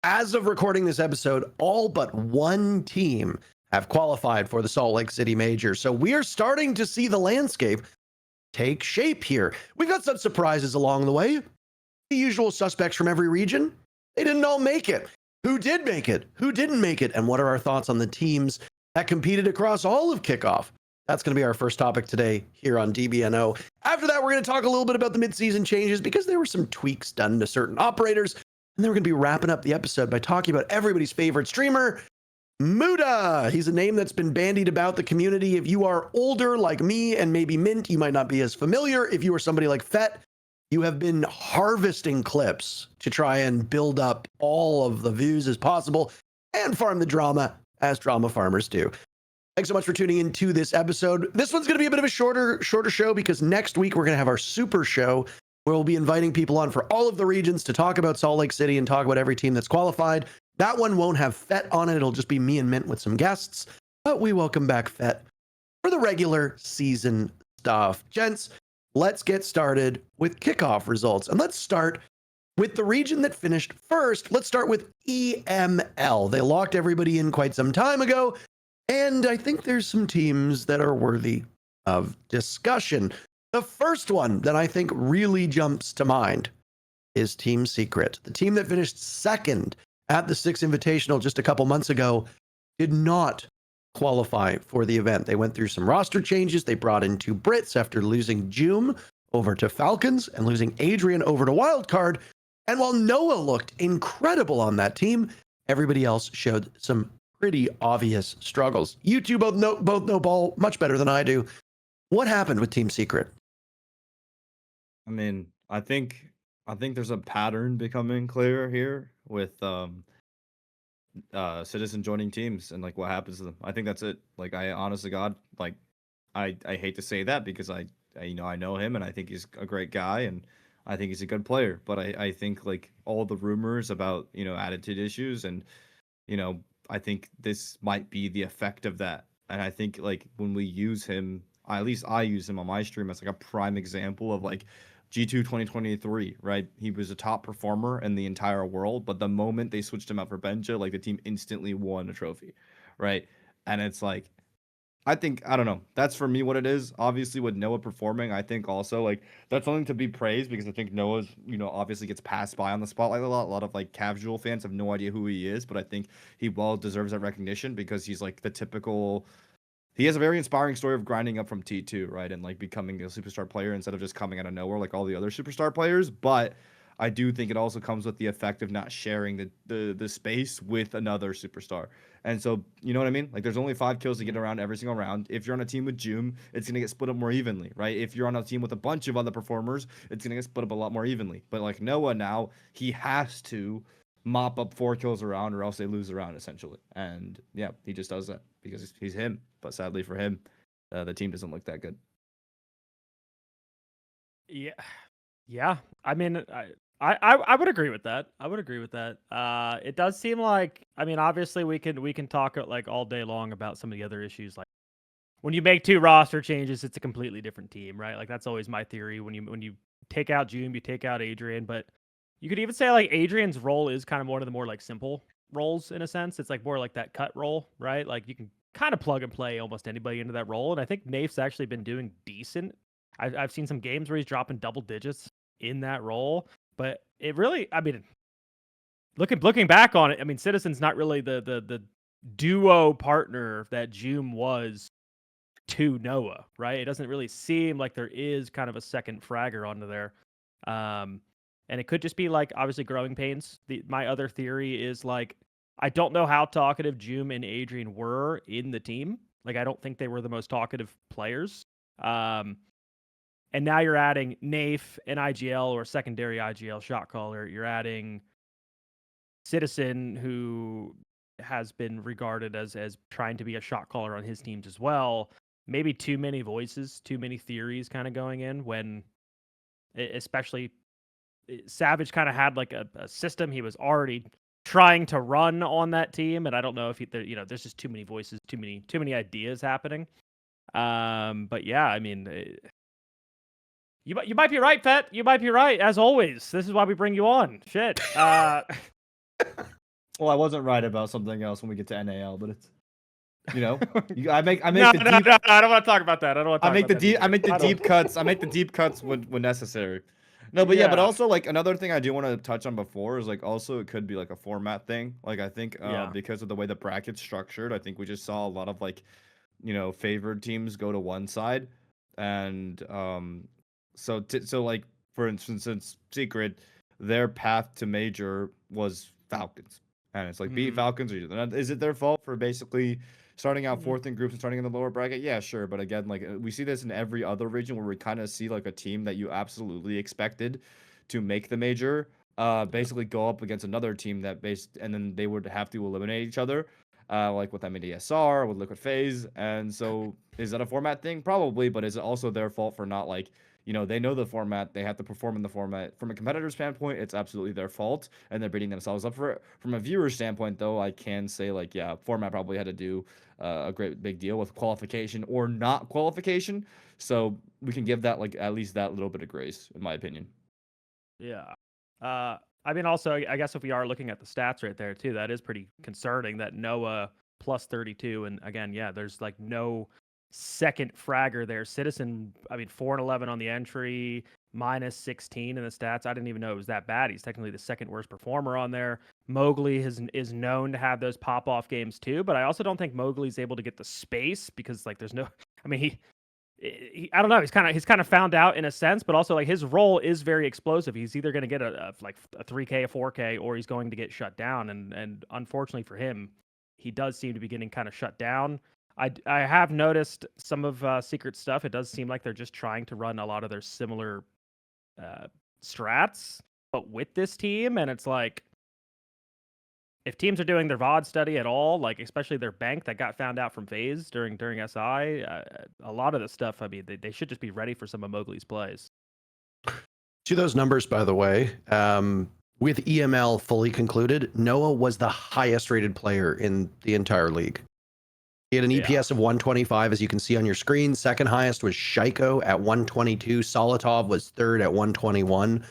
As of recording this episode, all but one team have qualified for the Salt Lake City Major. So we are starting to see the landscape take shape here. We've got some surprises along the way. The usual suspects from every region, they didn't all make it. Who did make it? Who didn't make it? And what are our thoughts on the teams that competed across all of Kickoff? That's going to be our first topic today here on DBNO. After that, we're going to talk a little bit about the midseason changes because there were some tweaks done to certain operators. And then we're going to be wrapping up the episode by talking about everybody's favorite streamer, Mooda. He's a name that's been bandied about the community. If you are older like me and maybe Mint, you might not be as familiar. If you are somebody like Fett, you have been harvesting clips to try and build up all of the views as possible and farm the drama as drama farmers do. Thanks so much for tuning into this episode. This one's going to be a bit of a shorter show because next week we're going to have our super show where we'll be inviting people on for all of the regions to talk about Salt Lake City and talk about every team that's qualified. That one won't have Fett on it. It'll just be me and Mint with some guests. But we welcome back Fett for the regular season stuff. Gents, let's get started with kickoff results. And let's start with the region that finished first. Let's start with EML. They locked everybody in quite some time ago. And I think there's some teams that are worthy of discussion. The first one that I think really jumps to mind is Team Secret. The team that finished second at the Six Invitational just a couple months ago did not qualify for the event. They went through some roster changes. They brought in 2 Brits after losing Joom over to Falcons and losing Adrian over to Wildcard. And while Noah looked incredible on that team, everybody else showed some pretty obvious struggles. You two both know ball much better than I do. What happened with Team Secret? I mean, I think there's a pattern becoming clear here with Citizen joining teams and like what happens to them. I think that's it. Like I honest to God, like I hate to say that because I know him and I think he's a great guy and I think he's a good player. But I think like all the rumors about, attitude issues and I think this might be the effect of that. And I think like when we use him, at least I use him on my stream as like a prime example of like G2 2023, right? He was a top performer in the entire world, but the moment they switched him out for Benja, like the team instantly won a trophy, right? And it's like, I don't know. That's for me what it is. Obviously, with Noah performing, I think also like that's something to be praised because I think Noah's, obviously gets passed by on the spotlight a lot. A lot of like casual fans have no idea who he is, but I think he well deserves that recognition because he's like the typical. He has a very inspiring story of grinding up from T2, right? And like becoming a superstar player instead of just coming out of nowhere like all the other superstar players. But I do think it also comes with the effect of not sharing the space with another superstar. And so, you know what I mean? Like there's only 5 kills to get around every single round. If you're on a team with Joom, it's going to get split up more evenly, right? If you're on a team with a bunch of other performers, it's going to get split up a lot more evenly. But like Noah now, he has to mop up 4 kills around or else they lose the round essentially. And yeah, he just does that because he's him. But sadly for him, the team doesn't look that good. Yeah. I mean, I would agree with that. It does seem like, I mean, obviously we can talk like all day long about some of the other issues. Like when you make 2 roster changes, it's a completely different team, right? Like that's always my theory. When you take out Joom, you take out Adrian, but you could even say like Adrian's role is kind of one of the more like simple roles in a sense. It's like more like that cut role, right? Like you can kind of plug and play almost anybody into that role. And I think Nafe's actually been doing decent. I've seen some games where he's dropping double digits in that role, but it really, I mean, looking back on it, I mean, Citizen's not really the duo partner that Joom was to Noah, right? It doesn't really seem like there is kind of a second fragger onto there. And it could just be like obviously growing pains. My other theory is like I don't know how talkative Joom and Adrian were in the team. Like I don't think they were the most talkative players. And now you're adding Nafe and IGL or secondary IGL shot caller. You're adding Citizen, who has been regarded as trying to be a shot caller on his teams as well. Maybe too many voices, too many theories kind of going in when, especially Savage kind of had like a system he was already trying to run on that team, and I don't know if there's just too many voices, too many ideas happening. But yeah, I mean, you might be right, Fett. You might be right as always. This is why we bring you on. Shit. Well, I wasn't right about something else when we get to NAL, but it's I make No, the deep no, I don't want to talk about that. I don't want to I talk make the about deep that I make the either. deep cuts. I make the deep cuts when necessary. No, but but Yeah. also like another thing I do want to touch on before is like also it could be like a format thing. Like I think Yeah. because of the way the bracket's structured, I think we just saw a lot of like favored teams go to one side, and so like for instance, since Secret, their path to major was Falcons, and it's like beat Mhm. Falcons. Or is it their fault for basically starting out Mhm. fourth in groups and starting in the lower bracket? Yeah, sure, but again, like we see this in every other region where we kind of see like a team that you absolutely expected to make the major. Basically go up against another team and then they would have to eliminate each other, like with MDSR, with Liquid Phase. And so is that a format thing? Probably, but is it also their fault for not like, they know the format, they have to perform in the format. From a competitor standpoint, it's absolutely their fault, and they're beating themselves up for it. From a viewer standpoint, though, I can say, like, yeah, format probably had to do a great big deal with qualification or not qualification. So we can give that, like, at least that little bit of grace, in my opinion. Yeah. I mean, also, I guess if we are looking at the stats right there too, that is pretty concerning. That Noah plus 32, and again, yeah, there's like no second fragger there. Citizen, I mean, 4-11 on the entry, minus 16 in the stats. I didn't even know it was that bad. He's technically the second worst performer on there. Mowgli is known to have those pop off games too, but I also don't think Mowgli's able to get the space because like there's no. I mean, I don't know. He's kind of found out in a sense, but also like his role is very explosive. He's either going to get a 3K, a 4K, or he's going to get shut down. And unfortunately for him, he does seem to be getting kind of shut down. I have noticed some of Secret stuff. It does seem like they're just trying to run a lot of their similar strats, but with this team, and it's like, if teams are doing their VOD study at all, like especially their bank that got found out from FaZe during SI, a lot of the stuff, I mean, they should just be ready for some of Mowgli's plays. To those numbers, by the way, with EML fully concluded, Noah was the highest rated player in the entire league. He had an EPS of 125, as you can see on your screen. Second highest was Shaiko at 122. Solotov was third at 121.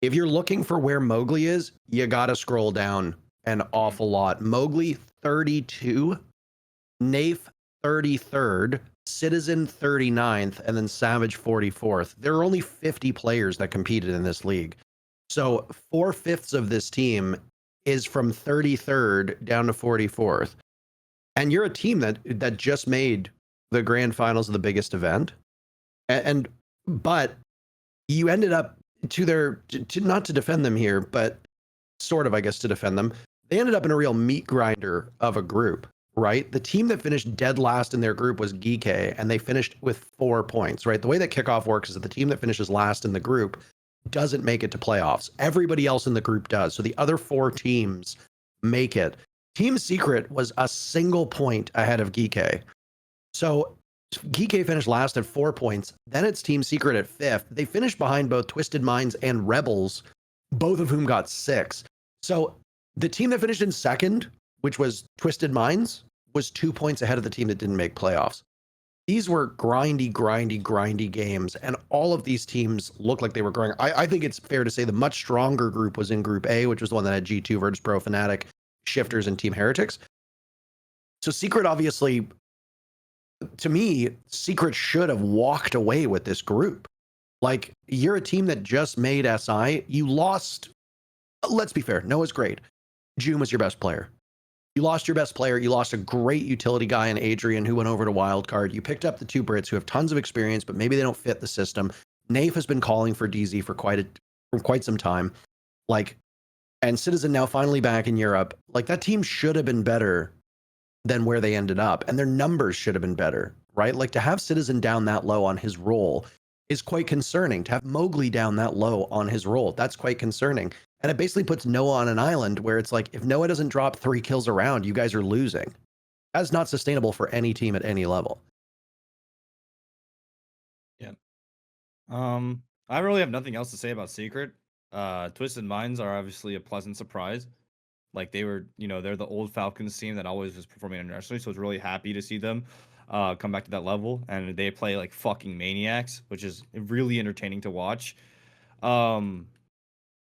If you're looking for where Mowgli is, you got to scroll down an awful lot. Mowgli 32, Nafe 33rd, Citizen 39th, and then Savage 44th. There are only 50 players that competed in this league. So 4/5 of this team is from 33rd down to 44th. And you're a team that just made the grand finals of the biggest event. But you ended up to not to defend them here, but sort of, I guess, to defend them. They ended up in a real meat grinder of a group, right? The team that finished dead last in their group was Geek, and they finished with 4 points, right? The way that kickoff works is that the team that finishes last in the group doesn't make it to playoffs. Everybody else in the group does. So the other 4 teams make it. Team Secret was a single point ahead of Geek. So Geek finished last at 4 points. Then it's Team Secret at 5th. They finished behind both Twisted Minds and Rebels, both of whom got 6. So the team that finished in second, which was Twisted Minds, was 2 points ahead of the team that didn't make playoffs. These were grindy games, and all of these teams looked like they were growing. I think it's fair to say the much stronger group was in Group A, which was the one that had G2, Virtus Pro, Fnatic, Shifters, and Team Heretics. So Secret, obviously, to me, Secret should have walked away with this group. Like, you're a team that just made SI. You lost. Let's be fair. Noah's great. June was your best player. You lost your best player. You lost a great utility guy in Adrian who went over to Wildcard. You picked up the 2 Brits who have tons of experience, but maybe they don't fit the system. Nafe has been calling for DZ for quite some time. Like, and Citizen now finally back in Europe. Like, that team should have been better than where they ended up, and their numbers should have been better, right? Like, to have Citizen down that low on his role is quite concerning. To have Mowgli down that low on his role, that's quite concerning. And it basically puts Noah on an island where it's like, if Noah doesn't drop 3 kills around, you guys are losing. That's not sustainable for any team at any level. Yeah. I really have nothing else to say about Secret. Twisted Minds are obviously a pleasant surprise. Like, they were, they're the old Falcons team that always was performing internationally, so I was really happy to see them come back to that level. And they play like fucking maniacs, which is really entertaining to watch.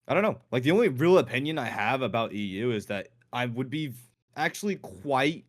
I don't know. Like, the only real opinion I have about EU is that I would be actually quite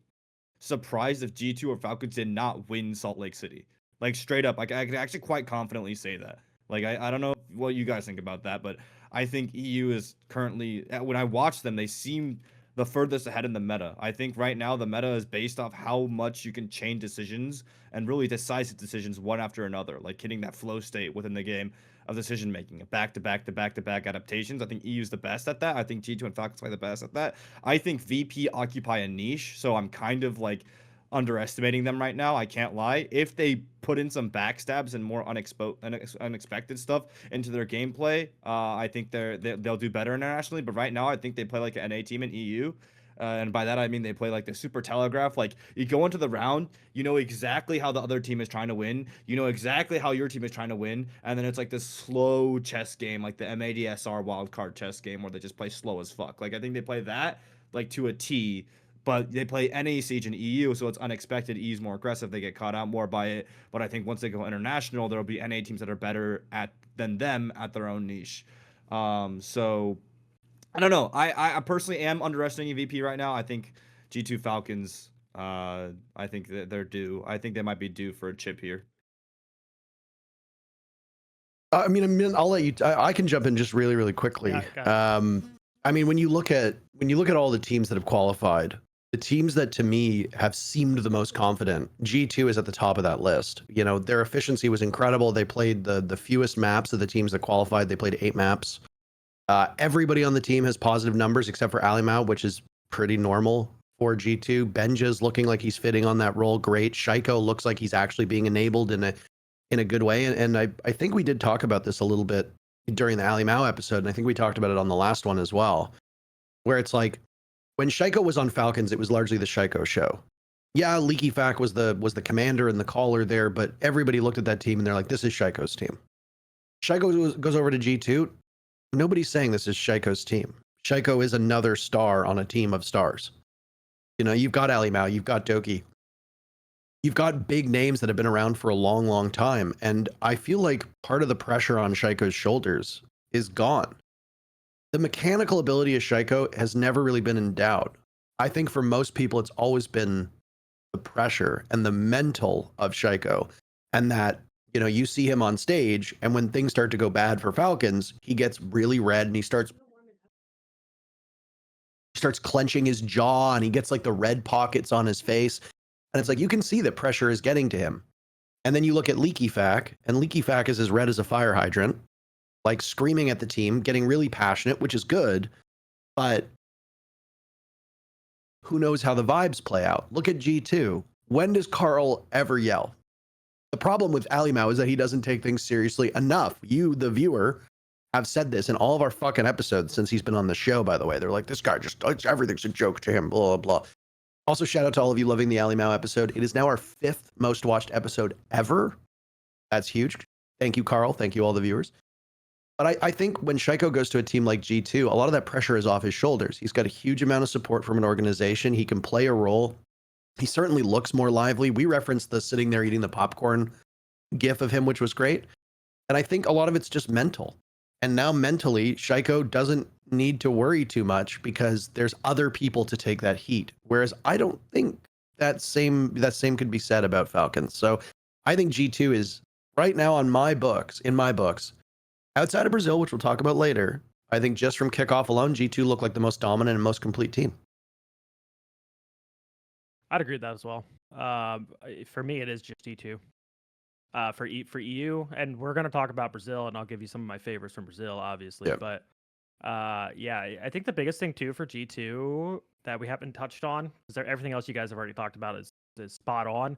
surprised if G2 or Falcons did not win Salt Lake City. Like straight up, like I could actually quite confidently say that. Like I don't know what you guys think about that, but I think EU is currently, when I watch them, they seem the furthest ahead in the meta. I think right now the meta is based off how much you can chain decisions and really decisive decisions one after another, like hitting that flow state within the game of decision making, back to back to back to back adaptations. I think EU's the best at that. I think G2 and Falcons play the best at that. I think VP occupy a niche, so I'm kind of like underestimating them right now. I can't lie. If they put in some backstabs and more unexpected stuff into their gameplay, I think they'll do better internationally. But right now, I think they play like an NA team in EU. And by that, I mean they play like the super telegraph. Like you go into the round, you know exactly how the other team is trying to win. You know exactly how your team is trying to win. And then it's like this slow chess game, like the MADSR wildcard chess game where they just play slow as fuck. Like I think they play that like to a T. But they play NA Siege and EU, so it's unexpected. EU's more aggressive. They get caught out more by it. But I think once they go international, there'll be NA teams that are better than them at their own niche. So I don't know. I personally am underestimating VP right now. I think G2 Falcons, I think that they're due. I think they might be due for a chip here. I mean, I'll let you. I can jump in just really, really quickly. Yeah, I mean, when you look at all the teams that have qualified, the teams that to me have seemed the most confident, G2 is at the top of that list. You know, their efficiency was incredible. They played the fewest maps of the teams that qualified. They played 8 maps. Everybody on the team has positive numbers except for Alimau, which is pretty normal for G2. Benja's looking like he's fitting on that role great. Shaiko looks like he's actually being enabled in a good way. And I think we did talk about this a little bit during the Alimau episode, and I think we talked about it on the last one as well, where it's like, when Shaiko was on Falcons, it was largely the Shaiko show. Yeah, Leaky Fack was the commander and the caller there, but everybody looked at that team and they're like, this is Shaiko's team. Shaiko goes over to G2. Nobody's saying this is Shaiko's team. Shaiko is another star on a team of stars. You know, you've got Alimau, you've got Doki. You've got big names that have been around for a long, long time. And I feel like part of the pressure on Shaiko's shoulders is gone. The mechanical ability of Shaiko has never really been in doubt. I think for most people, it's always been the pressure and the mental of Shaiko. And that, you know, you see him on stage, and when things start to go bad for Falcons, he gets really red and he starts clenching his jaw and he gets like the red pockets on his face. And it's like, you can see that pressure is getting to him. And then you look at Leaky Fack, and Leaky Fack is as red as a fire hydrant, like screaming at the team, getting really passionate, which is good, but who knows how the vibes play out? Look at G2. When does Carl ever yell? The problem with Alimau is that he doesn't take things seriously enough. You, the viewer, have said this in all of our fucking episodes since he's been on the show, by the way. They're like, this guy just, everything's a joke to him, blah, blah, blah. Also, shout out to all of you loving the Alimau episode. It is now our 5th most watched episode ever. That's huge. Thank you, Carl. Thank you, all the viewers. But I think when Shaiko goes to a team like G2, a lot of that pressure is off his shoulders. He's got a huge amount of support from an organization. He can play a role. He certainly looks more lively. We referenced the sitting there eating the popcorn gif of him, which was great. And I think a lot of it's just mental. And now mentally, Shaiko doesn't need to worry too much because there's other people to take that heat. Whereas I don't think that same could be said about Falcons. So I think G2 is right now in my books, outside of Brazil, which we'll talk about later. I think just from kickoff alone, G2 look like the most dominant and most complete team. I'd agree with that as well. For me, it is just G2. For EU, and we're going to talk about Brazil, and I'll give you some of my favorites from Brazil, obviously. Yep. But yeah, I think the biggest thing too for G2 that we haven't touched on, because everything else you guys have already talked about is spot on.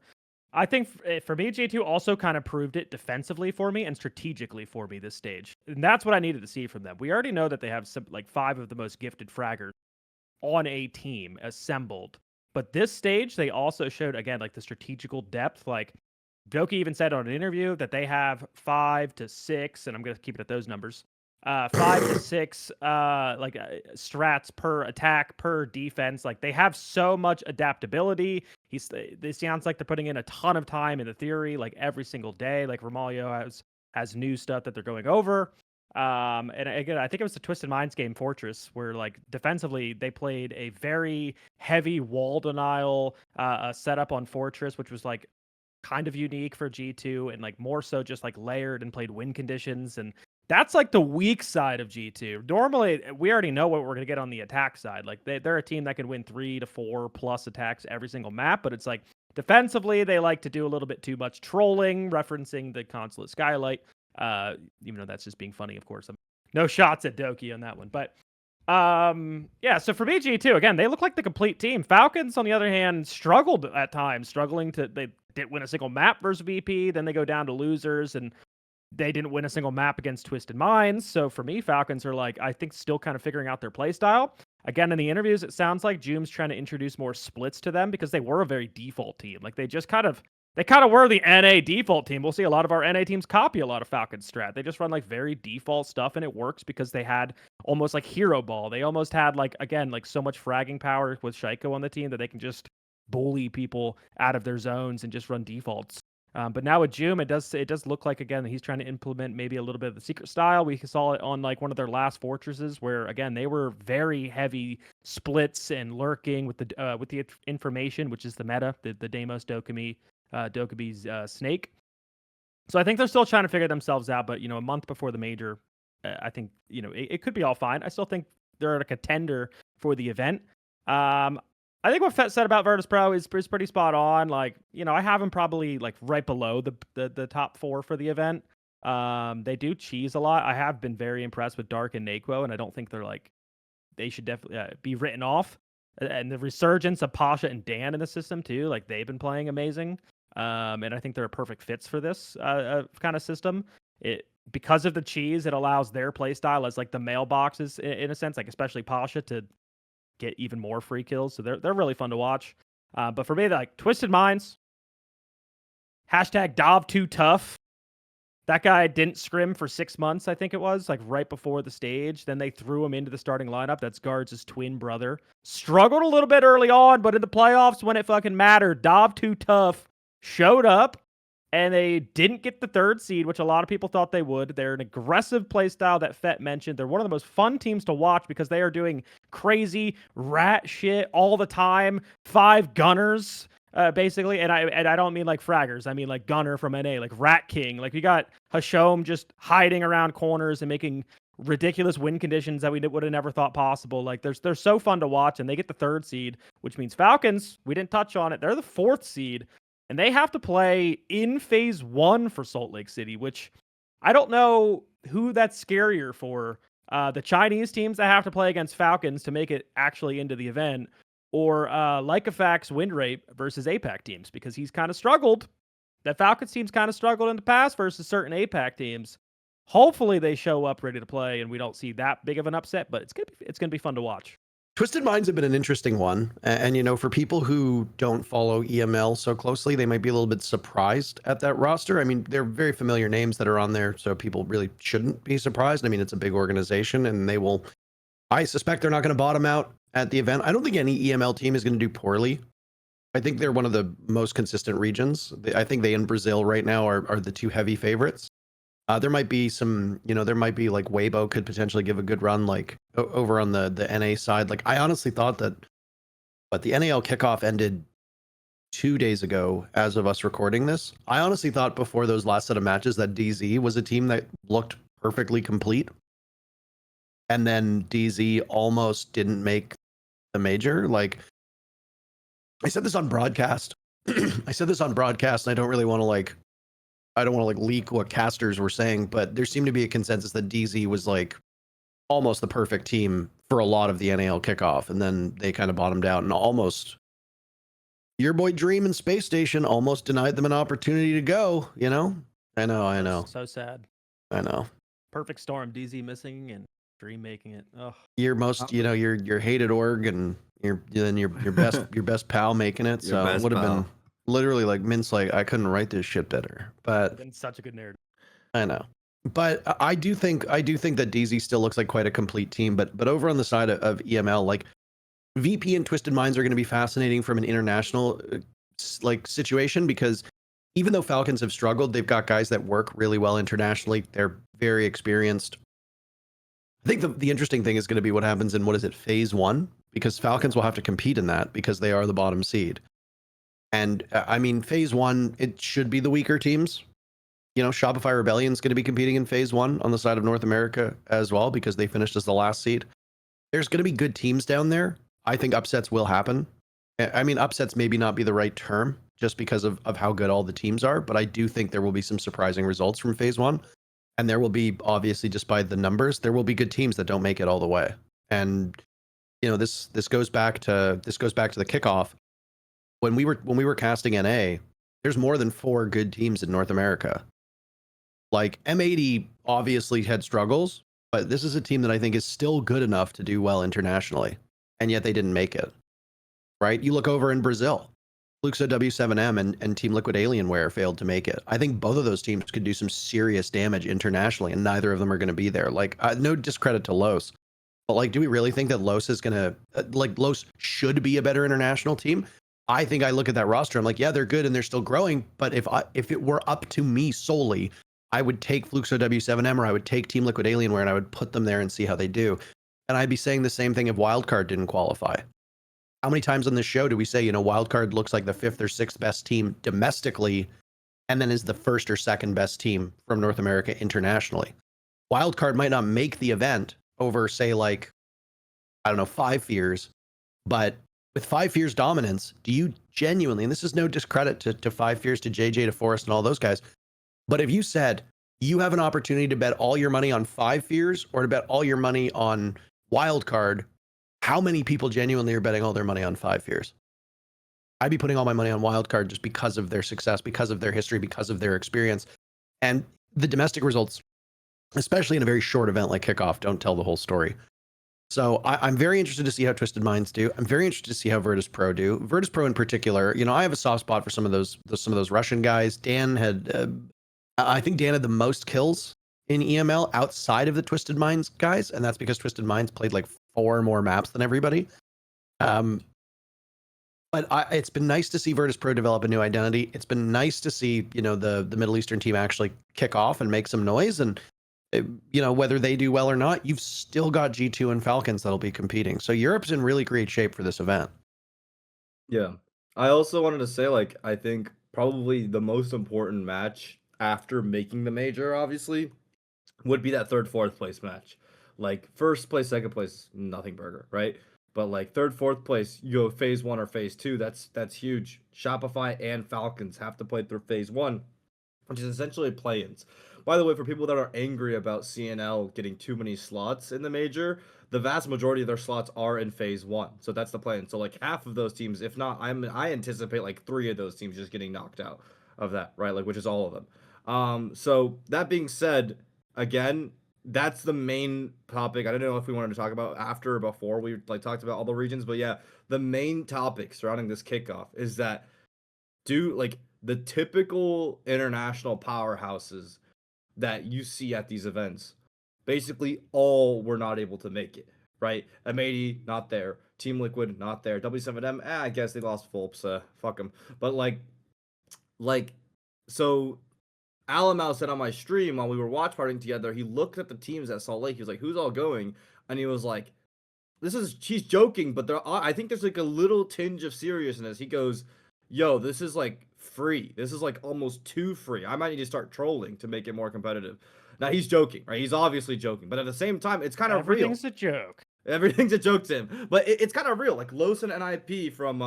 I think for me, G2 also kind of proved it defensively for me and strategically for me this stage, and that's what I needed to see from them. We already know that they have some, like 5 of the most gifted fraggers on a team assembled, but this stage they also showed again like the strategical depth, like. Doki even said on an interview that they have 5 to 6, and I'm going to keep it at those numbers, 5 to 6 strats per attack, per defense. Like they have so much adaptability. This sounds like they're putting in a ton of time in the theory, like every single day. Like Romalio has new stuff that they're going over. And again, I think it was the Twisted Minds game Fortress, where like defensively they played a very heavy wall denial setup on Fortress, which was like kind of unique for G2 and like more so just like layered and played win conditions. And that's like the weak side of G2. Normally, we already know what we're going to get on the attack side. Like they're a team that can win 3 to 4 plus attacks every single map, but it's like defensively, they like to do a little bit too much trolling, referencing the consulate skylight. Even though that's just being funny, of course. No shots at Doki on that one. But yeah, so for me, G2, again, they look like the complete team. Falcons, on the other hand, struggled at times, they didn't win a single map versus VP, then they go down to losers, and they didn't win a single map against Twisted Minds. So for me, Falcons are like, I think, still kind of figuring out their play style. Again, in the interviews, it sounds like Joom's trying to introduce more splits to them because they were a very default team. Like they kind of were the NA default team. We'll see a lot of our NA teams copy a lot of Falcons strat. They just run like very default stuff, and it works because they had almost like hero ball. They almost had like, again, like so much fragging power with Shaiko on the team that they can just bully people out of their zones and just run defaults. But now with Joom, it does look like, again, he's trying to implement maybe a little bit of the secret style. We saw it on like one of their last fortresses where, again, they were very heavy splits and lurking with the information, which is the meta, the Deimos Dokumi's snake. So I think they're still trying to figure themselves out. But a month before the major, I think it could be all fine. I still think they're a contender for the event. I think what Fett said about Virtus Pro is pretty spot on. Like, I have them probably like right below the top 4 for the event. They do cheese a lot. I have been very impressed with Dark and Naquo, and I don't think they should definitely be written off. And the resurgence of Pasha and Dan in the system too, like they've been playing amazing. And I think they're perfect fits for this kind of system. Because of the cheese, it allows their play style as like the mailboxes in a sense, like especially Pasha to get even more free kills. So they're really fun to watch. But for me, like Twisted Minds, #Dov2Tough. That guy didn't scrim for 6 months, I think it was, like right before the stage. Then they threw him into the starting lineup. That's Guards' twin brother. Struggled a little bit early on, but in the playoffs when it fucking mattered, Dov2Tough showed up, and they didn't get the 3rd seed, which a lot of people thought they would. They're an aggressive playstyle that Fett mentioned. They're one of the most fun teams to watch because they are doing crazy rat shit all the time. 5 gunners, basically. And I don't mean like fraggers. I mean like gunner from NA, like Rat King. Like we got Hashom just hiding around corners and making ridiculous win conditions that we would have never thought possible. Like they're so fun to watch, and they get the 3rd seed, which means Falcons, we didn't touch on it, they're the 4th seed. And they have to play in phase 1 for Salt Lake City, which I don't know who that's scarier for. The Chinese teams that have to play against Falcons to make it actually into the event, or Lycofac's win rate versus APAC teams, because he's kind of struggled. That Falcons team's kind of struggled in the past versus certain APAC teams. Hopefully they show up ready to play and we don't see that big of an upset, but it's gonna be fun to watch. Twisted Minds have been an interesting one. And, for people who don't follow EML so closely, they might be a little bit surprised at that roster. I mean, they're very familiar names that are on there, so people really shouldn't be surprised. I mean, it's a big organization, and I suspect they're not going to bottom out at the event. I don't think any EML team is going to do poorly. I think they're one of the most consistent regions. I think they in Brazil right now are the 2 heavy favorites. There might be some, there might be like Weibo could potentially give a good run, like over on the NA side. Like I honestly thought that, but the NAL kickoff ended 2 days ago as of us recording this. I honestly thought before those last set of matches that DZ was a team that looked perfectly complete. And then DZ almost didn't make the major. Like I said this on broadcast. And I don't really want to I don't want to leak what casters were saying, but there seemed to be a consensus that DZ was like almost the perfect team for a lot of the NAL kickoff, and then they kind of bottomed out, and almost your boy Dream and Space Station almost denied them an opportunity to go. I know. So sad. I know. Perfect storm. DZ missing and Dream making it. Oh, your most, your hated org, and your best pal making it. So it would have been literally like Mint's like, I couldn't write this shit better. But been such a good narrative. I know. But I do think that DZ still looks like quite a complete team. But over on the side of EML, like VP and Twisted Minds are going to be fascinating from an international situation, because even though Falcons have struggled, they've got guys that work really well internationally. They're very experienced. I think the interesting thing is going to be what happens in, what is it, phase 1? Because Falcons will have to compete in that because they are the bottom seed. And I mean, phase 1, it should be the weaker teams. You know, Shopify Rebellion is going to be competing in phase 1 on the side of North America as well because they finished as the last seed. There's going to be good teams down there. I think upsets will happen. I mean, upsets maybe not be the right term just because of how good all the teams are, but I do think there will be some surprising results from phase 1. And there will be, obviously, just by the numbers, there will be good teams that don't make it all the way. And you know, this goes back to the kickoff. When we were casting NA, there's more than 4 good teams in North America. Like M80 obviously had struggles, but this is a team that I think is still good enough to do well internationally, and yet they didn't make it. Right? You look over in Brazil, Fluxo W7M and Team Liquid Alienware failed to make it. I think both of those teams could do some serious damage internationally, and neither of them are going to be there. Like, no discredit to Los, but like, do we really think that Los is going to Los should be a better international team? I think I look at that roster, I'm like, yeah, they're good and they're still growing. But if it were up to me solely, I would take Fluxo W7M or I would take Team Liquid Alienware and I would put them there and see how they do. And I'd be saying the same thing if Wildcard didn't qualify. How many times on this show do we say, you know, Wildcard looks like the 5th or 6th best team domestically and then is the 1st or 2nd best team from North America internationally? Wildcard might not make the event over, say, like, I don't know, 5 Fears, but with 5 Fears dominance, do you genuinely, and this is no discredit to 5 Fears, to JJ, to Forrest, and all those guys, but if you said you have an opportunity to bet all your money on 5 Fears or to bet all your money on Wildcard, how many people genuinely are betting all their money on 5 Fears? I'd be putting all my money on Wildcard just because of their success, because of their history, because of their experience. And the domestic results, especially in a very short event like Kickoff, don't tell the whole story. So I'm very interested to see how Twisted Minds do. I'm very interested to see how Virtus Pro do. Virtus Pro in particular, you know, I have a soft spot for some of those Russian guys. Dan had, I think Dan had the most kills in EML outside of the Twisted Minds guys, and that's because Twisted Minds played like 4 more maps than everybody. But it's been nice to see Virtus Pro develop a new identity. It's been nice to see, you know, the Middle Eastern team actually kick off and make some noise. And you know, whether they do well or not, you've still got G2 and Falcons that'll be competing. So Europe's in really great shape for this event. Yeah. I also wanted to say, like, I think probably the most important match after making the major, obviously, would be that 3rd, 4th place match. Like, 1st place, 2nd place, nothing burger, right? But like 3rd, 4th place, you go phase 1 or phase 2. That's huge. Shopify and Falcons have to play through phase 1, which is essentially play-ins. By the way, for people that are angry about CNL getting too many slots in the major, the vast majority of their slots are in phase 1. So that's the plan. So like half of those teams, if not, I anticipate like 3 of those teams just getting knocked out of that, right? Like, which is all of them. So that being said, again, that's the main topic. I don't know if we wanted to talk about after or before we like talked about all the regions, but yeah, the main topic surrounding this kickoff is that the typical international powerhouses that you see at these events, basically all were not able to make it, right? M80 not there, Team Liquid not there, W7M, I guess they lost Fulps, fuck them. But so Alamau said on my stream while we were watch partying together, he looked at the teams at Salt Lake. He was like, "Who's all going?" And he was like, "She's joking, but I think there's like a little tinge of seriousness." He goes, "Yo, this is like free. This is like almost too free. I might need to start trolling to make it more competitive." Now he's joking, right? He's obviously joking, but at the same time, it's kind of real. Everything's a joke. Everything's a joke to him, but it's kind of real. Like Los and NIP from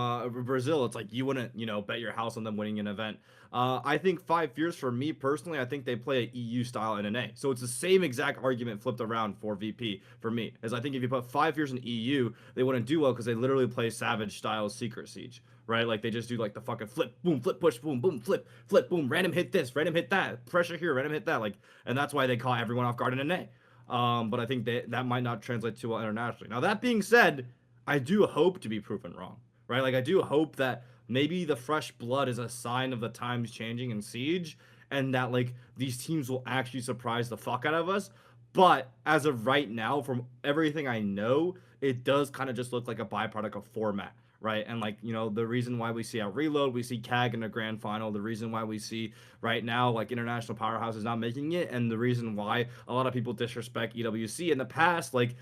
Brazil, it's like you wouldn't, bet your house on them winning an event. I think 5 Fears, for me personally, I think they play a EU style NNA. So it's the same exact argument flipped around for VP for me. As I think if you put 5 Fears in EU, they wouldn't do well because they literally play Savage style Secret Siege, right? Like they just do like the fucking flip, boom, flip, push, boom, boom, flip, boom, random hit this, random hit that, pressure here, random hit that. Like, and that's why they call everyone off guard in NNA. But I think that might not translate too well internationally. Now, that being said, I do hope to be proven wrong, right? Like, I do hope that maybe the fresh blood is a sign of the times changing in Siege, and that, like, these teams will actually surprise the fuck out of us. But as of right now, from everything I know, it does kind of just look like a byproduct of format, right? And like, you know, the reason why we see a Reload, we see CAG in a grand final, the reason why we see right now like International Powerhouse is not making it, and the reason why a lot of people disrespect EWC in the past, like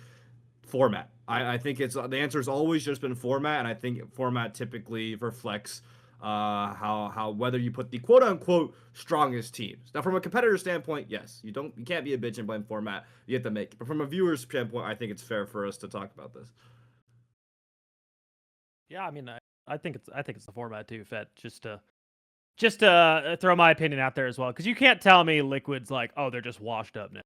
format. I think it's the answer has always just been format, and I think format typically reflects how whether you put the quote unquote strongest teams. Now, from a competitor standpoint, yes, you can't be a bitch and blame format. You have to make it. But from a viewer's standpoint, I think it's fair for us to talk about this. Yeah, I mean, I think it's the format too, Fett. Just to throw my opinion out there as well, because you can't tell me Liquid's like, oh, they're just washed up now.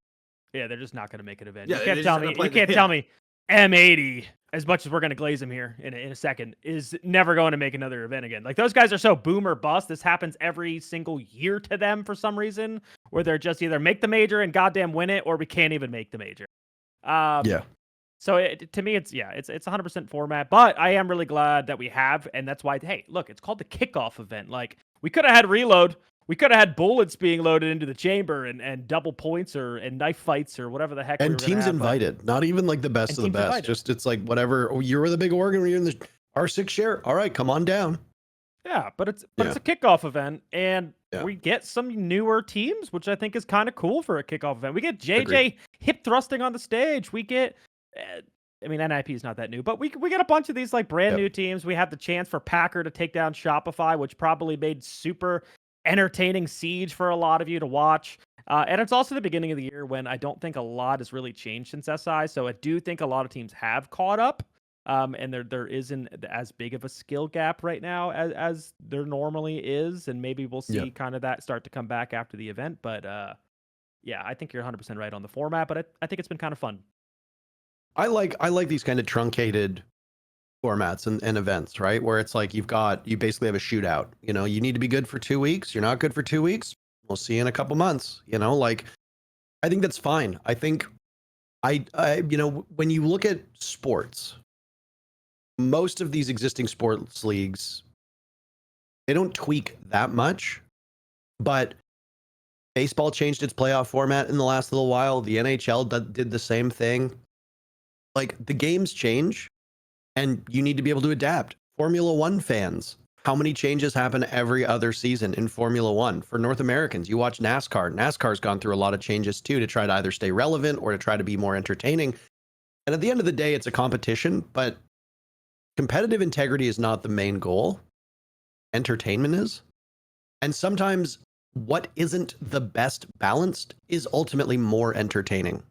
Yeah, they're just not going to make an event. Yeah, You can't tell me. You can't tell me M80, as much as we're going to glaze him here in a second, is never going to make another event again. Like, those guys are so boom or bust. This happens every single year to them for some reason, where they're just either make the major and goddamn win it, or we can't even make the major. Yeah. So to me, it's 100% format, but I am really glad that we have, and that's why, hey, look, it's called the kickoff event. Like, we could have had reload. We could have had bullets being loaded into the chamber and double points and knife fights or whatever the heck. And teams invited, not even like the best of the best. Invited. Just it's like whatever. Oh, you were the big organ. You're in the R6 share. All right, come on down. Yeah, but it's a kickoff event, and Yeah. we get some newer teams, which I think is kind of cool for a kickoff event. We get JJ Agreed. hip thrusting on the stage. We get, I mean, NIP is not that new, but we get a bunch of these like brand new teams. We have the chance for Packer to take down Shopify, which probably made super entertaining Siege for a lot of you to watch. And it's also the beginning of the year when I don't think a lot has really changed since SI. So I do think a lot of teams have caught up. And there isn't as big of a skill gap right now as there normally is. And maybe we'll see kind of that start to come back after the event. But yeah, I think you're 100% right on the format, but I think it's been kind of fun. I like these kind of truncated formats and events, right? Where it's like you basically have a shootout. You know, you need to be good for 2 weeks. You're not good for 2 weeks. We'll see you in a couple months. You know, like I think that's fine. I think I you know, when you look at sports, most of these existing sports leagues, they don't tweak that much, but baseball changed its playoff format in the last little while. The NHL did the same thing. Like, the games change, and you need to be able to adapt. Formula One fans, how many changes happen every other season in Formula One? For North Americans, you watch NASCAR. NASCAR's gone through a lot of changes too to try to either stay relevant or to try to be more entertaining. And at the end of the day, it's a competition, but competitive integrity is not the main goal. Entertainment is. And sometimes what isn't the best balanced is ultimately more entertaining.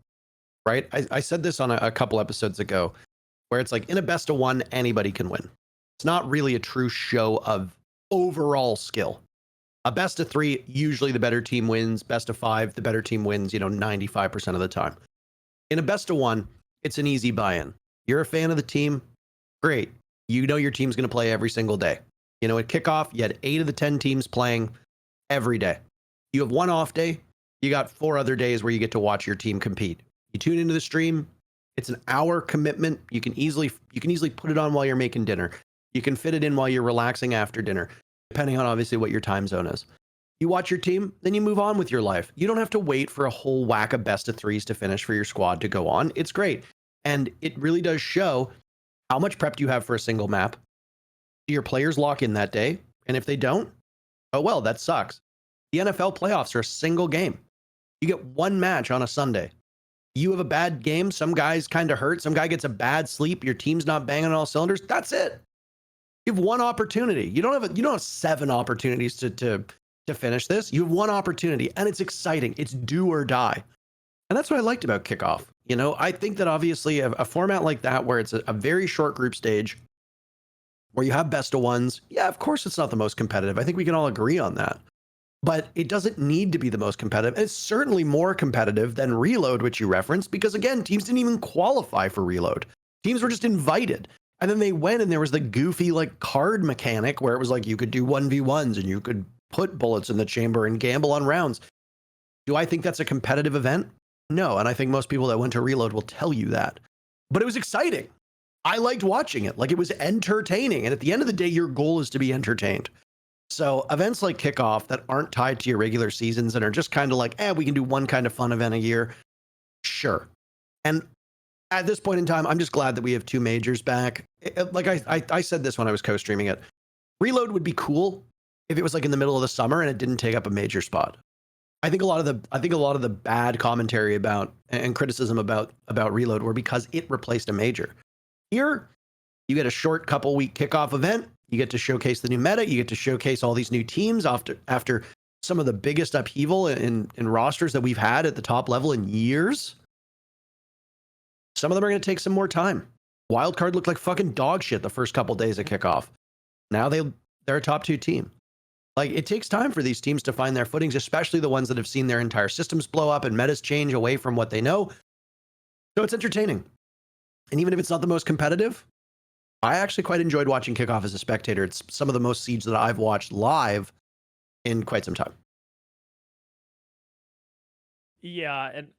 Right? I said this on a couple episodes ago, where it's like in a best of one, anybody can win. It's not really a true show of overall skill. A best of three, usually the better team wins. Best of five, the better team wins, 95% of the time. In a best of one, it's an easy buy-in. You're a fan of the team, great. You know your team's going to play every single day. At kickoff, you had 8 of the 10 teams playing every day. You have one off day, you got 4 other days where you get to watch your team compete. You tune into the stream, it's an hour commitment. You can easily put it on while you're making dinner. You can fit it in while you're relaxing after dinner, depending on obviously what your time zone is. You watch your team, then you move on with your life. You don't have to wait for a whole whack of best of threes to finish for your squad to go on. It's great. And it really does show how much prep do you have for a single map. Do your players lock in that day? And if they don't, oh well, that sucks. The NFL playoffs are a single game. You get one match on a Sunday. You have a bad game, some guy's kind of hurt, some guy gets a bad sleep, your team's not banging on all cylinders. That's it. You have one opportunity. You don't have 7 opportunities to finish this. You have one opportunity, and it's exciting. It's do or die. And that's what I liked about Kickoff. I think that obviously a format like that, where it's a very short group stage, where you have best of ones, yeah, of course it's not the most competitive. I think we can all agree on that. But it doesn't need to be the most competitive. It's certainly more competitive than Reload, which you referenced, because again, teams didn't even qualify for Reload. Teams were just invited. And then they went, and there was the goofy card mechanic where it was like you could do 1v1s and you could put bullets in the chamber and gamble on rounds. Do I think that's a competitive event? No. And I think most people that went to Reload will tell you that. But it was exciting. I liked watching it. It was entertaining. And at the end of the day, your goal is to be entertained. So events like Kickoff that aren't tied to your regular seasons and are just kind of we can do one kind of fun event a year. Sure. And at this point in time, I'm just glad that we have 2 majors back. like I said this when I was co-streaming it. Reload would be cool if it was like in the middle of the summer and it didn't take up a major spot. I think a lot of the bad commentary about and criticism about Reload were because it replaced a major. Here, you get a short couple week kickoff event. You get to showcase the new meta. You get to showcase all these new teams after some of the biggest upheaval in rosters that we've had at the top level in years. Some of them are going to take some more time. Wildcard looked like fucking dog shit the first couple days of kickoff. Now they're a top 2 team. Like, it takes time for these teams to find their footings, especially the ones that have seen their entire systems blow up and metas change away from what they know. So it's entertaining. And even if it's not the most competitive, I actually quite enjoyed watching kickoff as a spectator. It's some of the most Siege that I've watched live in quite some time. Yeah, and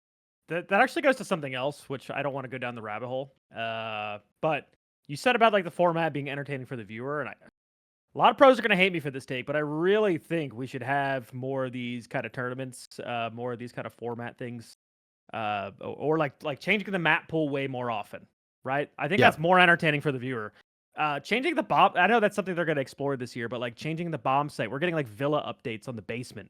that actually goes to something else, which I don't want to go down the rabbit hole. But you said about like the format being entertaining for the viewer, and a lot of pros are going to hate me for this take, but I really think we should have more of these kind of tournaments, more of these kind of format things, or like changing the map pool way more often, right? I think that's more entertaining for the viewer. Changing the bomb, I know that's something they're going to explore this year, but like changing the bomb site, we're getting like villa updates on the basement,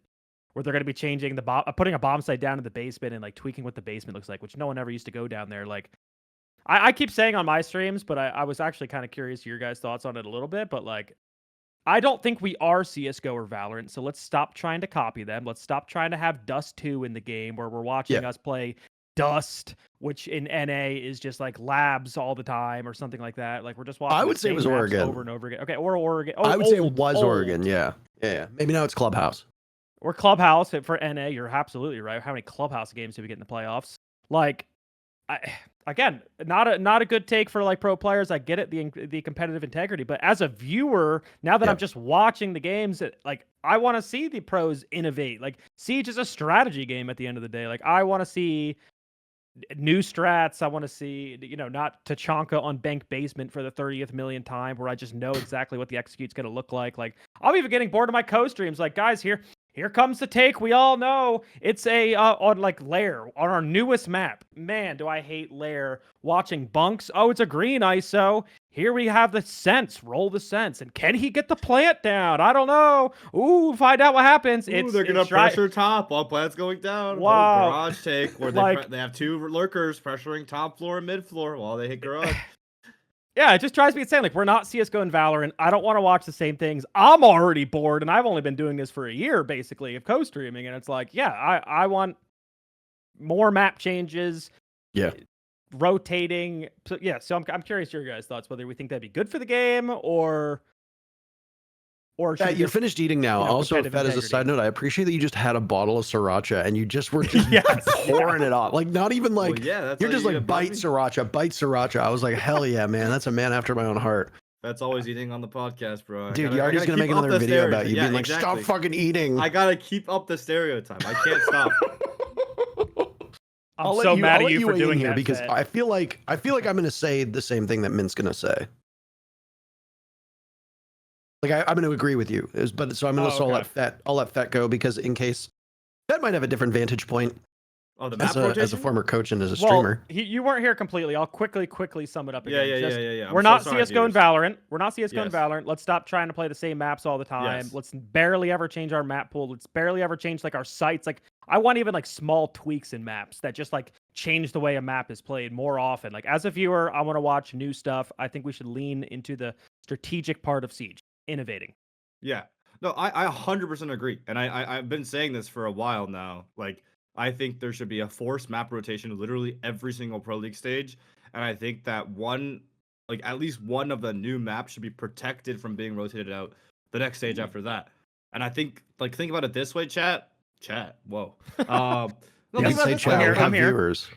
where they're going to be changing the putting a bomb site down in the basement and like tweaking what the basement looks like, which no one ever used to go down there. Like, I keep saying on my streams, but I was actually kind of curious your guys' thoughts on it a little bit, but like, I don't think we are CSGO or Valorant, so let's stop trying to copy them. Let's stop trying to have Dust 2 in the game where we're watching us play Dust, which in NA is just like labs all the time or something like that. Like, we're just watching I would say it was Oregon over and over again. Okay, or Oregon. I would say it was Oregon, yeah. Maybe now it's Clubhouse. Or Clubhouse for NA, you're absolutely right. How many Clubhouse games do we get in the playoffs? Like, again, not a good take for like pro players. I get it, the competitive integrity, but as a viewer, now that I'm just watching the games, like, I want to see the pros innovate. Like, Siege is a strategy game at the end of the day. Like, I want to see new strats. I want to see, not Tachanka on bank basement for the 30th millionth time, where I just know exactly what the execute's going to look like. Like, I'm even getting bored of my co-streams. Like, guys, here comes the take. We all know it's on like Lair on our newest map. Man, do I hate Lair. Watching bunks. Oh, it's a green ISO. Here we have the sense. Roll the sense. And can he get the plant down? I don't know. Ooh, find out what happens. Ooh, they're gonna pressure top while plant's going down. Wow. Oh, garage take where they have 2 lurkers pressuring top floor and mid floor while they hit garage. Yeah, it just drives me insane. Like, we're not CSGO and Valorant. I don't want to watch the same things. I'm already bored, and I've only been doing this for a year, basically, of co-streaming. And it's like, yeah, I want more map changes. Yeah. Rotating. So I'm curious your guys' thoughts, whether we think that'd be good for the game or you're finished eating now. Also, Fett, as a side note, I appreciate that you just had a bottle of sriracha and you just were just pouring it off. Like, not even like, you're just like, bite sriracha. I was like, hell yeah, man. That's a man after my own heart. That's always eating on the podcast, bro. Dude, Yardy's going to make another video about you being like, stop fucking eating. I got to keep up the stereotype. I can't stop. I'm so mad at you for doing here that, because Fett. I feel like I'm going to say the same thing that Mint's going to say. Like, I'm going to agree with you, so I'm going to I'll let Fett go, because in case Fett might have a different vantage point. Oh, the map rotation? As a former coach and as a streamer. You weren't here completely. I'll quickly sum it up again. Yeah. We're not CSGO and Valorant. We're not CSGO and Valorant. Let's stop trying to play the same maps all the time. Yes. Let's barely ever change our map pool. Let's barely ever change like our sites. Like, I want even like small tweaks in maps that just like change the way a map is played more often. Like, as a viewer, I want to watch new stuff. I think we should lean into the strategic part of Siege, innovating. Yeah. No, I 100% agree. And I've been saying this for a while now. Like, I think there should be a forced map rotation literally every single Pro League stage. And I think that at least one of the new maps should be protected from being rotated out the next stage after that. And I think, like, think about it this way, chat. Whoa. No, think about it this way. I'm here. Viewers.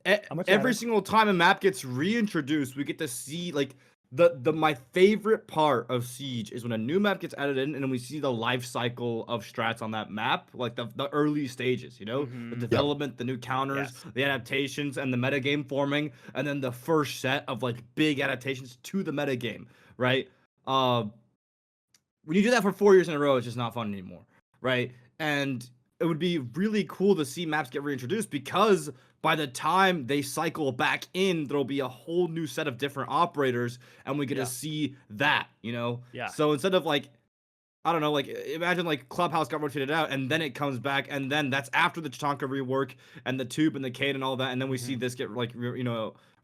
Every single time a map gets reintroduced, we get to see, like, my favorite part of Siege is when a new map gets added in and then we see the life cycle of strats on that map, like the early stages, the development, the new counters, the adaptations, and the metagame forming, and then the first set of like big adaptations to the metagame, right? When you do that for 4 years in a row, it's just not fun anymore, right? And it would be really cool to see maps get reintroduced, because by the time they cycle back in, there'll be a whole new set of different operators, and we get to see that, you know? Yeah. So instead of like, I don't know, like imagine like Clubhouse got rotated out and then it comes back, and then that's after the Tatanka rework and the tube and the Kane and all that, and then we see this get like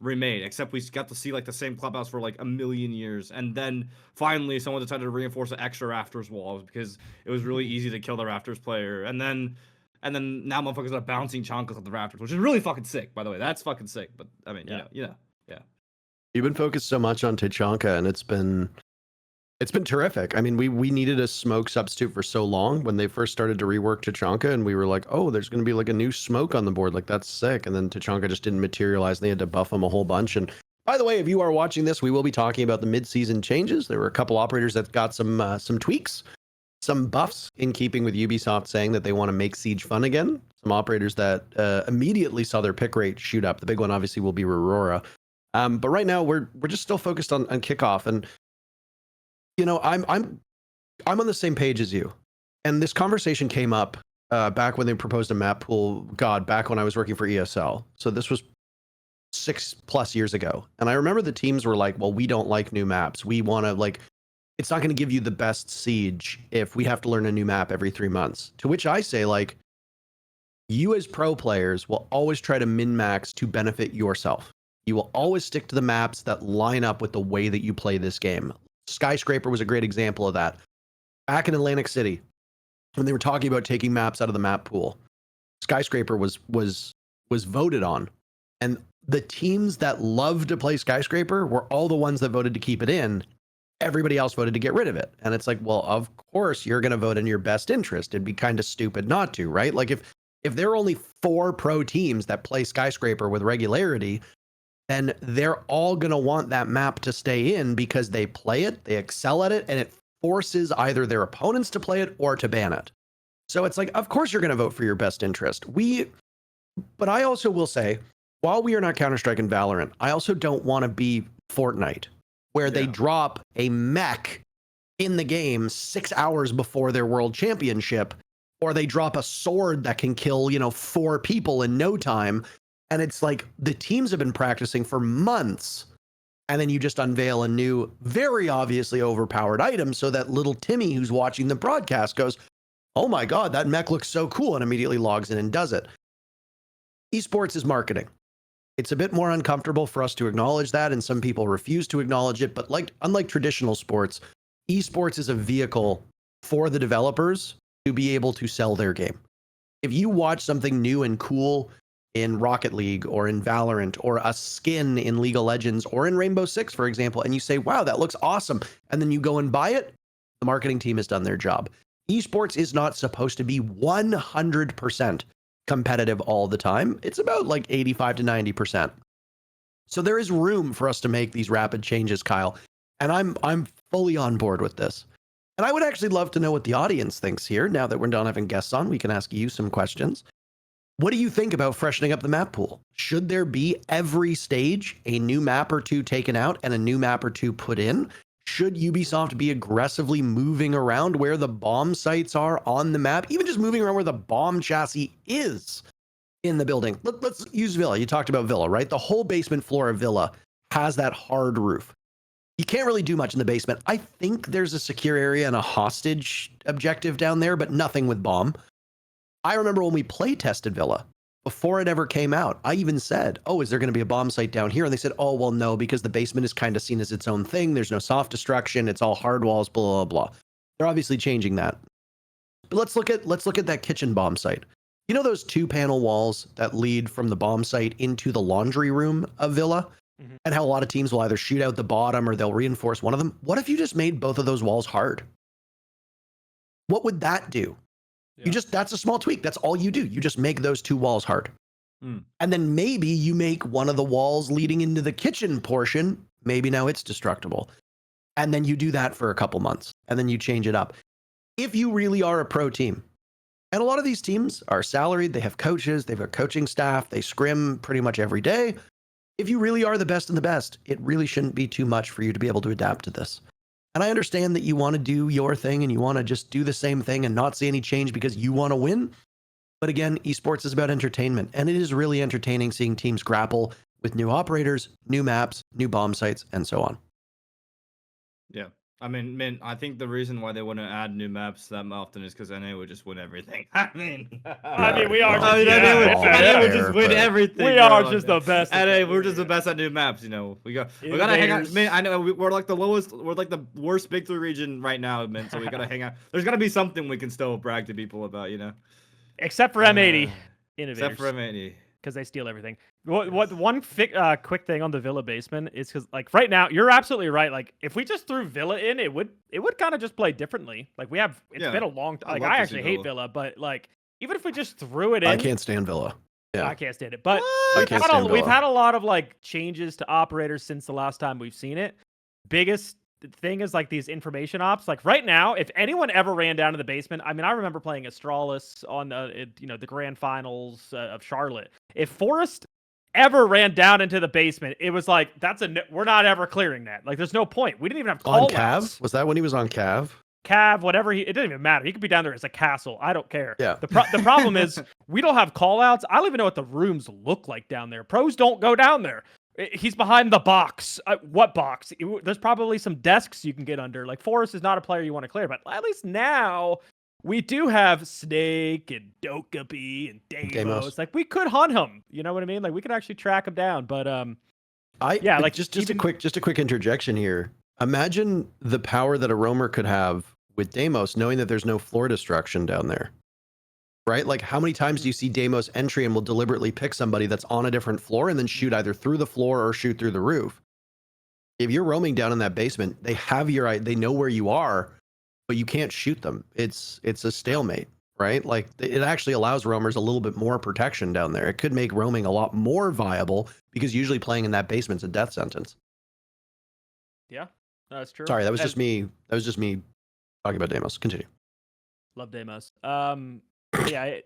remade, except we got to see like the same Clubhouse for like a million years, and then finally someone decided to reinforce the extra rafters walls because it was really easy to kill the rafters player, and then now motherfuckers are bouncing chonkas at the rafters, which is really fucking sick, by the way. That's fucking sick. But I mean, yeah. You've been focused so much on Tachanka, and it's been terrific. I mean, we needed a smoke substitute for so long when they first started to rework Tachanka, and we were like, oh, there's going to be like a new smoke on the board. Like, that's sick. And then Tachanka just didn't materialize, and they had to buff him a whole bunch. And by the way, if you are watching this, we will be talking about the mid-season changes. There were a couple operators that got some tweaks, some buffs in keeping with Ubisoft saying that they want to make Siege fun again. Some operators that immediately saw their pick rate shoot up. The big one obviously will be Rauora. But right now we're just still focused on kickoff, and you know, I'm on the same page as you. And this conversation came up back when they proposed a map pool, back when I was working for ESL. So this was 6+ years ago. And I remember the teams were like, well, we don't like new maps. We want to like, it's not going to give you the best Siege if we have to learn a new map every 3 months. To which I say, like, you as pro players will always try to min-max to benefit yourself. You will always stick to the maps that line up with the way that you play this game. Skyscraper was a great example of that. Back in Atlantic City, when they were talking about taking maps out of the map pool, Skyscraper was voted on. And the teams that loved to play Skyscraper were all the ones that voted to keep it in. Everybody else voted to get rid of it. And it's like, well, of course you're going to vote in your best interest. It'd be kind of stupid not to, right? Like if there are only 4 pro teams that play Skyscraper with regularity, then they're all going to want that map to stay in because they play it, they excel at it, and it forces either their opponents to play it or to ban it. So it's like, of course you're going to vote for your best interest. But I also will say, while we are not Counter-Strike and Valorant, I also don't want to be Fortnite, where they drop a mech in the game 6 hours before their world championship, or they drop a sword that can kill, 4 people in no time. And it's like the teams have been practicing for months, and then you just unveil a new, very obviously overpowered item so that little Timmy who's watching the broadcast goes, oh my God, that mech looks so cool, and immediately logs in and does it. Esports is marketing. It's a bit more uncomfortable for us to acknowledge that, and some people refuse to acknowledge it. But unlike traditional sports, esports is a vehicle for the developers to be able to sell their game. If you watch something new and cool in Rocket League or in Valorant or a skin in League of Legends or in Rainbow Six, for example, and you say, wow, that looks awesome, and then you go and buy it, the marketing team has done their job. Esports is not supposed to be 100% competitive all the time. It's about like 85 to 90%. So there is room for us to make these rapid changes, Kyle, and I'm fully on board with this. And I would actually love to know what the audience thinks here. Now that we're done having guests on, we can ask you some questions. What do you think about freshening up the map pool? Should there be every stage a new map or 2 taken out and a new map or 2 put in? Should Ubisoft be aggressively moving around where the bomb sites are on the map, even just moving around where the bomb chassis is in the building? Let's use Villa. You talked about Villa, right? The whole basement floor of Villa has that hard roof. You can't really do much in the basement. I think there's a secure area and a hostage objective down there, but nothing with bomb. I remember when we play tested Villa, before it ever came out, I even said, oh, is there going to be a bomb site down here? And they said, oh, well, no, because the basement is kind of seen as its own thing. There's no soft destruction. It's all hard walls, blah, blah, blah. They're obviously changing that. But let's look at that kitchen bomb site. You know those 2-panel walls that lead from the bomb site into the laundry room of Villa? Mm-hmm. And how a lot of teams will either shoot out the bottom or they'll reinforce one of them? What if you just made both of those walls hard? What would that do? Yeah. That's a small tweak. That's all you do. You just make those 2 walls hard. And then maybe you make one of the walls leading into the kitchen portion, maybe now it's destructible. And then you do that for a couple months, and then you change it up. If you really are a pro team, and a lot of these teams are salaried, they have coaches, they've got coaching staff, they scrim pretty much every day. If you really are the best in the best, it really shouldn't be too much for you to be able to adapt to this. And I understand that you want to do your thing and you want to just do the same thing and not see any change because you want to win. But again, esports is about entertainment, and it is really entertaining seeing teams grapple with new operators, new maps, new bomb sites, and so on. Yeah. I mean, man, I think the reason why they wouldn't add new maps that often is because NA would just win everything. I mean, we are just, NA would just win everything. We are just the best. NA, we're just the best at new maps. You know, we gotta hang out. Man, I know we're like the lowest. We're like the worst Big 3 region right now, man. So we gotta hang out. There's gotta be something we can still brag to people about. You know, except for M80 innovators. Except for M80. Because they steal everything. One quick thing on the Villa basement is because like right now you're absolutely right. Like if we just threw Villa in, it would kind of just play differently. Like it's been a long time. Like I actually hate Villa, but like even if we just threw it in, I can't stand Villa. Yeah. I can't stand it. But we've had a lot of like changes to operators since the last time we've seen it. Biggest thing is like these information ops. Like right now, if anyone ever ran down to the basement, I mean, I remember playing Astralis on the grand finals of Charlotte. If Forest ever ran down into the basement, it was like we're not ever clearing that. Like there's no point. We didn't even have call on Cav. Was that when he was on Cav? Cav, whatever it didn't even matter. He could be down there as a castle. I don't care. Yeah. The problem is we don't have call outs. I don't even know what the rooms look like down there. Pros don't go down there. He's behind the box. What box? There's probably some desks you can get under. Like Forrest is not a player you want to clear, but at least now we do have Snake and Dokkaebi and Deimos. Like we could hunt him. You know what I mean? Like we could actually track him down. But just a quick interjection here. Imagine the power that a roamer could have with Deimos, knowing that there's no floor destruction down there. Right? Like how many times do you see Deimos entry and will deliberately pick somebody that's on a different floor and then shoot either through the floor or shoot through the roof? If you're roaming down in that basement, they know where you are, but you can't shoot them. It's a stalemate, right? Like it actually allows roamers a little bit more protection down there. It could make roaming a lot more viable because usually playing in that basement's a death sentence. Yeah, that's true. Sorry, that was just me talking about Deimos. Continue. Love Deimos. Yeah,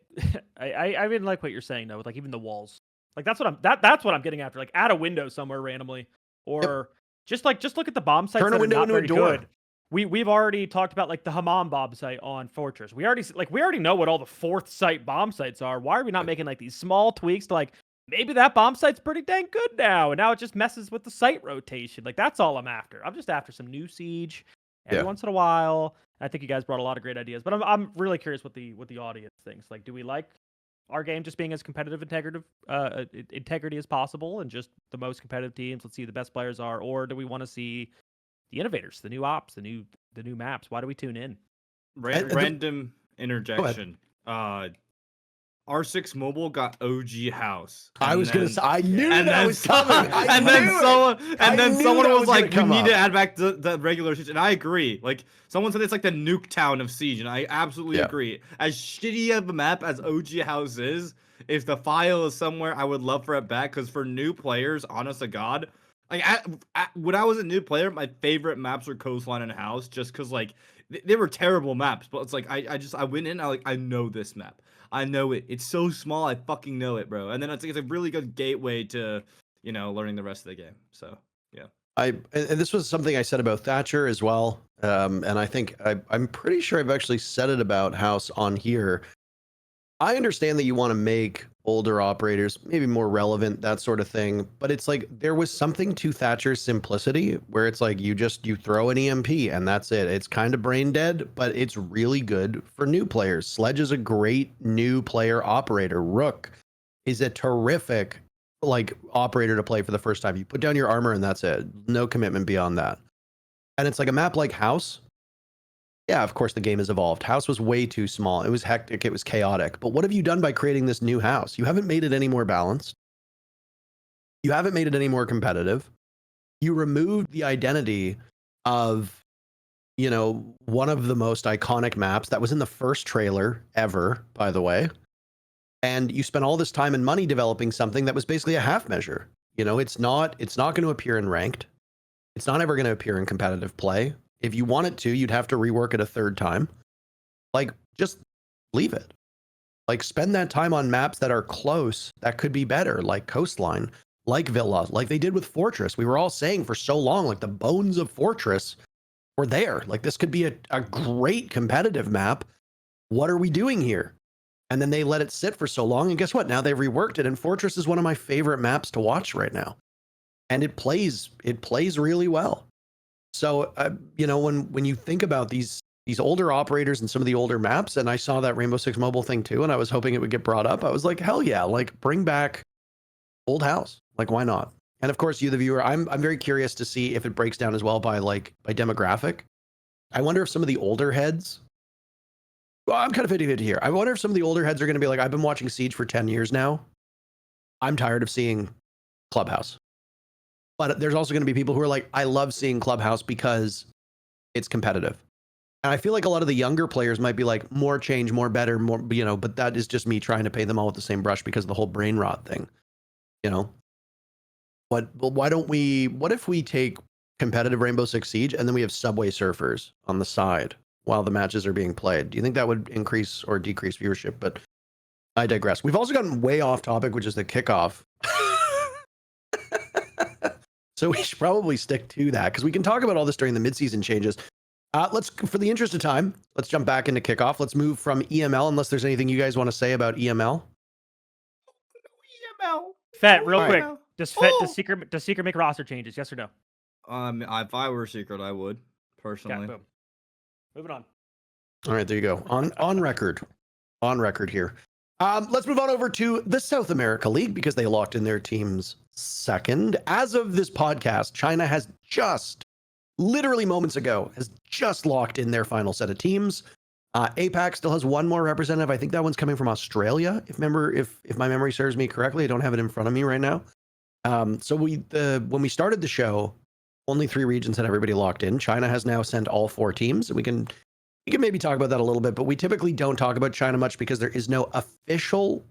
I mean like what you're saying though, with like even the walls. Like that's what I'm getting after. Like add a window somewhere randomly, or just look at the bomb sites. Turn a window into a door. Good. We've already talked about like the Hammam bomb site on Fortress. We already know what all the fourth site bomb sites are. Why are we not making like these small tweaks to like maybe that bomb site's pretty dang good now, and now it just messes with the site rotation. Like that's all I'm after. I'm just after some new siege every once in a while. I think you guys brought a lot of great ideas, but I'm really curious what the audience thinks. Like, do we like our game just being as competitive, integrity as possible, and just the most competitive teams? Let's see who the best players are, or do we want to see the innovators, the new ops, the new maps? Why do we tune in? Random interjection. R6 Mobile got OG House. I was gonna say, I knew that was coming. And then someone was like, "You need to add back the regular Siege," and I agree. Like someone said, it's like the nuke town of Siege, and I absolutely agree. As shitty of a map as OG House is, if the file is somewhere, I would love for it back. Because for new players, honest to God, like when I was a new player, my favorite maps were Coastline and House, just because like they were terrible maps. But it's like I went in, I know this map. I know it. It's so small. I fucking know it, bro. And then it's a really good gateway to, learning the rest of the game. So, yeah. And this was something I said about Thatcher as well. And I think I'm pretty sure I've actually said it about House on here. I understand that you want to make older operators maybe more relevant, that sort of thing. But it's like there was something to Thatcher's simplicity where it's like you throw an EMP and that's it. It's kind of brain dead, but it's really good for new players. Sledge is a great new player operator. Rook is a terrific operator to play for the first time. You put down your armor and that's it. No commitment beyond that. And it's like a map like House. Yeah, of course the game has evolved. House was way too small. It was hectic. It was chaotic. But what have you done by creating this new House? You haven't made it any more balanced. You haven't made it any more competitive. You removed the identity of, one of the most iconic maps that was in the first trailer ever, by the way. And you spent all this time and money developing something that was basically a half measure. It's not going to appear in ranked. It's not ever going to appear in competitive play. If you want it to, you'd have to rework it a third time. Just leave it. Spend that time on maps that are close, that could be better, like Coastline, like Villa, like they did with Fortress. We were all saying for so long, the bones of Fortress were there. This could be a great competitive map. What are we doing here? And then they let it sit for so long. And guess what? Now they've reworked it. And Fortress is one of my favorite maps to watch right now. And it plays really well. So, when you think about these older operators and some of the older maps, and I saw that Rainbow Six Mobile thing too, and I was hoping it would get brought up. I was like, hell yeah, like bring back Old House. Like, why not? And of course, you, the viewer, I'm very curious to see if it breaks down as well by demographic. I wonder if some of the older heads, well, I'm kind of 50-50 here. I wonder if some of the older heads are going to be like, I've been watching Siege for 10 years now. I'm tired of seeing Clubhouse. But there's also going to be people who are like, I love seeing Clubhouse because it's competitive. And I feel like a lot of the younger players might be like, more change, more better, more, but that is just me trying to paint them all with the same brush because of the whole brain rot thing. What if we take competitive Rainbow Six Siege and then we have Subway Surfers on the side while the matches are being played? Do you think that would increase or decrease viewership? But I digress. We've also gotten way off topic, which is the kickoff. So we should probably stick to that because we can talk about all this during the midseason changes. For the interest of time, let's jump back into kickoff. Let's move from EML, unless there's anything you guys want to say about EML. Fett, real quick. Does Secret make roster changes? Yes or no? If I were Secret, I would personally. Okay, boom. Moving on. All right, there you go. On record. On record here. Let's move on over to the South America League because they locked in their teams second. As of this podcast, China has literally moments ago, has just locked in their final set of teams. APAC still has one more representative. I think that one's coming from Australia. If my memory serves me correctly, I don't have it in front of me right now. So when we started the show, only 3 regions had everybody locked in. China has now sent all 4 teams, and we can maybe talk about that a little bit, but we typically don't talk about China much because there is no official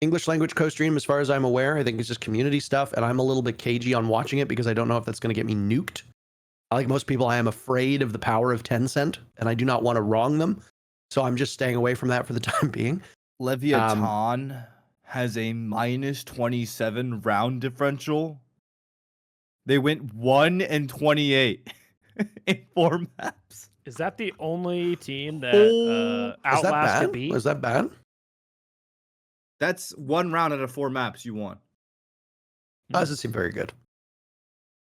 English language co-stream as far as I'm aware. I think it's just community stuff, and I'm a little bit cagey on watching it because I don't know if that's going to get me nuked. Like most people, I am afraid of the power of Tencent, and I do not want to wrong them. So I'm just staying away from that for the time being. Leviathan has a -27 round differential. They went 1-28 in 4 maps. Is that the only team that Outlast could beat? Is that bad? That's 1 round out of 4 maps you won. That doesn't seem very good.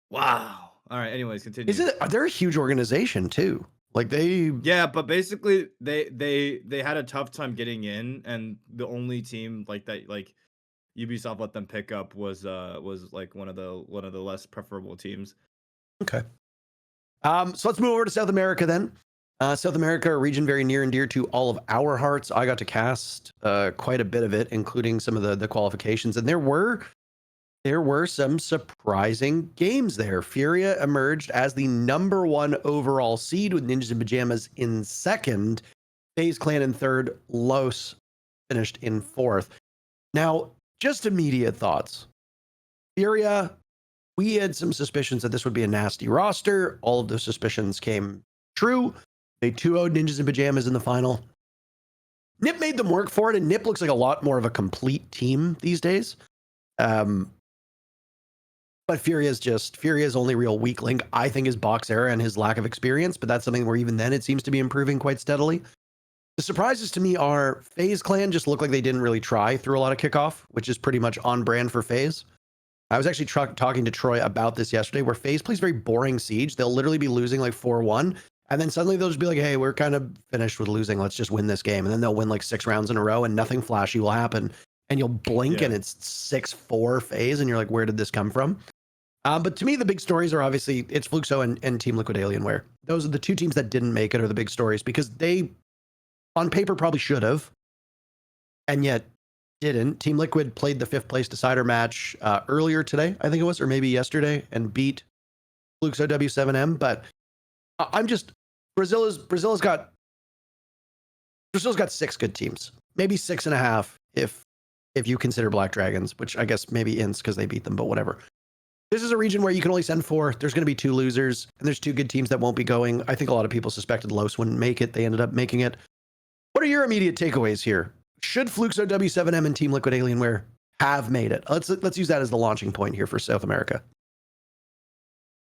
Wow. All right. Anyways, continue. They're a huge organization too. Like Yeah, but basically they had a tough time getting in, and the only team like that, like Ubisoft let them pick up was like one of the less preferable teams. Okay. So let's move over to South America then. South America, a region very near and dear to all of our hearts. I got to cast quite a bit of it, including some of the qualifications, and there were some surprising games there. FURIA emerged as the #1 overall seed with Ninjas in Pajamas in second, FaZe Clan in third, Los finished in fourth. Now, just immediate thoughts. FURIA, we had some suspicions that this would be a nasty roster. All of those suspicions came true. They 2-0'd Ninjas in Pajamas in the final. Nip made them work for it, and Nip looks like a lot more of a complete team these days. But FURIA's only real weak link, I think, is Boxera and his lack of experience, but that's something where even then it seems to be improving quite steadily. The surprises to me are FaZe Clan just look like they didn't really try through a lot of kickoff, which is pretty much on brand for FaZe. I was actually talking to Troy about this yesterday, where FaZe plays very boring Siege. They'll literally be losing like 4-1, and then suddenly they'll just be like, hey, we're kind of finished with losing. Let's just win this game. And then they'll win like 6 rounds in a row, and nothing flashy will happen. And you'll blink, and it's 6-4 FaZe, and you're like, where did this come from? But to me, the big stories are obviously it's Fluxo and Team Liquid Alienware. Those are the 2 teams that didn't make it, are the big stories, because they, on paper, probably should have, and yet didn't. Team Liquid played the 5th place decider match earlier today, I think it was, or maybe yesterday, and beat Fluxo W7M. But I'm just Brazil's got 6 good teams, maybe 6.5 if you consider Black Dragons, which I guess maybe Ints because they beat them, but whatever. This is a region where you can only send 4. There's going to be 2 losers, and there's 2 good teams that won't be going. I think a lot of people suspected Los wouldn't make it. They ended up making it. What are your immediate takeaways here? Should Fluxo W7M and Team Liquid Alienware have made it? Let's use that as the launching point here for South America.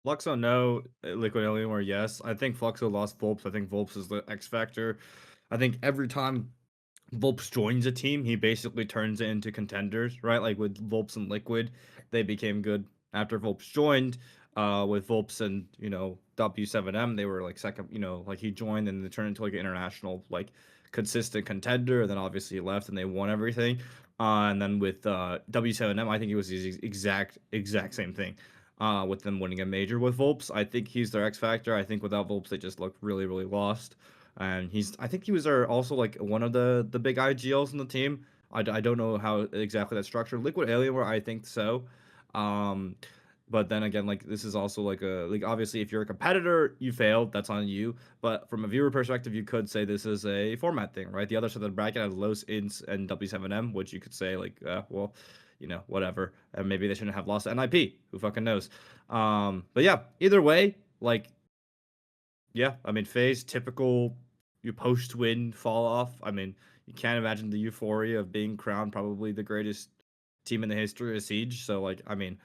Fluxo, no. Liquid Alienware, yes. I think Fluxo lost Volps. I think Volps is the X factor. I think every time Volps joins a team, he basically turns it into contenders, right? Like with Volps and Liquid, they became good after Volps joined. With Volps and W7M, they were like second. Like he joined and they turned into like an international like consistent contender. And then obviously he left and they won everything. And then with W7M, I think it was the exact same thing. With them winning a major with Volps, I think he's their X factor. I think without Volps, they just look really really lost. And I think he was also like one of the big IGLs in the team. I don't know how exactly that's structured. Liquid Alienware, I think so. Um, but then again, like this is also like obviously if you're a competitor, you failed, that's on you. But from a viewer perspective, you could say this is a format thing, right? The other side of the bracket has Los, Ints, and W7M, which you could say like, well, whatever. And maybe they shouldn't have lost to NIP. Who fucking knows? But yeah, either way, like, yeah, I mean, FaZe, typical, you post-win fall off. I mean, you can't imagine the euphoria of being crowned probably the greatest team in the history of Siege. So, like, I mean,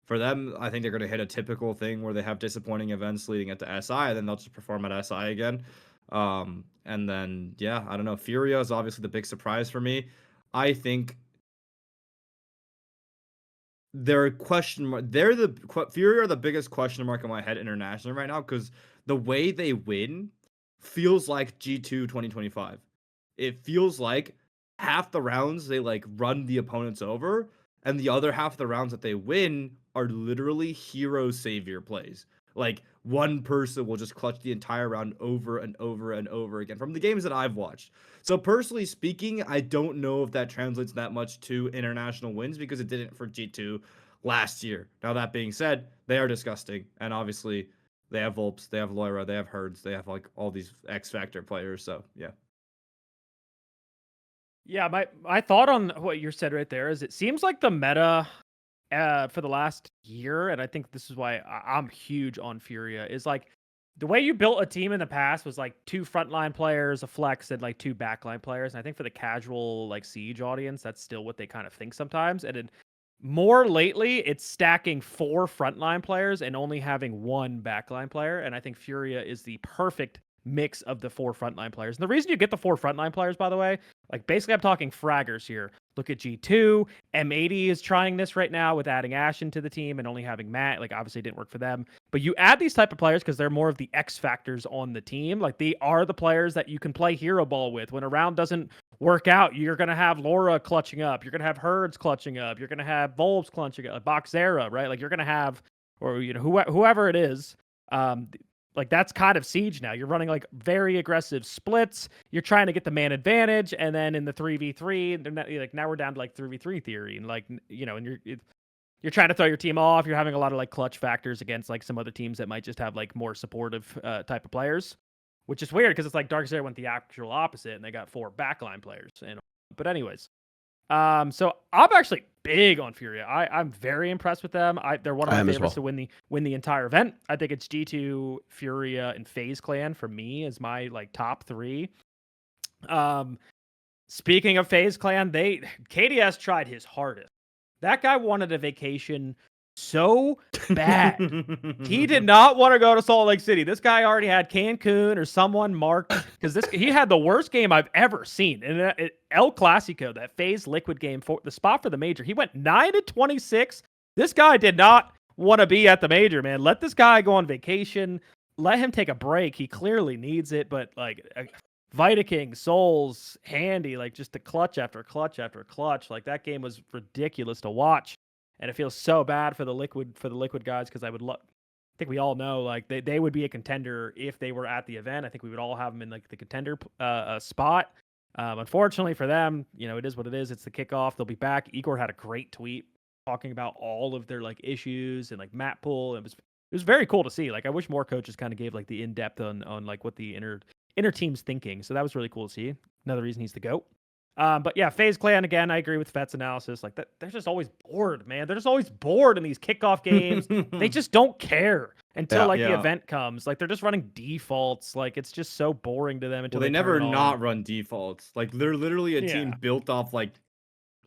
for them, I think they're going to hit a typical thing where they have disappointing events leading into SI, and then they'll just perform at SI again. And then, yeah, I don't know. FURIA is obviously the big surprise for me. I think they're a question mark. FURIA are the biggest question mark in my head internationally right now because the way they win feels like G2 2025. It feels like half the rounds they like run the opponents over, and the other half of the rounds that they win are literally hero savior plays. Like one person will just clutch the entire round over and over and over again from the games that I've watched. So personally speaking, I don't know if that translates that much to international wins because it didn't for G2 last year. Now that being said, they are disgusting, and obviously they have Volps, they have Loira, they have Herds, they have like all these X Factor players. So yeah. Yeah, my thought on what you said right there is it seems like the meta for the last year, and I think this is why I'm huge on FURIA, is like the way you built a team in the past was like 2 frontline players, a flex, and like 2 backline players. And I think for the casual like Siege audience, that's still what they kind of think sometimes. And more lately, it's stacking 4 frontline players and only having 1 backline player. And I think FURIA is the perfect mix of the 4 frontline players. And the reason you get the 4 frontline players, by the way, like basically I'm talking fraggers here. Look at G2. M80 is trying this right now with adding Ashen to the team and only having Matt. Like obviously it didn't work for them. But you add these type of players because they're more of the X factors on the team. Like they are the players that you can play hero ball with. When a round doesn't work out, you're going to have Laura clutching up. You're going to have Herds clutching up. You're going to have Volps clutching up. Boxera, right? Like you're going to have, or whoever it is, like that's kind of Siege now. You're running like very aggressive splits. You're trying to get the man advantage, and then in the 3v3, they're not, like now we're down to like 3v3 theory, and like and you're trying to throw your team off. You're having a lot of like clutch factors against like some other teams that might just have like more supportive type of players, which is weird because it's like Darkseid went the actual opposite, and they got 4 backline players. But anyways, so I'm actually big on FURIA. I'm very impressed with them. They're one of my favorites to win the entire event. I think it's G2, FURIA, and FaZe Clan for me is my like top 3. Speaking of FaZe Clan, KDS tried his hardest. That guy wanted a vacation so bad. He did not want to go to Salt Lake City. This guy already had Cancun or someone marked because he had the worst game I've ever seen. And El Clasico, that FaZe Liquid game for the spot for the major, he went 9-26. This guy did not want to be at the major, man. Let this guy go on vacation. Let him take a break. He clearly needs it, but like Vita King, Souls, Handy, like just the clutch after clutch after clutch. Like that game was ridiculous to watch. And it feels so bad for the liquid guys because I think we all know like they would be a contender if they were at the event. I think we would all have them in like the contender spot. Unfortunately for them, it is what it is. It's the kickoff. They'll be back. Igor had a great tweet talking about all of their like issues and like map pool. It was very cool to see. Like I wish more coaches kind of gave like the in-depth on like what the inner team's thinking. So that was really cool to see. Another reason he's the GOAT. But yeah, FaZe Clan, again, I agree with Fett's analysis. Like that, they're just always bored, man. They're just always bored in these kickoff games. They just don't care until the event comes. Like they're just running defaults. Like it's just so boring to them until they never not run defaults. Like they're literally a team built off like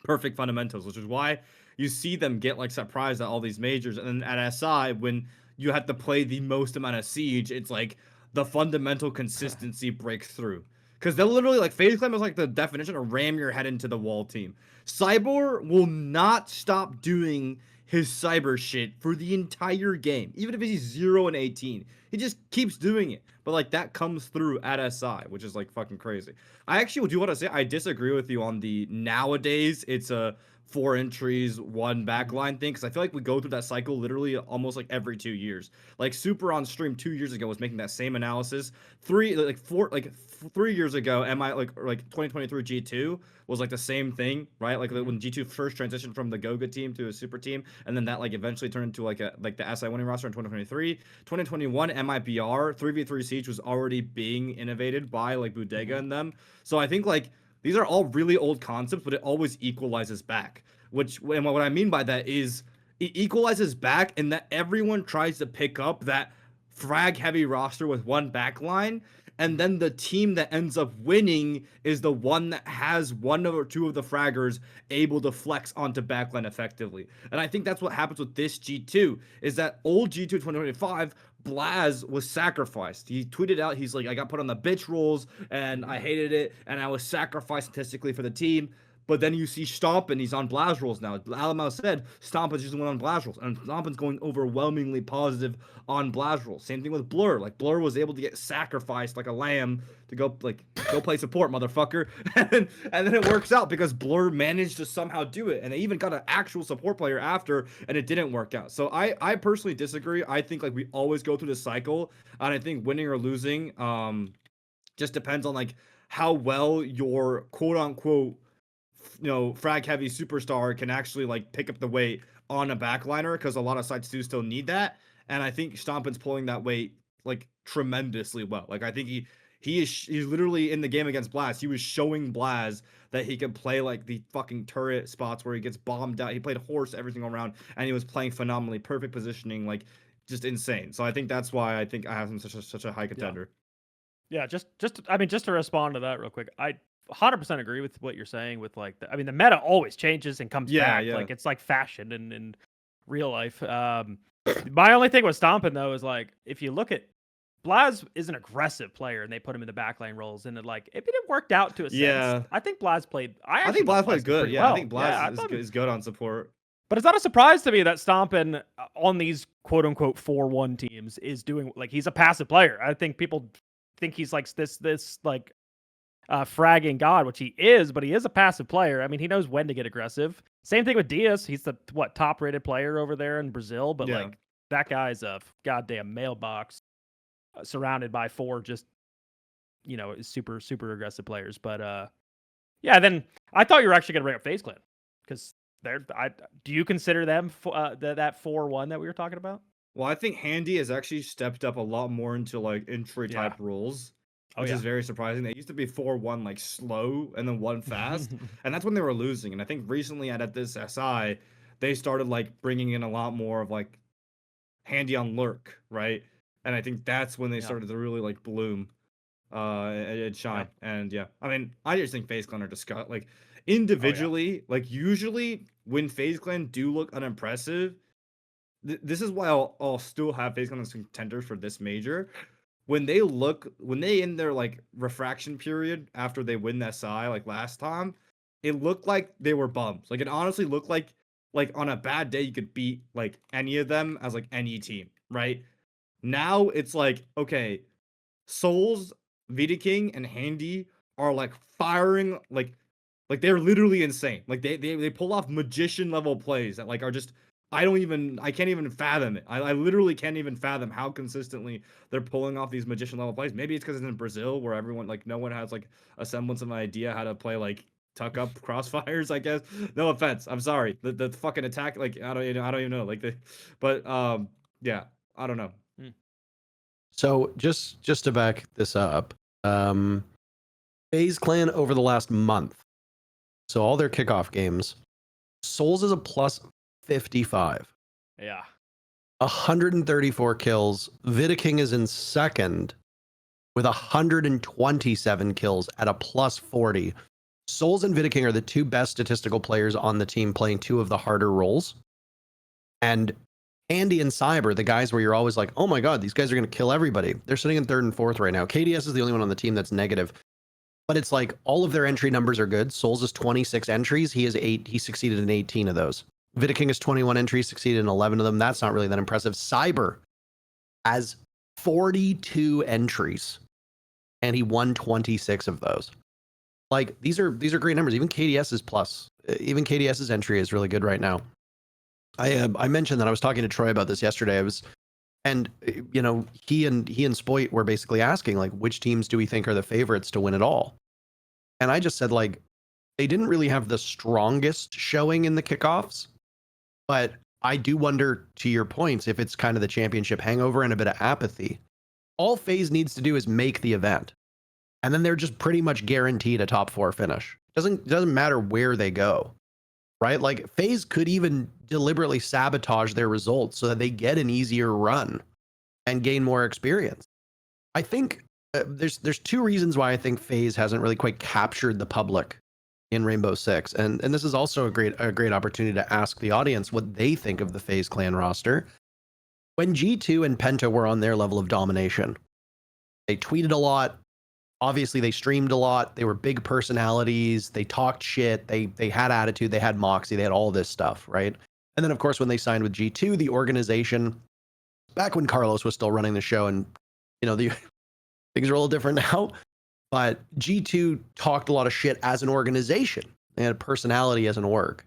perfect fundamentals, which is why you see them get like surprised at all these majors. And then at SI, when you have to play the most amount of Siege, it's like the fundamental consistency breaks through. Because they'll literally, like, FaZe Clan is like the definition of ram your head into the wall team. Cyber will not stop doing his cyber shit for the entire game, even if he's 0-18. He just keeps doing it. But, like, that comes through at SI, which is, like, fucking crazy. I actually do want to say I disagree with you on the nowadays it's a 4 entries, 1 backline thing, because I feel like we go through that cycle literally almost like every 2 years. Like Super on stream 2 years ago was making that same analysis. 3 years ago, 2023 G2 was like the same thing, right? Like when G2 first transitioned from the Goga team to a Super team, and then that like eventually turned into like the SI winning roster in 2023. 2021 MIBR 3v3 Siege was already being innovated by like Bodega and them. So I think like these are all really old concepts, but it always equalizes back. And what I mean by that is it equalizes back in that everyone tries to pick up that frag heavy roster with 1 backline, and then the team that ends up winning is the one that has 1 or 2 of the fraggers able to flex onto backline effectively. And I think that's what happens with this G2, is that old G2 2025, Blaz was sacrificed. He tweeted out, he's like, I got put on the bitch rules and I hated it, and I was sacrificed statistically for the team. But then you see Stomp and he's on Blaz rules now. Alamo said Stomp is just one on Blaz rules, and Stompin's going overwhelmingly positive on Blaz rules. Same thing with Blur. Like Blur was able to get sacrificed like a lamb to go play support, motherfucker. and then it works out because Blur managed to somehow do it, and they even got an actual support player after, and it didn't work out. So I personally disagree. I think like we always go through this cycle, and I think winning or losing just depends on like how well your quote unquote frag heavy superstar can actually like pick up the weight on a backliner, because a lot of sites do still need that. And I think Stompin's pulling that weight like tremendously well. Like I think he's literally in the game against Blaz. He was showing Blaz that he can play like the fucking turret spots where he gets bombed out. He played horse every single round, and he was playing phenomenally, perfect positioning, like just insane. So I think that's why I think I have him such a high contender. Yeah, just to respond to that real quick, I 100% agree with what you're saying with like the meta always changes and comes back. Yeah. Like it's like fashion in real life. My only thing with Stompin though is like if you look at Blaz is an aggressive player and they put him in the backline roles, and it worked out to a sense. I think Blaz played I think Blaz played good. Yeah, well. I think Blaz is good on support. But it's not a surprise to me that Stompin on these quote unquote 4-1 teams is doing like he's a passive player. I think people think he's like this like fragging god, which he is, but he is a passive player. I mean, he knows when to get aggressive. Same thing with Diaz. He's the top rated player over there in Brazil, but like that guy's a goddamn mailbox surrounded by 4 just super aggressive players. But yeah, then I thought you were actually gonna bring up FaZe Clan because do you consider them that 4-1 that we were talking about? Well, I think Handy has actually stepped up a lot more into like entry type roles, which is very surprising. They used to be 4-1 like slow and then 1 fast, and that's when they were losing. And I think recently at this SI, they started like bringing in a lot more of like Handy on lurk, right? And I think that's when they started to really like bloom and shine. And I mean, I just think FaZe Clan are disgusting. Like individually, like usually when FaZe Clan do look unimpressive, this is why I'll still have FaZe Clan as contenders for this major. When they in their like refraction period after they win the SI like last time, it looked like they were bums. Like it honestly looked like on a bad day you could beat like any of them as like any team, right? Now it's like, okay, Souls, Vita King, and Handy are like firing like they're literally insane. Like they pull off magician level plays that like are just I can't even fathom it. I literally can't even fathom how consistently they're pulling off these magician level plays. Maybe it's because it's in Brazil where everyone like no one has like a semblance of an idea how to play like tuck up crossfires, I guess. No offense. I'm sorry. The fucking attack, like I don't even know. Like yeah, I don't know. So just to back this up, FaZe Clan over the last month, so all their kickoff games, Souls is a plus 55. Yeah. 134 kills. Vita King is in second with 127 kills at a plus 40. Souls and Vita King are the 2 best statistical players on the team playing 2 of the harder roles. And Andy and Cyber, the guys where you're always like, oh my God, these guys are going to kill everybody. They're sitting in 3rd and 4th right now. KDS is the only one on the team that's negative. but it's like all of their entry numbers are good. Souls is 26 entries. He has 8. He succeeded in 18 of those. Vidaking has 21 entries, succeeded in 11 of them. That's not really that impressive. Cyber has 42 entries, and he won 26 of those. Like these are great numbers. Even KDS's plus, even KDS's entry is really good right now. I mentioned that I was talking to Troy about this yesterday. And you know, he and Spoit were basically asking like, which teams do we think are the favorites to win it all? And I just said like, they didn't really have the strongest showing in the kickoffs, but I do wonder, to your points, if it's kind of the championship hangover and a bit of apathy. All FaZe needs to do is make the event, and then they're just pretty much guaranteed a top 4 finish. Doesn't matter where they go, right? Like FaZe could even deliberately sabotage their results so that they get an easier run and gain more experience. I think there's 2 reasons why I think FaZe hasn't really quite captured the public in Rainbow Six, and this is also a great opportunity to ask the audience what they think of the FaZe clan roster. When G2 and Penta were on their level of domination, they tweeted a lot. Obviously, they streamed a lot. They were big personalities. They talked shit. They had attitude. They had moxie. They had all this stuff, right? And then, of course, when they signed with G2, the organization, back when Carlos was still running the show, and you know, things are a little different now. But G2 talked a lot of shit as an organization. They had a personality as an org.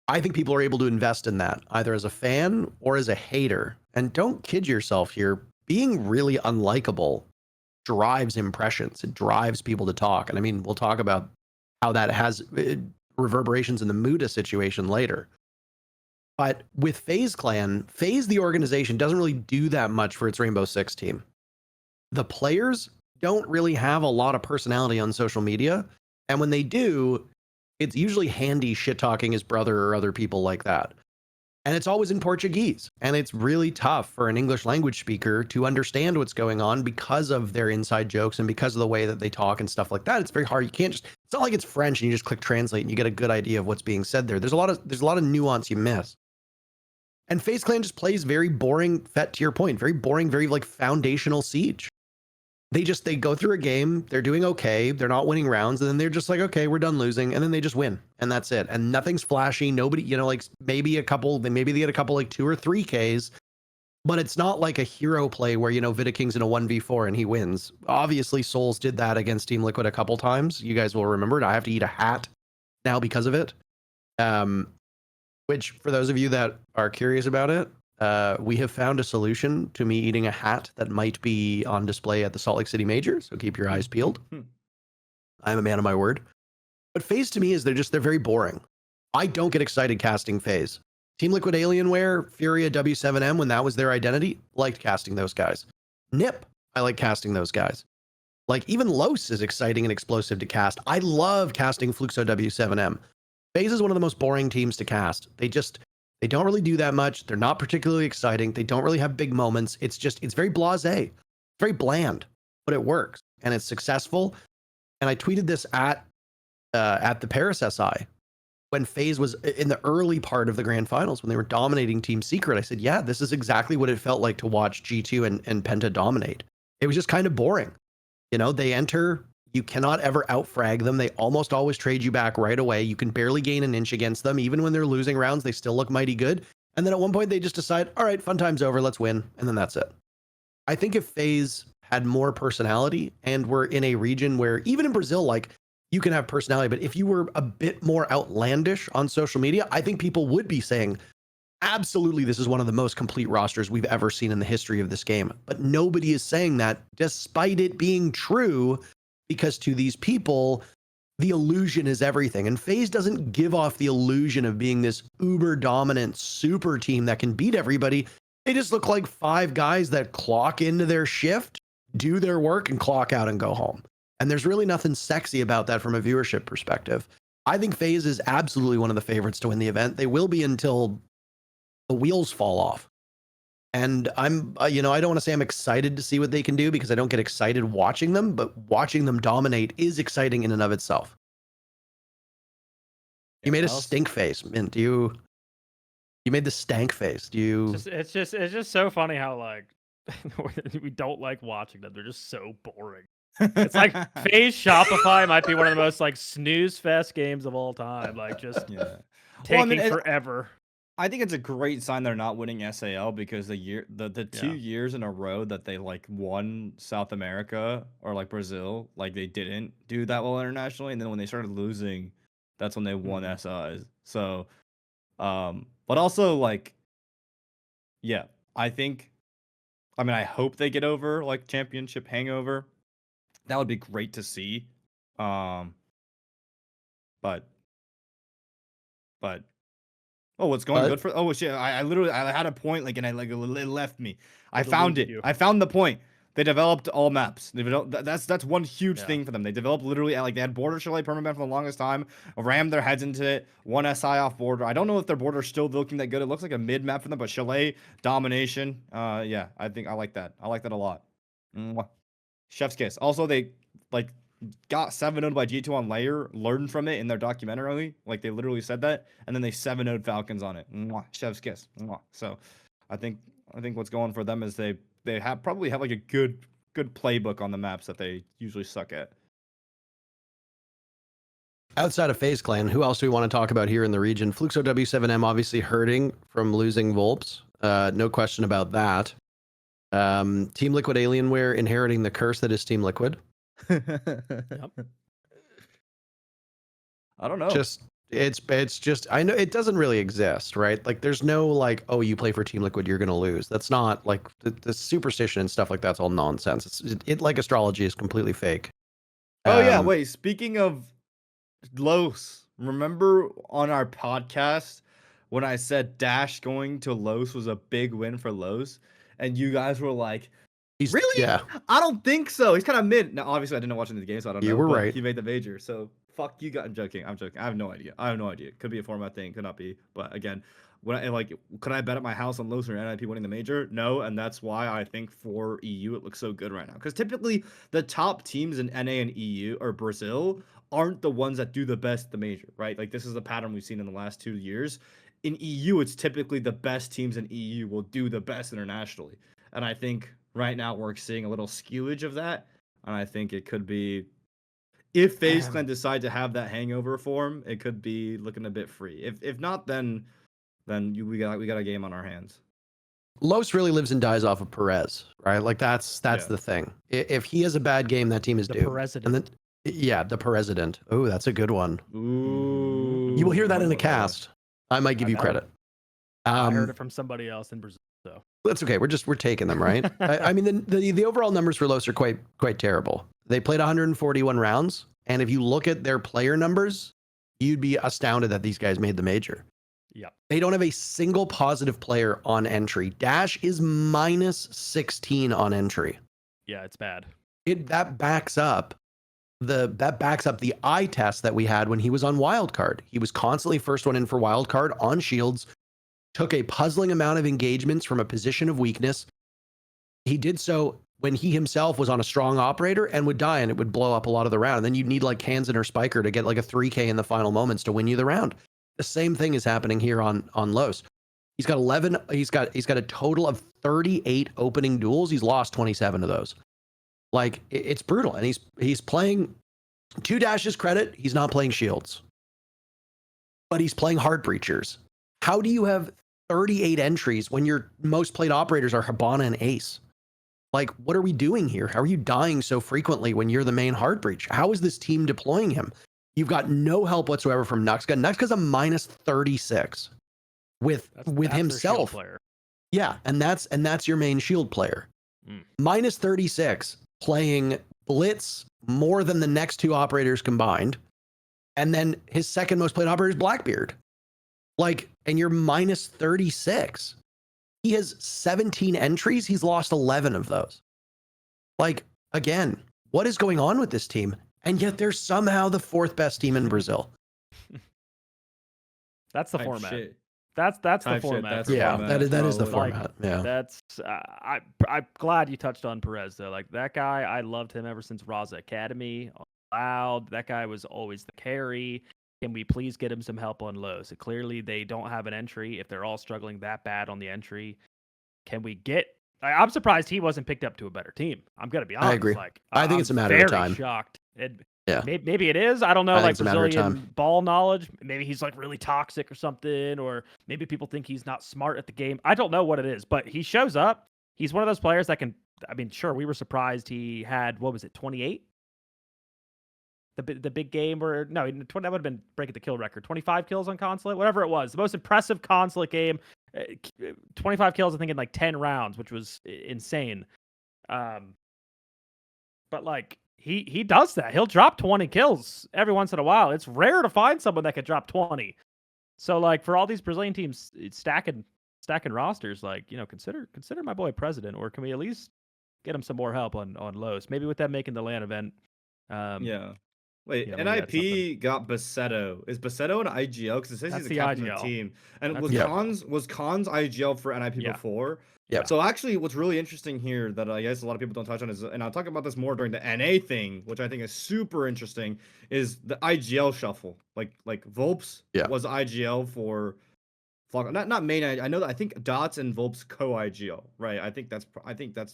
I think people are able to invest in that, either as a fan or as a hater. And don't kid yourself here. Being really unlikable drives impressions. It drives people to talk. And I mean, we'll talk about how that has reverberations in the Mooda situation later. But with FaZe Clan, FaZe, the organization, doesn't really do that much for its Rainbow Six team. The players don't really have a lot of personality on social media. And when they do, it's usually Handy shit-talking his brother or other people like that. And it's always in Portuguese. And it's really tough for an English language speaker to understand what's going on because of their inside jokes and because of the way that they talk and stuff like that. It's very hard. You can't just, it's not like it's French and you just click translate and you get a good idea of what's being said there. There's a lot of nuance you miss. And FaZe Clan just plays very boring, Fett, to your point, very boring, very like foundational Siege. They go through a game, they're doing okay, they're not winning rounds, and then they're just like, okay, we're done losing, and then they just win, and that's it. And nothing's flashy. Nobody, you know, like maybe they get a couple like 2 or 3 Ks, but it's not like a hero play where, you know, Vidaking's in a 1v4 and he wins. Obviously, Souls did that against Team Liquid a couple times. You guys will remember it. I have to eat a hat now because of it. Which, for those of you that are curious about it, we have found a solution to me eating a hat that might be on display at the Salt Lake City Major, so keep your eyes peeled. I'm a man of my word. But FaZe to me is they're very boring. I don't get excited casting FaZe. Team Liquid Alienware, FURIA, W7M, when that was their identity, liked casting those guys. NIP, I like casting those guys. Like even Los is exciting and explosive to cast. I love casting Fluxo W7M. FaZe is one of the most boring teams to cast. They don't really do that much. They're not particularly exciting. They don't really have big moments. It's very blasé. It's very bland, but it works and it's successful. And I tweeted this at the Paris SI when FaZe was in the early part of the grand finals, when they were dominating Team Secret. I said, yeah, this is exactly what it felt like to watch G2 and Penta dominate. It was just kind of boring. You know, they enter, you cannot ever outfrag them. They almost always trade you back right away. You can barely gain an inch against them. Even when they're losing rounds, they still look mighty good. And then at one point they just decide, all right, fun time's over, let's win. And then that's it. I think if FaZe had more personality and were in a region where, even in Brazil, like, you can have personality, but if you were a bit more outlandish on social media, I think people would be saying, absolutely, this is one of the most complete rosters we've ever seen in the history of this game. But nobody is saying that, despite it being true, because to these people, the illusion is everything. And FaZe doesn't give off the illusion of being this uber dominant super team that can beat everybody. They just look like 5 guys that clock into their shift, do their work, and clock out and go home. And there's really nothing sexy about that from a viewership perspective. I think FaZe is absolutely one of the favorites to win the event. They will be until the wheels fall off. And I'm, I don't want to say I'm excited to see what they can do, because I don't get excited watching them, but watching them dominate is exciting in and of itself. You made a stink face, Mint. You made the stank face. It's just so funny how, like, we don't like watching them. They're just so boring. It's like FaZe Shopify might be one of the most like snooze fest games of all time. Like just Yeah. taking forever. I think it's a great sign they're not winning SAL because the 2 Yeah. years in a row that they like won South America or like Brazil, like they didn't do that well internationally, and then when they started losing, that's when they won SIs. So, but also like, yeah, I mean, I hope they get over like championship hangover. That would be great to see. But oh, what's going good for? Oh shit! I literally had a point like, and it left me. I found it. I found the point. They developed all maps. That's one huge thing for them. They developed literally like they had border chalet permanent for the longest time. Rammed their heads into it. One SI off border. I don't know if their border's still looking that good. It looks like a mid map for them, but chalet domination. Yeah, I think I like that. I like that a lot. Mwah. Chef's kiss. Also, they like got 7-0'd by G2 on layer, learned from it in their documentary. Like they literally said that, and then they 7-0'd Falcons on it. Mwah, chef's kiss. Mwah. So I think what's going for them is they probably have like a good playbook on the maps that they usually suck at. Outside of FaZe Clan, who else do we want to talk about here in the region? Fluxo W7M obviously hurting from losing Volps. No question about that. Team Liquid Alienware inheriting the curse that is Team Liquid. Yep. I don't know. It's just I know it doesn't really exist, right? Like there's no like, oh, you play for Team Liquid, you're gonna lose. That's not like the superstition and stuff like that's all nonsense. It like astrology is completely fake. Oh yeah, wait. Speaking of Los, remember on our podcast when I said Dash going to Los was a big win for Los, and you guys were like, really? Yeah. I don't think so. He's kind of mid. Now, obviously, I didn't watch the game, so I don't know. You were but right. He made the major, so fuck you guys. I'm joking. I have no idea. Could be a format thing. Could not be. But again, could I bet at my house on Los or NIP winning the major? No, and that's why I think for EU it looks so good right now. Because typically the top teams in NA and EU or Brazil aren't the ones that do the best at the major, right? Like this is the pattern we've seen in the last 2 years. In EU, it's typically the best teams in EU will do the best internationally, and I think right now we're seeing a little skewage of that, and I think it could be, if FaZe Clan decide to have that hangover form, it could be looking a bit free. If not, then we got a game on our hands. Los really lives and dies off of Perez, right? Like that's the thing. If he has a bad game, that team is doomed. And then, the president. Oh, that's a good one. Ooh. You will hear that in the cast. I might give you credit. I heard it from somebody else in Brazil. So that's okay. We're taking them, right? I mean, the overall numbers for Los are quite terrible. They played 141 rounds, and if you look at their player numbers, you'd be astounded that these guys made the major. Yeah. They don't have a single positive player on entry. Dash is minus 16 on entry. Yeah, it's bad. That backs up the eye test that we had when he was on wildcard. He was constantly first one in for wildcard on shields, took a puzzling amount of engagements from a position of weakness. He did so when he himself was on a strong operator and would die, and it would blow up a lot of the round. And then you'd need like Hansen or Spiker to get like a 3K in the final moments to win you the round. The same thing is happening here on Los. He's got 11. He's got a total of 38 opening duels. He's lost 27 of those. Like it's brutal, and he's playing. To Dash's credit, he's not playing shields, but he's playing heart breachers. How do you have 38 entries when your most played operators are Hibana and Ace? Like, what are we doing here? How are you dying so frequently when you're the main heart breach? How is this team deploying him? You've got no help whatsoever from Nuxka. Nuxka's a minus 36 with himself. Player. Yeah, and that's your main shield player. Minus 36 playing Blitz more than the next two operators combined. And then his second most played operator is Blackbeard. Like, and you're minus 36. He has 17 entries. He's lost 11 of those. Like, again, what is going on with this team? And yet they're somehow the fourth best team in Brazil. That's the format. Shit. That's the format. That is the format. Yeah. That's I'm glad you touched on Perez though. Like that guy, I loved him ever since Raza Academy. Loud. That guy was always the carry. Can we please get him some help on low? So clearly they don't have an entry. If they're all struggling that bad on the entry, can we get I'm surprised he wasn't picked up to a better team. I'm gonna be honest. I agree. Like, I think it's a matter of very time. Shocked. And Yeah. maybe it is. I don't know. I think Like it's a matter of Brazilian ball knowledge. Maybe he's like really toxic or something, or maybe people think he's not smart at the game. I don't know what it is, but he shows up. He's one of those players that can. I mean, sure, we were surprised he had, what was it, 28? The big game, or no, that would have been breaking the kill record. 25 kills on consulate, whatever it was. The most impressive consulate game. 25 kills, I think, in like 10 rounds, which was insane. But like he does that. He'll drop 20 kills every once in a while. It's rare to find someone that could drop 20. So like for all these Brazilian teams stacking rosters, like, you know, consider my boy President, or can we at least get him some more help on Los? Maybe with them making the LAN event. Yeah. Wait, yeah, maybe that's NIP got Basetto. Is Basetto an IGL? Because it says That's he's a the captain of IGL. the team. And That's was Cons IGL for NIP Yeah. before? Yeah. So actually, what's really interesting here that I guess a lot of people don't touch on is, and I'll talk about this more during the NA thing, which I think is super interesting, is the IGL shuffle. Like Volps was IGL for Flock. Not main. I know that. I think Dots and Volps co-IGL. Right. I think that's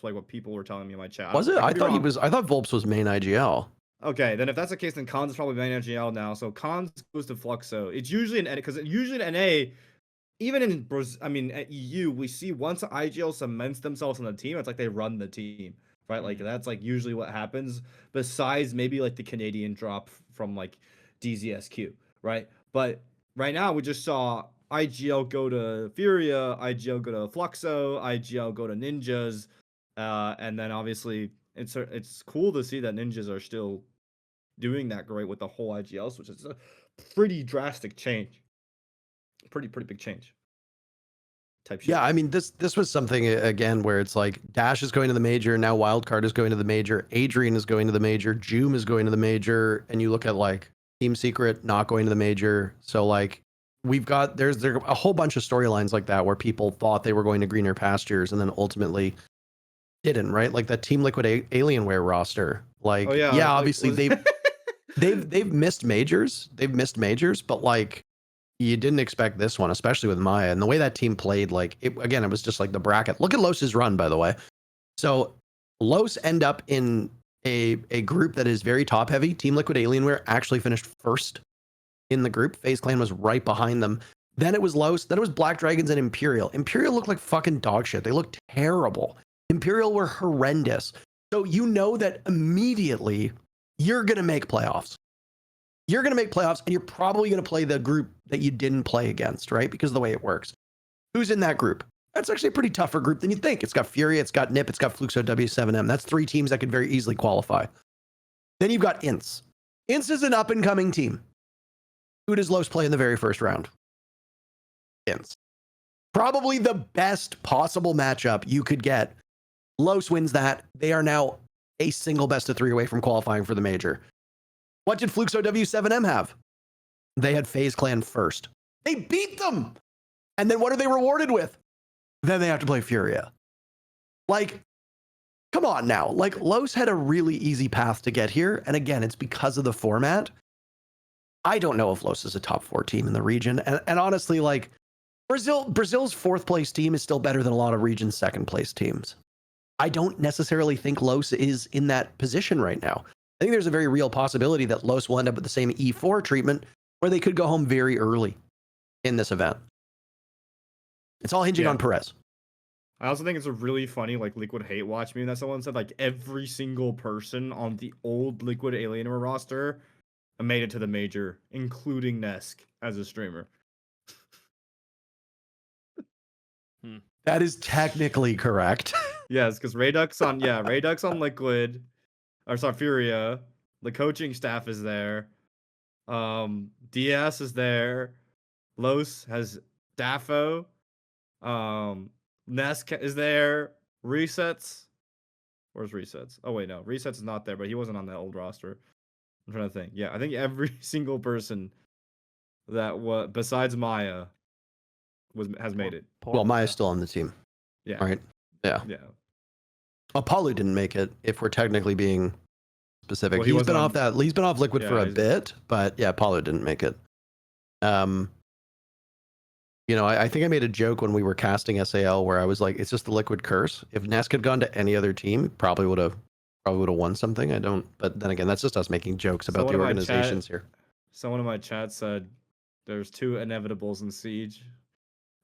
like what people were telling me in my chat. Was it? I could be thought wrong. I thought Volps was main IGL. Okay, then if that's the case, then Cons is probably main IGL now. So Cons goes to Fluxo. It's usually an NA, because usually in NA, even in at EU, we see once IGL cements themselves on the team, it's like they run the team, right? Like that's like usually what happens. Besides maybe like the Canadian drop from like DZSQ, right? But right now we just saw IGL go to FURIA, IGL go to Fluxo, IGL go to Ninjas, and then obviously it's cool to see that Ninjas are still doing that great with the whole IGL switch. It's a pretty drastic change. Pretty big change. Type shit. Yeah, I mean this was something again where it's like Dash is going to the major, now Wildcard is going to the major, Adrian is going to the major, Joom is going to the major, and you look at like Team Secret not going to the major. So like we've got there's a whole bunch of storylines like that where people thought they were going to greener pastures and then ultimately didn't, right? Like that Team Liquid Alienware roster. Like obviously they've missed majors. They've missed majors, but like you didn't expect this one, especially with Maya. And the way that team played, like it was just like the bracket. Look at Los's run, by the way. So Los end up in a group that is very top heavy. Team Liquid Alienware actually finished first in the group. FaZe Clan was right behind them. Then it was Los. Then it was Black Dragons and Imperial. Imperial looked like fucking dog shit. They looked terrible. Imperial were horrendous. So you know that immediately you're going to make playoffs. You're going to make playoffs, and you're probably going to play the group that you didn't play against, right? Because of the way it works. Who's in that group? That's actually a pretty tougher group than you think. It's got FURIA, it's got NIP, it's got Fluxo W7M. That's 3 teams that could very easily qualify. Then you've got INTS. INTS is an up-and-coming team. Who does Los play in the very first round? INTS. Probably the best possible matchup you could get. Los wins that. They are now a single best of 3 away from qualifying for the major. What did Fluxo W7M have? They had FaZe Clan first. They beat them. And then what are they rewarded with? Then they have to play FURIA. Like, come on now. Like, Los had a really easy path to get here. And again, it's because of the format. I don't know if Los is a top 4 team in the region. And honestly, like, Brazil's 4th place team is still better than a lot of region's 2nd place teams. I don't necessarily think Los is in that position right now. I think there's a very real possibility that Los will end up with the same E4 treatment where they could go home very early in this event. It's all hinging on Perez. I also think it's a really funny like Liquid hate watch meme that someone said like every single person on the old Liquid Alienware roster made it to the major, including Nesk as a streamer. That is technically correct. Yes, because Raydux on Liquid, or sorry, FURIA. The coaching staff is there. DS is there. Los has Dafo. Nesk is there. Resets. Where's Resets? Oh wait, no, Resets is not there, but he wasn't on that old roster. I'm trying to think. Yeah, I think every single person that besides Maya has made it. Well, Maya's still on the team. Yeah. Right. Yeah. Yeah. Apollo didn't make it, if we're technically being specific. Well, he's been off Liquid for a he's- bit, but yeah, Apollo didn't make it. You know, I think I made a joke when we were casting SAL where I was like, it's just the Liquid curse. If Nesk had gone to any other team, probably would have won something. I don't, but then again, that's just us making jokes about the organizations here. Someone in my chat said there's 2 inevitables in Siege.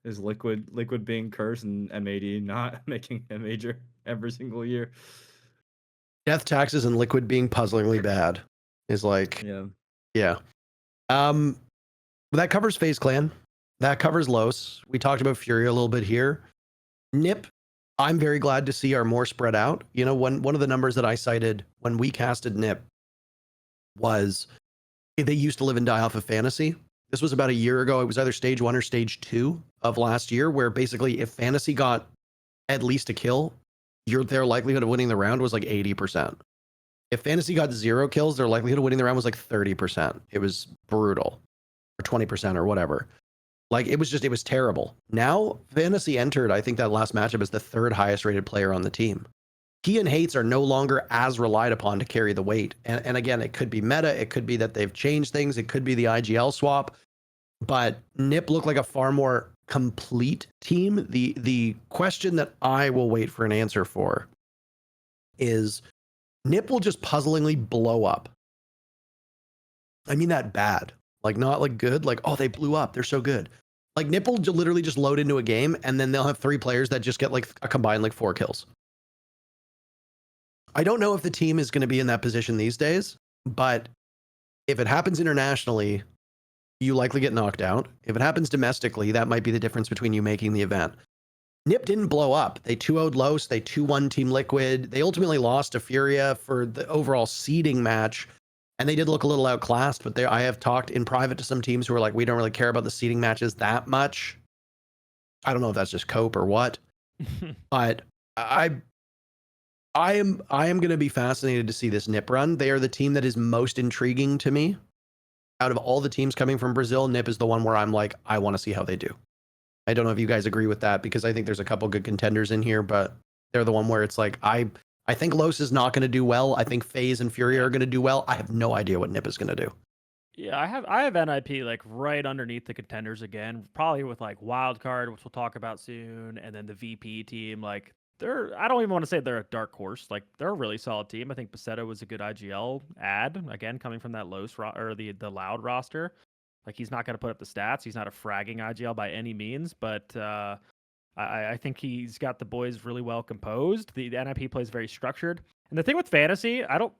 Is Liquid being cursed and MAD not making a major every single year. Death taxes and Liquid being puzzlingly bad is like, yeah. That covers FaZe Clan. That covers Los. We talked about FURIA a little bit here. NIP, I'm very glad to see are more spread out. You know, one of the numbers that I cited when we casted NIP was they used to live and die off of fantasy. This was about a year ago. It was either stage 1 or stage 2 of last year, where basically if fantasy got at least a kill, their likelihood of winning the round was like 80%. If fantasy got 0 kills, their likelihood of winning the round was like 30%. It was brutal. Or 20% or whatever. Like, it was terrible. Now, Fantasy entered, I think that last matchup is the 3rd highest rated player on the team. He and Hates are no longer as relied upon to carry the weight. And again, it could be meta. It could be that they've changed things. It could be the IGL swap. But NIP looked like a far more complete team. The question that I will wait for an answer for is NIP will just puzzlingly blow up. I mean that bad. Like, not like good, like, oh, they blew up, they're so good. Like, NIP will literally just load into a game, and then they'll have 3 players that just get like a combined like 4 kills. I don't know if the team is going to be in that position these days, but if it happens internationally, you likely get knocked out. If it happens domestically, that might be the difference between you making the event. NIP didn't blow up. They 2-0'd Los, they 2-1 Team Liquid. They ultimately lost to FURIA for the overall seeding match. And they did look a little outclassed, but I have talked in private to some teams who are like, we don't really care about the seeding matches that much. I don't know if that's just cope or what, but I am going to be fascinated to see this NIP run. They are the team that is most intriguing to me. Out of all the teams coming from Brazil, NIP is the one where I'm like, I want to see how they do. I don't know if you guys agree with that, because I think there's a couple good contenders in here, but they're the one where it's like, I think Los is not going to do well. I think FaZe and FURIA are going to do well. I have no idea what NIP is going to do. Yeah, I have NIP like right underneath the contenders again, probably with like Wildcard, which we'll talk about soon, and then the VP team. Like, I don't even want to say they're a dark horse. Like, they're a really solid team. I think Basetto was a good IGL ad, again, coming from that Los or the Loud roster. Like, he's not going to put up the stats. He's not a fragging IGL by any means, but I think he's got the boys really well composed. The NIP plays very structured. And the thing with fantasy, I don't,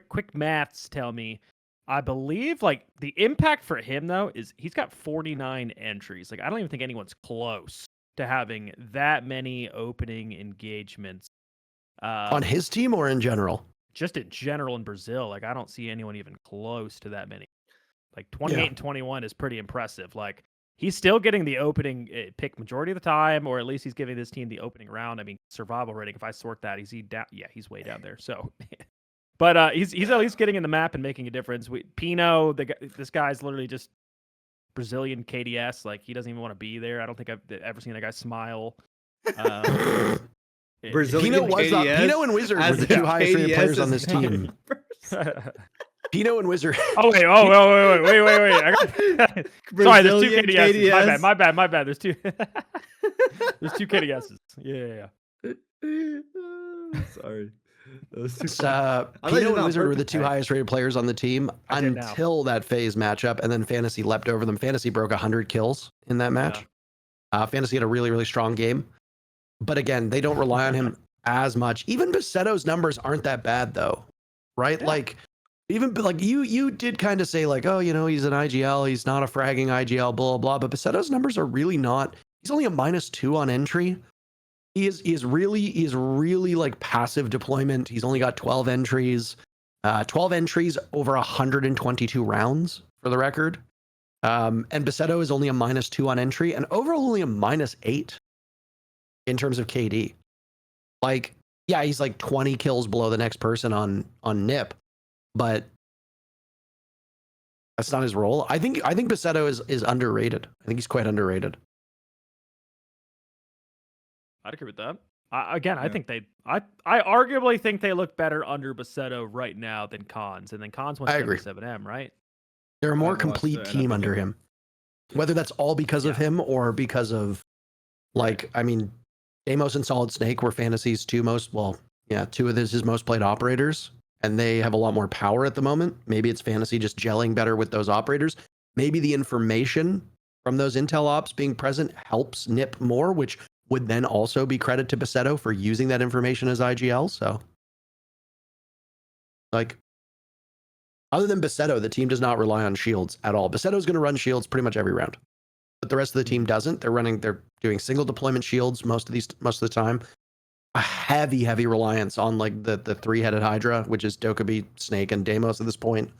quick maths tell me, I believe like the impact for him though is he's got 49 entries. Like, I don't even think anyone's close to having that many opening engagements. On his team or in general? Just in general in Brazil. Like, I don't see anyone even close to that many. Like 28 and 21 is pretty impressive. Like, he's still getting the opening pick majority of the time, or at least he's giving this team the opening round. I mean, survival rating, if I sort that, is he down? Yeah, he's way down there. So, but he's at least getting in the map and making a difference. Pino, this guy's literally just Brazilian KDS. Like, he doesn't even want to be there. I don't think I've ever seen a guy smile. Brazilian Pino and Wizard were the 2 highest rated players on this team. Pino and Wizard. Wait. Sorry, there's 2 KDSs. My bad. There's 2. There's 2 KDSs. Yeah. Sorry. Pino and Wizard were the 2 highest rated players on the team until that FaZe matchup, and then Fantasy leapt over them. Fantasy broke 100 kills in that match. Fantasy had a really, really strong game. But again, they don't rely on him as much. Even Basetto's numbers aren't that bad, though. Right? Yeah. Like, even like you did kind of say like, oh, he's an IGL, he's not a fragging IGL, blah blah. But Basetto's numbers are really not. He's only a -2 on entry. He is really like passive deployment. He's only got 12 entries, 12 entries over 122 rounds for the record. And Basetto is only a -2 on entry and overall only a -8 in terms of KD. Like, yeah, he's like 20 kills below the next person on NIP. But that's not his role. I think Basetto is underrated. I think he's quite underrated. I'd agree with that. I think I arguably think they look better under Basetto right now than Cons, and then Cons went to 7M, right? They're a more complete team under him. Whether that's all because of Yeah. him or because of, like, I mean, Deimos and Solid Snake were Fantasy's two of his most played operators, and they have a lot more power at the moment. Maybe it's Fantasy just gelling better with those operators. Maybe the information from those intel ops being present helps Nip more, which would then also be credit to Basetto for using that information as IGL. So, like, other than Basetto, the team does not rely on shields at all. Basetto's going to run shields pretty much every round, but the rest of the team doesn't. They're doing single deployment shields most of the time. A heavy reliance on like the three-headed Hydra, which is Dokkaebi, Snake, and Deimos at this point.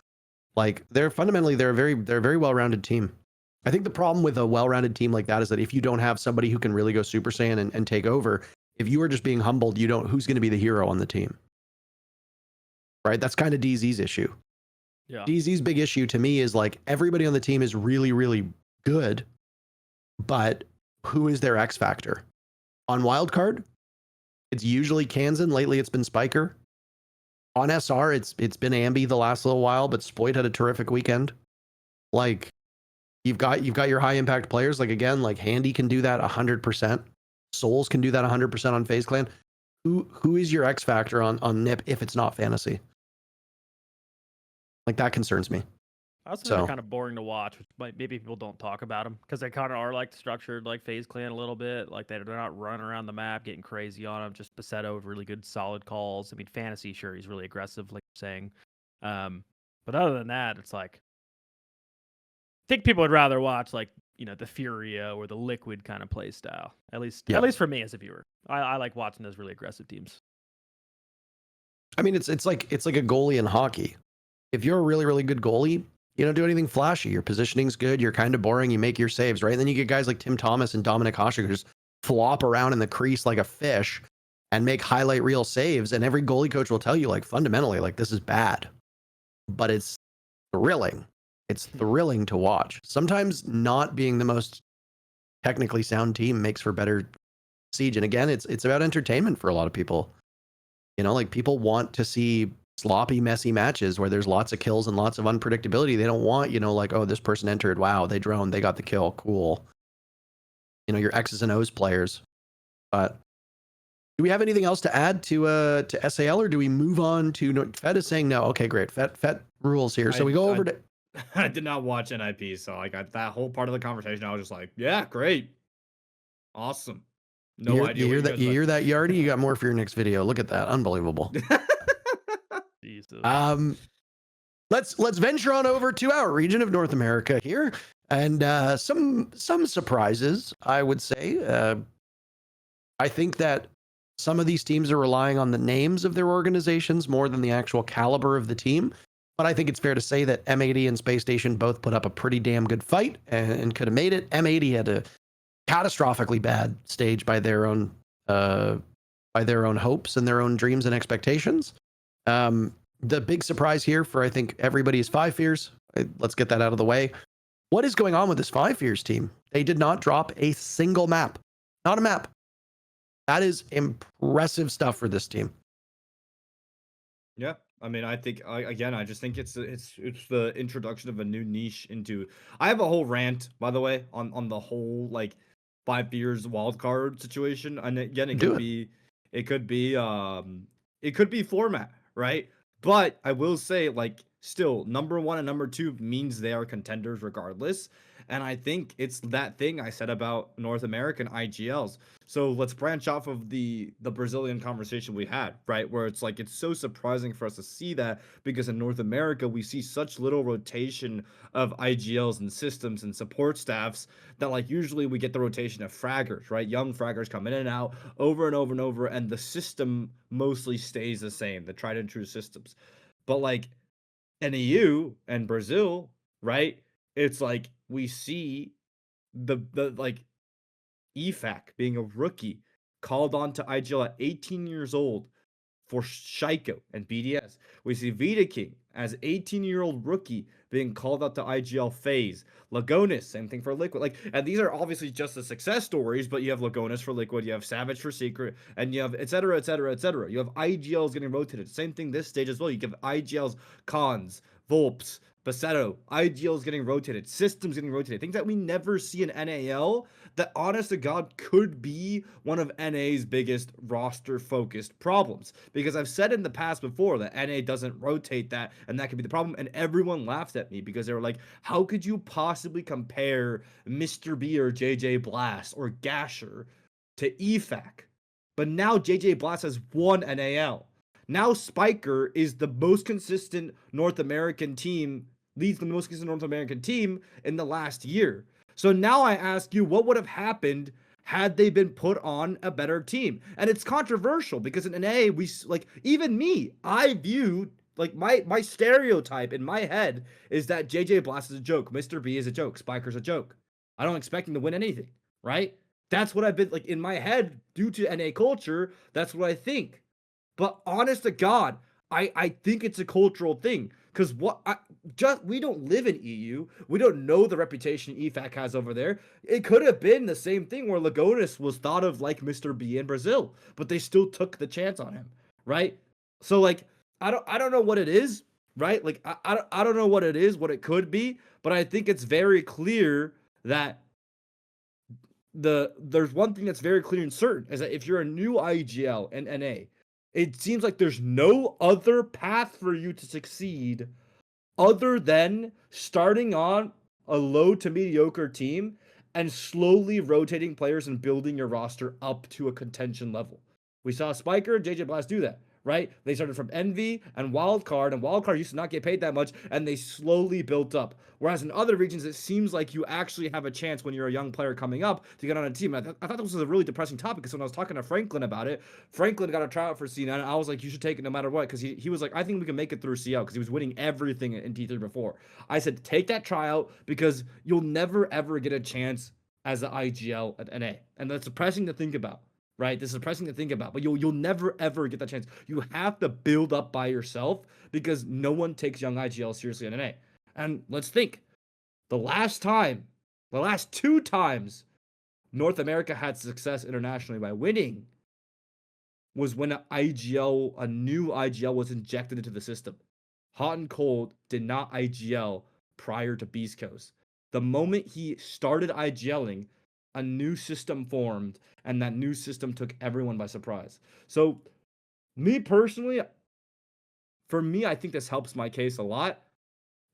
Like, they're a very well-rounded team. I think the problem with a well-rounded team like that is that if you don't have somebody who can really go Super Saiyan and take over, if you are just being humbled, who's going to be the hero on the team? Right? That's kind of DZ's issue. Yeah. DZ's big issue to me is like everybody on the team is really good, but who is their X factor? On wildcard, it's usually Kansan. Lately, it's been Spiker. On SR, it's been Ambi the last little while, but Spoit had a terrific weekend. Like, you've got your high impact players. Like, again, like Handy can do that 100%. Souls can do that 100% on FaZe Clan. Who is your X factor on Nip if it's not Fantasy? Like, that concerns me. I also think So- they're kind of boring to watch, which maybe people don't talk about them because they kind of are like structured like FaZe Clan a little bit. Like they're not running around the map getting crazy on them. Just Basetto with really good solid calls. I mean, Fantasy, sure, he's really aggressive, like you're saying. But other than that, it's like I think people would rather watch like the FURIA or the Liquid kind of play style. At least for me as a viewer, I like watching those really aggressive teams. I mean, it's like a goalie in hockey. If you're a really good goalie, you don't do anything flashy. Your positioning's good. You're kind of boring. You make your saves, right? And then you get guys like Tim Thomas and Dominic Hasek who just flop around in the crease like a fish and make highlight reel saves. And every goalie coach will tell you, like, fundamentally, like, this is bad. But it's thrilling. It's thrilling to watch. Sometimes not being the most technically sound team makes for better Siege. And again, it's about entertainment for a lot of people. Like, people want to see sloppy, messy matches where there's lots of kills and lots of unpredictability. They don't want, like, oh, this person entered. Wow, they droned. They got the kill. Cool. Your X's and O's players. But do we have anything else to add to SAL, or do we move on to Fett is saying no? Okay, great. Fett rules here. So we go over to. I did not watch NIP, so like that whole part of the conversation, I was just like, yeah, great, awesome. No idea. You hear that, Yardy? You got more for your next video. Look at that, unbelievable. Jesus. Let's venture on over to our region of North America here, and some surprises, I would say. I think that some of these teams are relying on the names of their organizations more than the actual caliber of the team. But I think it's fair to say that M80 and Space Station both put up a pretty damn good fight and could have made it. M80 had a catastrophically bad stage by their own hopes and their own dreams and expectations. The big surprise here for, I think, everybody is Five Fears. Let's get that out of the way. What is going on with this Five Fears team? They did not drop a single map. Not a map. That is impressive stuff for this team. Yeah, I mean, I think I just think it's the introduction of a new niche into. I have a whole rant, by the way, on the whole like 5 years wild card situation, and again, it could be format, right? But I will say, like, still number 1 and number 2 means they are contenders regardless. And I think it's that thing I said about North American IGLs. So let's branch off of the Brazilian conversation we had, right? Where it's like, it's so surprising for us to see that because in North America, we see such little rotation of IGLs and systems and support staffs that like usually we get the rotation of fraggers, right? Young fraggers come in and out over and over and over. And the system mostly stays the same, the tried and true systems. But like in EU and Brazil, right? It's like we see the like EFAC being a rookie called on to IGL at 18 years old for Shaiko and BDS. We see Vita King as 18-year-old rookie being called up to IGL FaZe. Lagonis, same thing for Liquid. Like, and these are obviously just the success stories, but you have Lagonis for Liquid, you have Savage for Secret, and you have et cetera, et cetera, et cetera. You have IGLs getting rotated. Same thing this stage as well. You have IGLs, Cons, Volps, Basetto, IGL is getting rotated, systems getting rotated, things that we never see in NAL that honest to God could be one of NA's biggest roster focused problems. Because I've said in the past before that NA doesn't rotate that and that could be the problem. And everyone laughed at me because they were like, how could you possibly compare Mr. B or JJ Blast or Gasher to EFAC? But now JJ Blast has won NAL. Now Spiker is the most consistent North American team, leads the most consistent North American team in the last year. So now I ask you, what would have happened had they been put on a better team? And it's controversial because in NA, we like, even me, I view like my stereotype in my head is that JJ Blast is a joke, Mr. B is a joke, Spiker's a joke. I don't expect him to win anything, right? That's what I've been like in my head due to NA culture. That's what I think. But honest to God, I think it's a cultural thing because we don't live in EU. We don't know the reputation EFAC has over there. It could have been the same thing where Lagonis was thought of like Mr. B in Brazil, but they still took the chance on him, right? So like I don't know what it is, right? Like I don't know what it is, what it could be, but I think it's very clear that there's one thing that's very clear and certain is that if you're a new IGL and NA, it seems like there's no other path for you to succeed other than starting on a low to mediocre team and slowly rotating players and building your roster up to a contention level. We saw Spiker and JJ Blast do that, right? They started from Envy and Wildcard, and Wildcard used to not get paid that much, and they slowly built up. Whereas in other regions, it seems like you actually have a chance when you're a young player coming up to get on a team. I thought this was a really depressing topic because when I was talking to Franklin about it, Franklin got a tryout for C9, and I was like, you should take it no matter what, because he was like, I think we can make it through CL, because he was winning everything in T3 before. I said, take that tryout, because you'll never, ever get a chance as an IGL at NA. And that's depressing to think about. Right, this is depressing to think about, but you'll never ever get that chance. You have to build up by yourself because no one takes young IGL seriously in NA. And let's think, the last two times North America had success internationally by winning was when a new IGL was injected into the system. Hot and Cold did not IGL prior to Beast Coast. The moment he started IGLing, a new system formed, and that new system took everyone by surprise. So, me personally, for me, I think this helps my case a lot.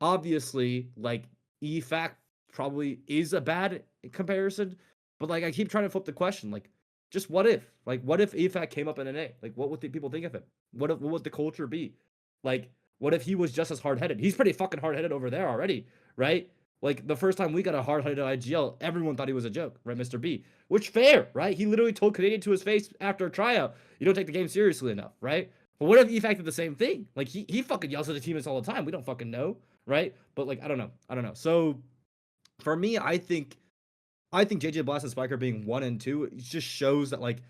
Obviously, like, EFAC probably is a bad comparison, but, like, I keep trying to flip the question, like, just what if? Like, what if EFAC came up in NA? Like, what would the people think of him? What would the culture be? Like, what if he was just as hard-headed? He's pretty fucking hard-headed over there already, right? Like, the first time we got a hard-headed IGL, everyone thought he was a joke, right, Mr. B? Which, fair, right? He literally told Canadian to his face after a tryout, you don't take the game seriously enough, right? But what if EFAC did the same thing? Like, he fucking yells at the teammates all the time. We don't fucking know, right? But, like, I don't know. So, for me, I think JJ Blast and Spiker being 1 and 2, it just shows that, like,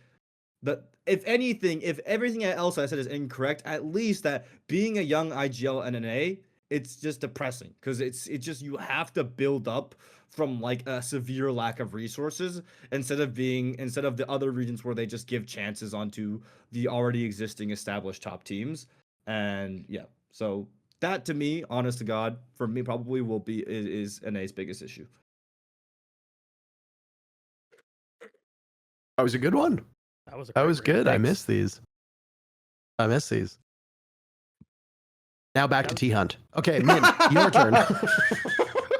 if anything, if everything else I said is incorrect, at least that being a young IGL and an A, it's just depressing because it's just you have to build up from like a severe lack of resources instead of the other regions where they just give chances onto the already existing established top teams. And yeah, so that to me, honest to God, for me probably will be is NA's biggest issue. That was a good one. That was good. I miss these. Now back to T-Hunt. Okay, Min, your turn.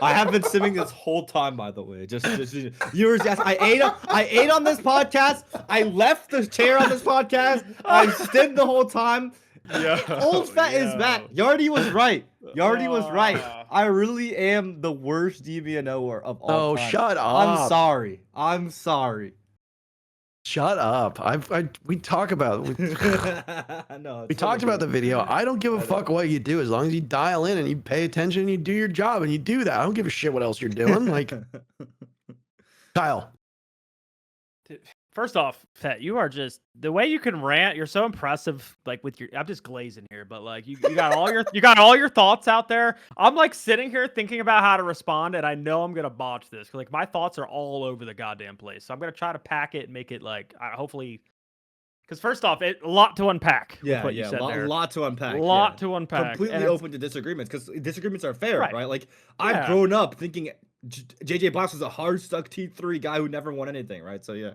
I have been simming this whole time, by the way. Just viewers, yes, I ate on this podcast. I left the chair on this podcast. I stimmed the whole time. Yeah, old Fett is back. Yardy was right. Was right. I really am the worst DBNOer of all time. Shut up. I'm sorry. Shut up. We talk about no, we talked about the video. I don't give a fuck what you do as long as you dial in and you pay attention and you do your job and you do that. I don't give a shit what else you're doing. Like, Kyle. First off, Fett, you are just the way you can rant. You're so impressive. Like with your, I'm just glazing here, but like you got all your thoughts out there. I'm like sitting here thinking about how to respond, and I know I'm gonna botch this because like my thoughts are all over the goddamn place. So I'm gonna try to pack it and make it like hopefully Because first off, a lot to unpack. with Yeah, what you yeah, said there. a lot to unpack. A lot yeah. to unpack. Completely and it's- open to disagreements because disagreements are fair, Right. right? Like Yeah. I've grown up thinking JJ Blast was a hard stuck T3 guy who never won anything, right? So yeah.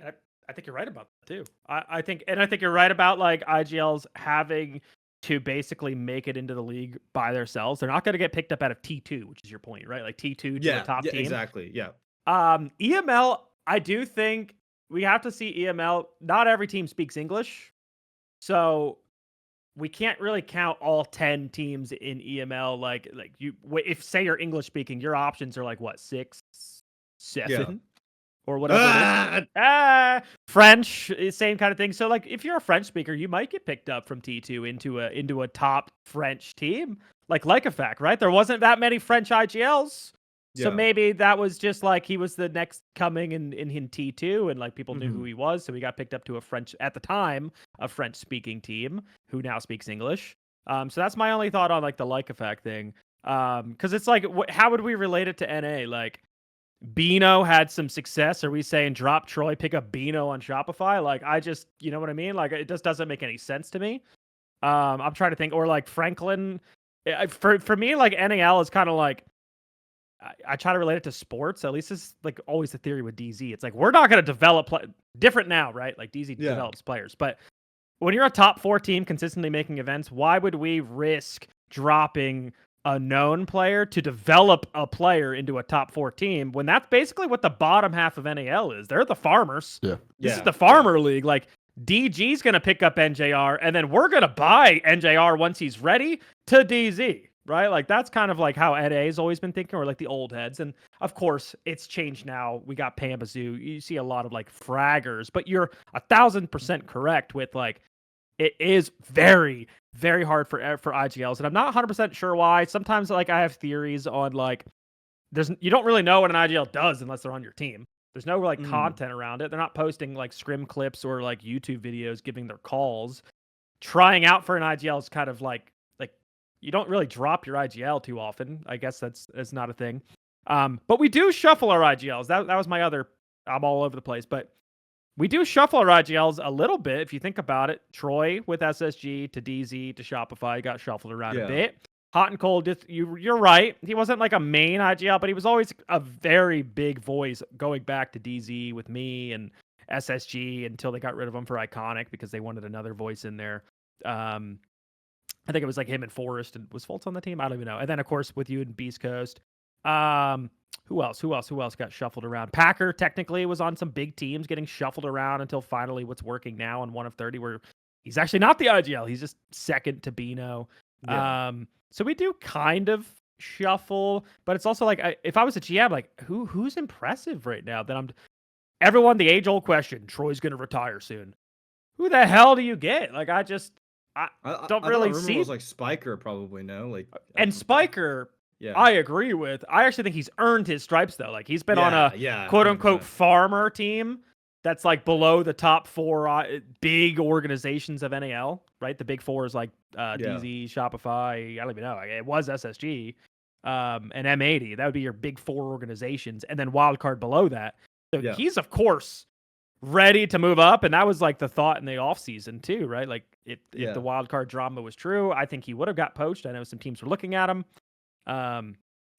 I think you're right about that too. I think you're right about like IGLs having to basically make it into the league by themselves. They're not going to get picked up out of T2, which is your point, right? Like T2 to Yeah, a top team. exactly. Yeah. EML, I do think we have to see EML. Not every team speaks English, so we can't really count all 10 teams in EML. Like you, if say you're English speaking, your options are like what 6, 7, or whatever. It is. French, same kind of thing. So like, if you're a French speaker, you might get picked up from T2 into a top French team, like a fact, right? There wasn't that many French IGLs. So maybe that was just like he was the next coming in T2, and like people knew who he was, so he got picked up to at the time, a French speaking team who now speaks English. So that's my only thought on like the like effect thing. Because it's like, how would we relate it to NA? Like, Beano had some success. Are we saying drop Troy, pick up Beano on Shopify? Like, you know what I mean? Like, it just doesn't make any sense to me. I'm trying to think, or like Franklin. For me, like NAL is kind of like, I try to relate it to sports. At least it's like always the theory with DZ. It's like, we're not going to develop different now, right? Like DZ develops players, but when you're a top 4 team consistently making events, why would we risk dropping a known player to develop a player into a top 4 team when that's basically what the bottom half of NAL is? They're the farmers. This is the farmer league. Like, DG's going to pick up NJR, and then we're going to buy NJR once he's ready to DZ, right? Like, that's kind of like how NA's always been thinking, or like the old heads. And of course, it's changed now. We got Pambazoo. You see a lot of like fraggers, but you're 1,000% correct with like, it is very, very hard for IGLs. And I'm not 100% sure why. Sometimes like I have theories on like, you don't really know what an IGL does unless they're on your team. There's no like content around it. They're not posting like scrim clips or like YouTube videos giving their calls. Trying out for an IGL is kind of like you don't really drop your IGL too often. I guess that's not a thing. But we do shuffle our IGLs. That was my other. I'm all over the place, but we do shuffle our IGLs a little bit if you think about it. Troy with SSG to DZ to Shopify got shuffled around a bit. Hot and Cold, you're right. He wasn't like a main IGL, but he was always a very big voice going back to DZ with me and SSG until they got rid of him for Iconic because they wanted another voice in there. I think it was like him and Forrest, and was Fultz on the team? I don't even know. And then of course with you and Beast Coast. Who else got shuffled around? Packer technically was on some big teams getting shuffled around until finally what's working now on 1 of 30 where he's actually not the IGL. He's just second to Beano. So we do kind of shuffle, but it's also like, if I was a GM, like who's impressive right now? Then everyone, the age old question, Troy's going to retire soon. Who the hell do you get? Like, I don't really see. It was like Spiker probably, no? Like, and Spiker, I agree with. I actually think he's earned his stripes though. Like, he's been on a quote unquote 100%. Farmer team that's like below the top 4 big organizations of NAL, right? The big 4 is like DZ, Shopify. I don't even know. It was SSG, and M80. That would be your big 4 organizations, and then Wildcard below that. So he's of course ready to move up, and that was like the thought in the offseason too, right? Like if the Wildcard drama was true, I think he would have got poached. I know some teams were looking at him.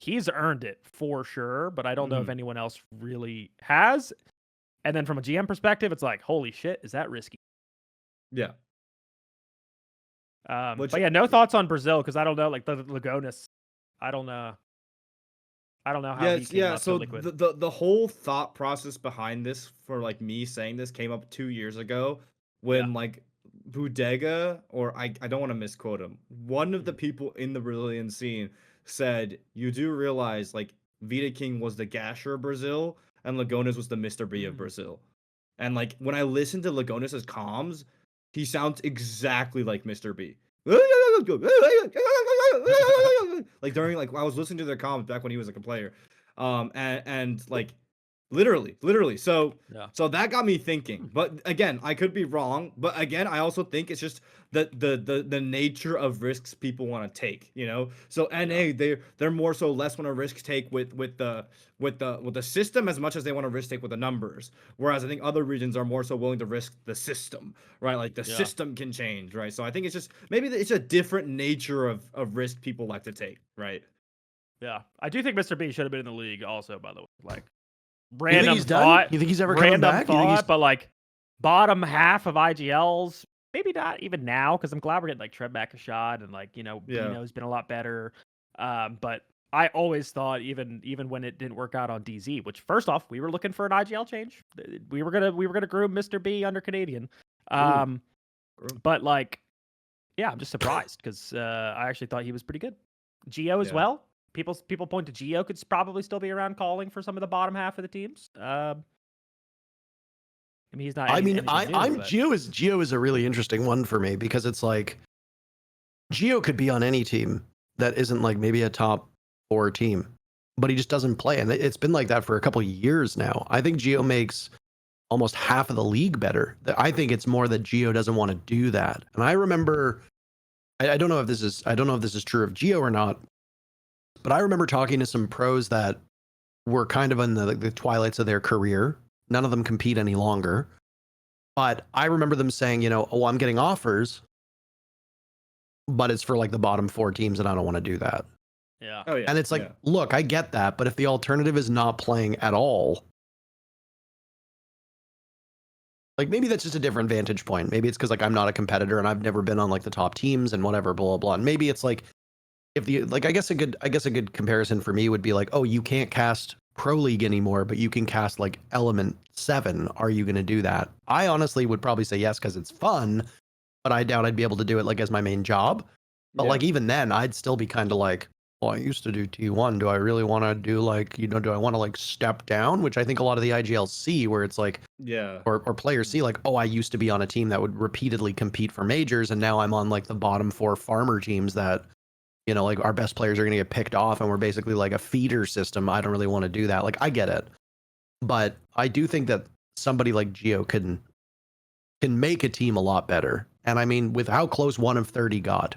He's earned it for sure, but I don't know if anyone else really has. And then from a GM perspective, it's like, holy shit, is that risky? Yeah. But yeah, no thoughts on Brazil because I don't know, like the Lagonis. I don't know how he came up so to Liquid. the whole thought process behind this, for like me saying this, came up 2 years ago when like Bodega, or I don't want to misquote him, one of the people in the Brazilian scene said, you do realize like Vita King was the Gasher of Brazil and Lagonis was the Mr. B of Brazil. And like when I listen to Lagonis' comms, he sounds exactly like Mr. B. Like during like I was listening to their comms back when he was like a player. And like Literally. So Yeah. so that got me thinking. But again, I could be wrong. But again, I also think it's just the nature of risks people want to take. So NA they're more so less want to risk take with the system as much as they want to risk take with the numbers. Whereas I think other regions are more so willing to risk the system, right? Like the system can change, right? So I think it's just maybe it's a different nature of risk people like to take, right? Yeah. I do think Mr. B should have been in the league also, by the way. Like, You think random he's done? thought. You think he's ever coming Random back? You think he's thought, but like bottom half of IGLs, maybe not even now, because I'm glad we're getting like Trev back a shot, and like Bino's been a lot better. But I always thought even when it didn't work out on DZ, which first off we were looking for an IGL change. We were gonna groom Mr. B under Canadian. But like, yeah, I'm just surprised because I actually thought he was pretty good. Geo as well. People point to Geo could probably still be around calling for some of the bottom half of the teams. I mean, he's not. Geo is a really interesting one for me because it's like Geo could be on any team that isn't like maybe a top 4 team, but he just doesn't play, and it's been like that for a couple of years now. I think Geo makes almost half of the league better. I think it's more that Geo doesn't want to do that. And I remember, I don't know if this is true of Geo or not, but I remember talking to some pros that were kind of in the twilights of their career. None of them compete any longer. But I remember them saying, I'm getting offers, but it's for like the bottom 4 teams and I don't want to do that. Yeah. Oh, yeah. And it's like, look, I get that, but if the alternative is not playing at all, like maybe that's just a different vantage point. Maybe it's because like I'm not a competitor and I've never been on like the top teams and whatever, blah, blah, blah. And maybe it's like, I guess a good comparison for me would be like, oh, you can't cast Pro League anymore, but you can cast like Element 7. Are you going to do that? I honestly would probably say yes because it's fun, but I doubt I'd be able to do it like as my main job. But like even then, I'd still be kind of like, well, I used to do T1. Do I really want to do like, do I want to like step down? Which I think a lot of the IGLs see where it's like, or players see like, oh, I used to be on a team that would repeatedly compete for majors, and now I'm on like the bottom 4 farmer teams that, like our best players are going to get picked off and we're basically like a feeder system. I don't really want to do that. Like I get it. But I do think that somebody like Geo can make a team a lot better. And I mean, with how close 1 of 30 got,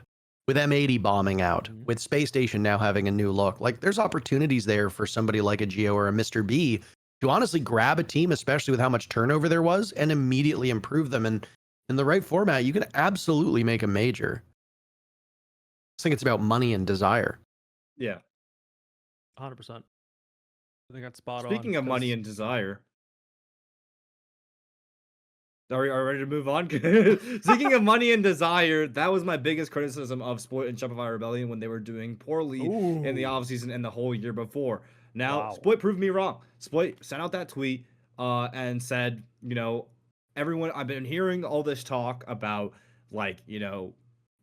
with M80 bombing out, with Space Station now having a new look, like there's opportunities there for somebody like a Geo or a Mr. B to honestly grab a team, especially with how much turnover there was, and immediately improve them. And in the right format, you can absolutely make a major. I think it's about money and desire. Yeah. 100%. I think that's spot on. Speaking of money and desire, are we ready to move on? Speaking of money and desire, that was my biggest criticism of Sploit and Shopify Rebellion when they were doing poorly in the offseason and the whole year before. Now, Sploit proved me wrong. Sploit sent out that tweet and said, everyone, I've been hearing all this talk about like,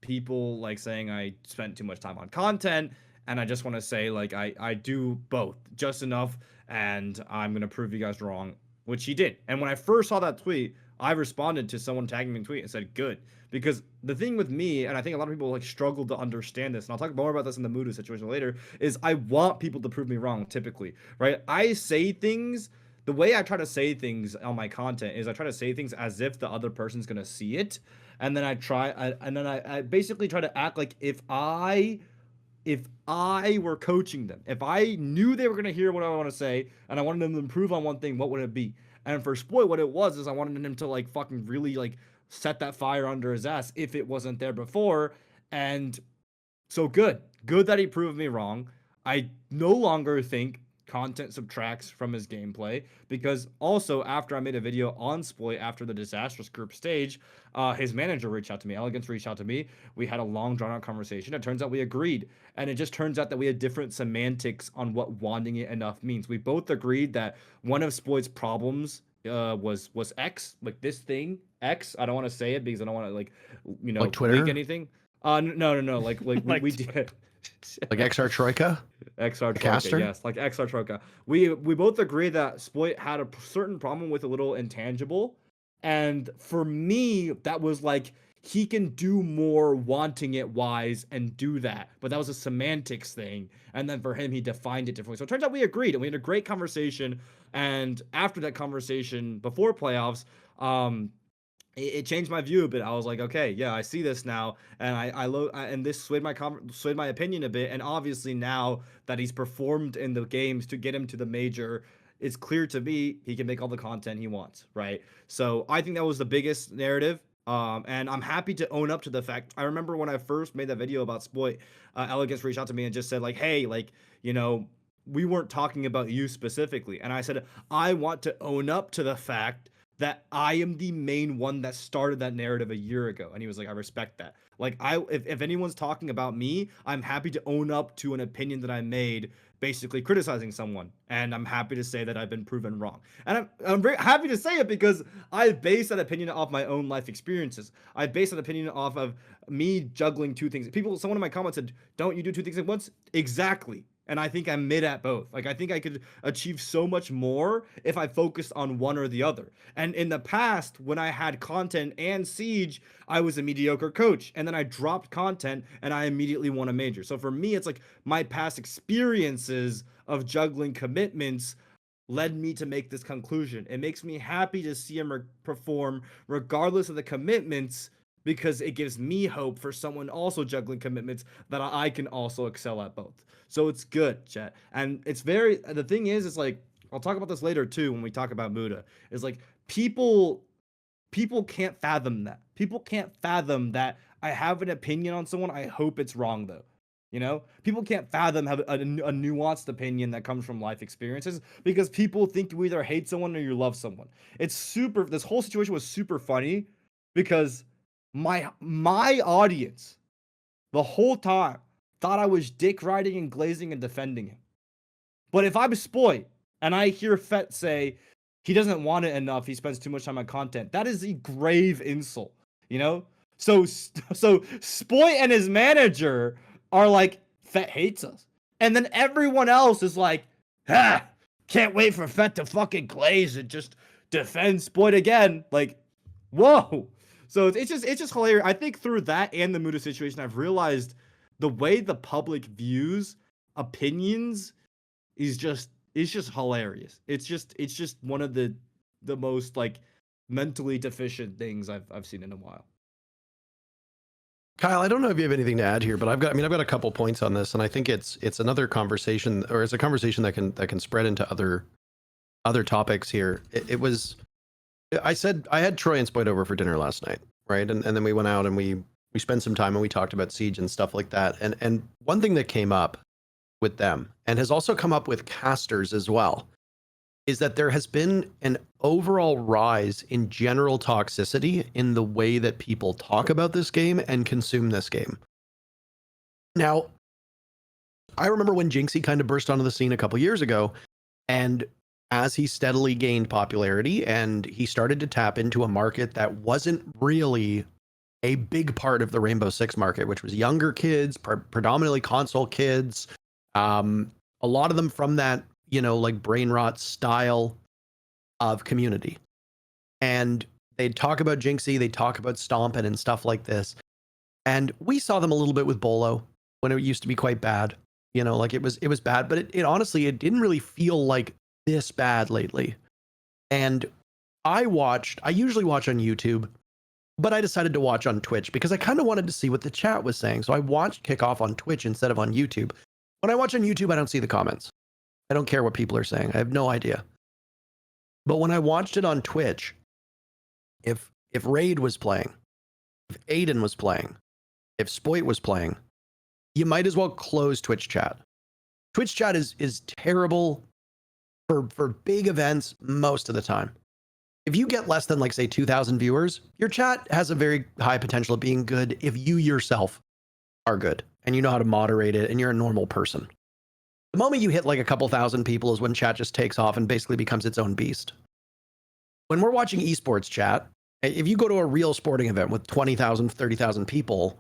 people like saying I spent too much time on content, and I just want to say like I do both just enough, and I'm gonna prove you guys wrong, which he did. And when I first saw that tweet, I responded to someone tagging me in tweet and said good, because the thing with me, and I think a lot of people like struggle to understand this, and I'll talk more about this in the Mooda situation later, is I want people to prove me wrong typically, right? I say things. The way I try to say things on my content is I try to say things as if the other person's gonna see it, and then I basically try to act like if I were coaching them, if I knew they were gonna hear what I want to say, and I wanted them to improve on one thing, what would it be? And for Sploit, what it was is I wanted him to like fucking really like set that fire under his ass if it wasn't there before, and so good that he proved me wrong. I no longer think content subtracts from his gameplay, because also after I made a video on Sploit after the disastrous group stage, his manager reached out to me, Elegance reached out to me. We had a long drawn out conversation. It turns out we agreed, and it just turns out that we had different semantics on what wanting it enough means. We both agreed that one of Sploit's problems was X, like this thing X. I don't want to say it because I don't want to like like Twitter, leak anything. No, like we did. Like XR Troika? XR Troika, yes, like XR Troika. We both agree that Sploit had a certain problem with a little intangible, and for me, that was like he can do more wanting it wise and do that. But that was a semantics thing. And then for him, he defined it differently. So it turns out we agreed and we had a great conversation. And after that conversation, before playoffs, it changed my view a bit. I was like, okay, yeah, I see this now, and and this swayed my opinion a bit. And obviously now that he's performed in the games to get him to the major, it's clear to me he can make all the content he wants, right? So I think that was the biggest narrative. And I'm happy to own up to the fact. I remember when I first made that video about Sploit, Elegance reached out to me and just said like, hey, like, you know, we weren't talking about you specifically. And I said, I want to own up to the fact that I am the main one that started that narrative a year ago. And he was like, I respect that. Like, if anyone's talking about me, I'm happy to own up to an opinion that I made basically criticizing someone. And I'm happy to say that I've been proven wrong. And I'm very happy to say it because I base that opinion off my own life experiences. I base that opinion off of me juggling two things. Someone in my comments said, don't you do two things at once? Exactly. And I think I'm mid at both. Like, I think I could achieve so much more if I focused on one or the other. And in the past, when I had content and Siege, I was a mediocre coach. And then I dropped content and I immediately won a major. So for me, it's like my past experiences of juggling commitments led me to make this conclusion. It makes me happy to see him perform regardless of the commitments, because it gives me hope for someone also juggling commitments that I can also excel at both. So it's good, chat. And the thing is like, I'll talk about this later too when we talk about Mooda, is like people can't fathom that. People can't fathom that I have an opinion on someone. I hope it's wrong though. You know, people can't fathom have a nuanced opinion that comes from life experiences, because people think you either hate someone or you love someone. This whole situation was super funny because my audience the whole time thought I was dick riding and glazing and defending him. But if I'm Sploit and I hear Fett say he doesn't want it enough, he spends too much time on content, that is a grave insult, you know? So Sploit and his manager are like, Fett hates us. And then everyone else is like, can't wait for Fett to fucking glaze and just defend Sploit again. Like, whoa. So it's just hilarious. I think through that and the Mooda situation, I've realized the way the public views opinions is just hilarious. It's just one of the most like mentally deficient things I've seen in a while. Kyle, I don't know if you have anything to add here, but I've got a couple points on this, and I think it's another conversation, or it's a conversation that can spread into other topics here. I said I had Troy and Sploit over for dinner last night, right? And then we went out and we spent some time and we talked about Siege and stuff like that. And one thing that came up with them, and has also come up with casters as well, is that there has been an overall rise in general toxicity in the way that people talk about this game and consume this game. Now, I remember when Jinxie kind of burst onto the scene a couple years ago, and as he steadily gained popularity and he started to tap into a market that wasn't really a big part of the Rainbow Six market, which was younger kids, predominantly console kids, a lot of them from that, like brain rot style of community. And they'd talk about Jinxie, they'd talk about Stompin' and stuff like this. And we saw them a little bit with Bolo when it used to be quite bad. Like it was bad, but it honestly, it didn't really feel like this bad lately. And I usually watch on YouTube, but I decided to watch on Twitch because I kind of wanted to see what the chat was saying. So I watched Kickoff on Twitch instead of on YouTube. When I watch on YouTube, I don't see the comments. I don't care what people are saying. I have no idea. But when I watched it on Twitch, if Raid was playing, if Aiden was playing, if Sploit was playing, you might as well close Twitch chat. Twitch chat is terrible for big events most of the time. If you get less than, like, say, 2,000 viewers, your chat has a very high potential of being good if you yourself are good and you know how to moderate it and you're a normal person. The moment you hit like a couple thousand people is when chat just takes off and basically becomes its own beast. When we're watching esports chat, if you go to a real sporting event with 20,000, 30,000 people,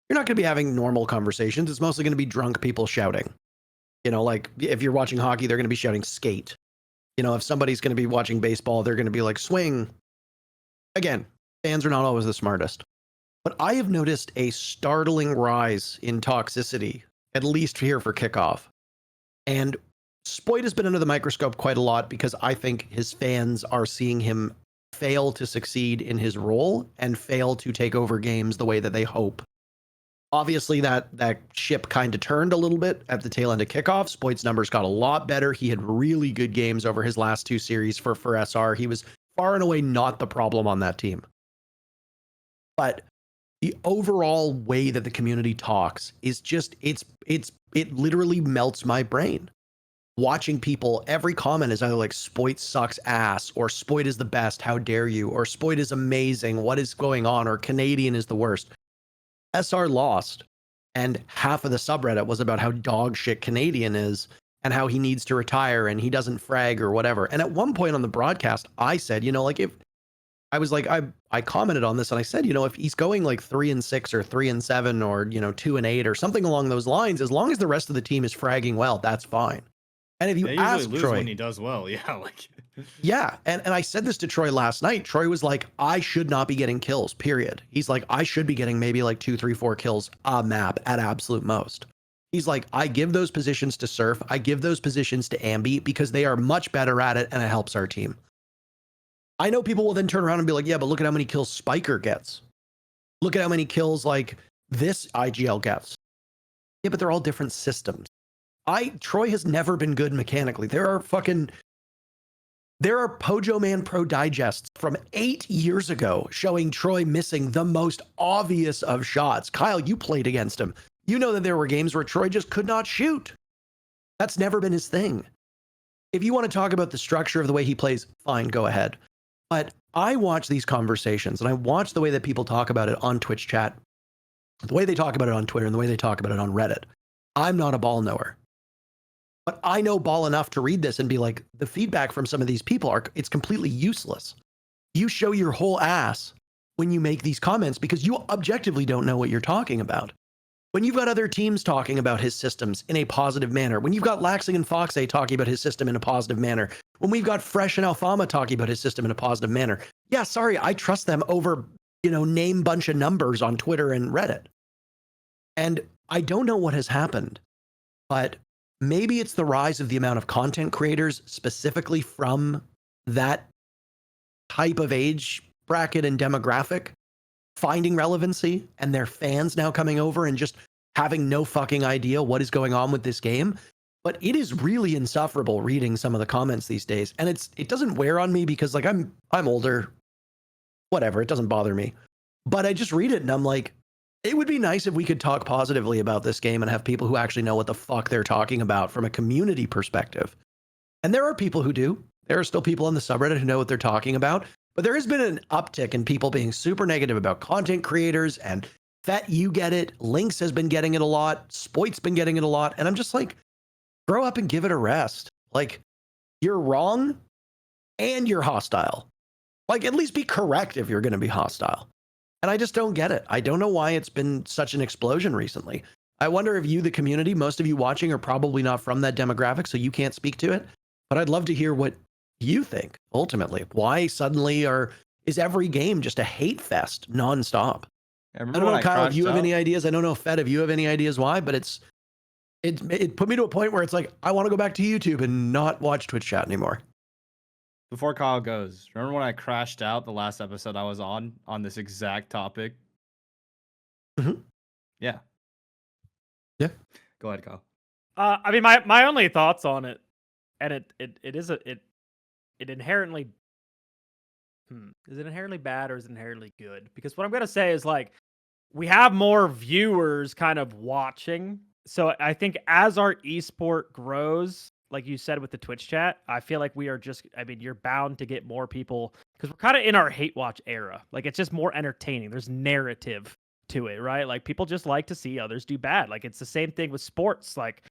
you're not going to be having normal conversations. It's mostly going to be drunk people shouting. Like if you're watching hockey, they're going to be shouting skate. If somebody's going to be watching baseball, they're going to be like swing. Again, fans are not always the smartest. but I have noticed a startling rise in toxicity, at least here for Kickoff. And Spoit has been under the microscope quite a lot because I think his fans are seeing him fail to succeed in his role and fail to take over games the way that they hope. Obviously, that ship kind of turned a little bit at the tail end of Kickoff. Spoit's numbers got a lot better. He had really good games over his last two series for SR. He was far and away not the problem on that team. But the overall way that the community talks is just, it literally melts my brain. Watching people, every comment is either like Spoit sucks ass, or Spoit is the best, how dare you, or Spoit is amazing, what is going on, or Canadian is the worst. SR lost, and half of the subreddit was about how dog shit Canadian is and how he needs to retire and he doesn't frag or whatever. And at one point on the broadcast, I said, like, if I was like, I commented on this and I said, if he's going like 3-6 or 3-7 or 2-8 or something along those lines, as long as the rest of the team is fragging well, that's fine. And if you ask Troy, when he does well, yeah, and I said this to Troy last night. Troy was like, I should not be getting kills, period. He's like, I should be getting maybe like 2, 3, 4 kills a map at absolute most. He's like, I give those positions to Surf, I give those positions to Ambi because they are much better at it and it helps our team. I know people will then turn around and be like, yeah, but look at how many kills Spiker gets. Look at how many kills like this IGL gets. Yeah, but they're all different systems. Troy has never been good mechanically. There are Pojo Man Pro digests from 8 years ago showing Troy missing the most obvious of shots. Kyle, you played against him. You know that there were games where Troy just could not shoot. That's never been his thing. If you want to talk about the structure of the way he plays, fine, go ahead. But I watch these conversations and I watch the way that people talk about it on Twitch chat, the way they talk about it on Twitter and the way they talk about it on Reddit. I'm not a ball knower. But I know ball enough to read this and be like, the feedback from some of these people it's completely useless. You show your whole ass when you make these comments because you objectively don't know what you're talking about. When you've got other teams talking about his systems in a positive manner, when you've got Laxing and Foxay talking about his system in a positive manner, when we've got Fresh and Alfama talking about his system in a positive manner, yeah, sorry, I trust them over, name bunch of numbers on Twitter and Reddit. And I don't know what has happened, but maybe it's the rise of the amount of content creators specifically from that type of age bracket and demographic finding relevancy and their fans now coming over and just having no fucking idea what is going on with this game. But it is really insufferable reading some of the comments these days. And it doesn't wear on me because like I'm older, whatever, it doesn't bother me. But I just read it and I'm like, it would be nice if we could talk positively about this game and have people who actually know what the fuck they're talking about from a community perspective. And there are people who do. There are still people on the subreddit who know what they're talking about. But there has been an uptick in people being super negative about content creators and Fett, you get it. Lynx has been getting it a lot. Spoit's been getting it a lot. And I'm just like, grow up and give it a rest. Like, you're wrong and you're hostile. Like, at least be correct if you're going to be hostile. And I just don't get it. I don't know why it's been such an explosion recently. I wonder if you, the community, most of you watching are probably not from that demographic, so you can't speak to it. But I'd love to hear what you think, ultimately. Why suddenly is every game just a hate fest nonstop? I don't know, Kyle, if you have any ideas. I don't know, Fett, if you have any ideas why, but it put me to a point where it's like, I want to go back to YouTube and not watch Twitch chat anymore. Before Kyle goes, remember when I crashed out the last episode I was on this exact topic? Mm-hmm. Yeah. Yeah. Go ahead, Kyle. I mean, my only thoughts on it, and it inherently, is it inherently bad or is it inherently good? Because what I'm gonna say is like, we have more viewers kind of watching. So I think as our esport grows, like you said with the Twitch chat, I feel like you're bound to get more people because we're kind of in our hate watch era. Like, it's just more entertaining. There's narrative to it, right? Like, people just like to see others do bad. Like, it's the same thing with sports. Like,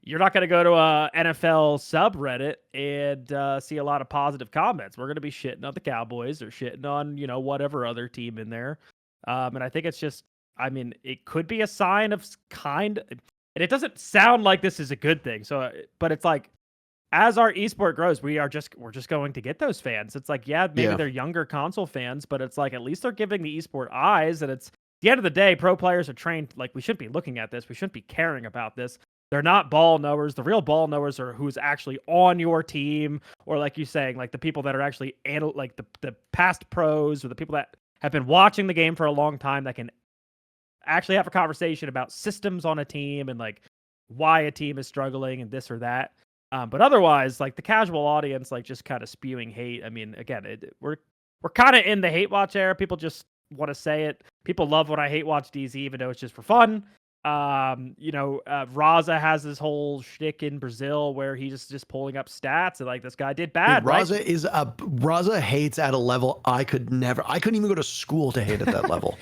you're not going to go to a NFL subreddit and see a lot of positive comments. We're going to be shitting on the Cowboys or shitting on, whatever other team in there. And I think it's just, it could be a sign of and it doesn't sound like this is a good thing. So, but it's like, as our esport grows, we're just going to get those fans. It's like, maybe they're younger console fans, but it's like, at least they're giving the esport eyes, and it's the end of the day, pro players are trained. Like, we shouldn't be looking at this. We shouldn't be caring about this. They're not ball knowers. The real ball knowers are who's actually on your team, or like you saying, like the people that are actually like the past pros, or the people that have been watching the game for a long time that can actually have a conversation about systems on a team and like why a team is struggling and this or that. But otherwise, like the casual audience, like just kind of spewing hate. I mean, again, we're kind of in the hate watch era. People just want to say it. People love when I hate watch DZ, even though it's just for fun. Raza has this whole shtick in Brazil where he's just pulling up stats and like this guy did bad. Dude, Raza hates at a level I couldn't even go to school to hate at that level.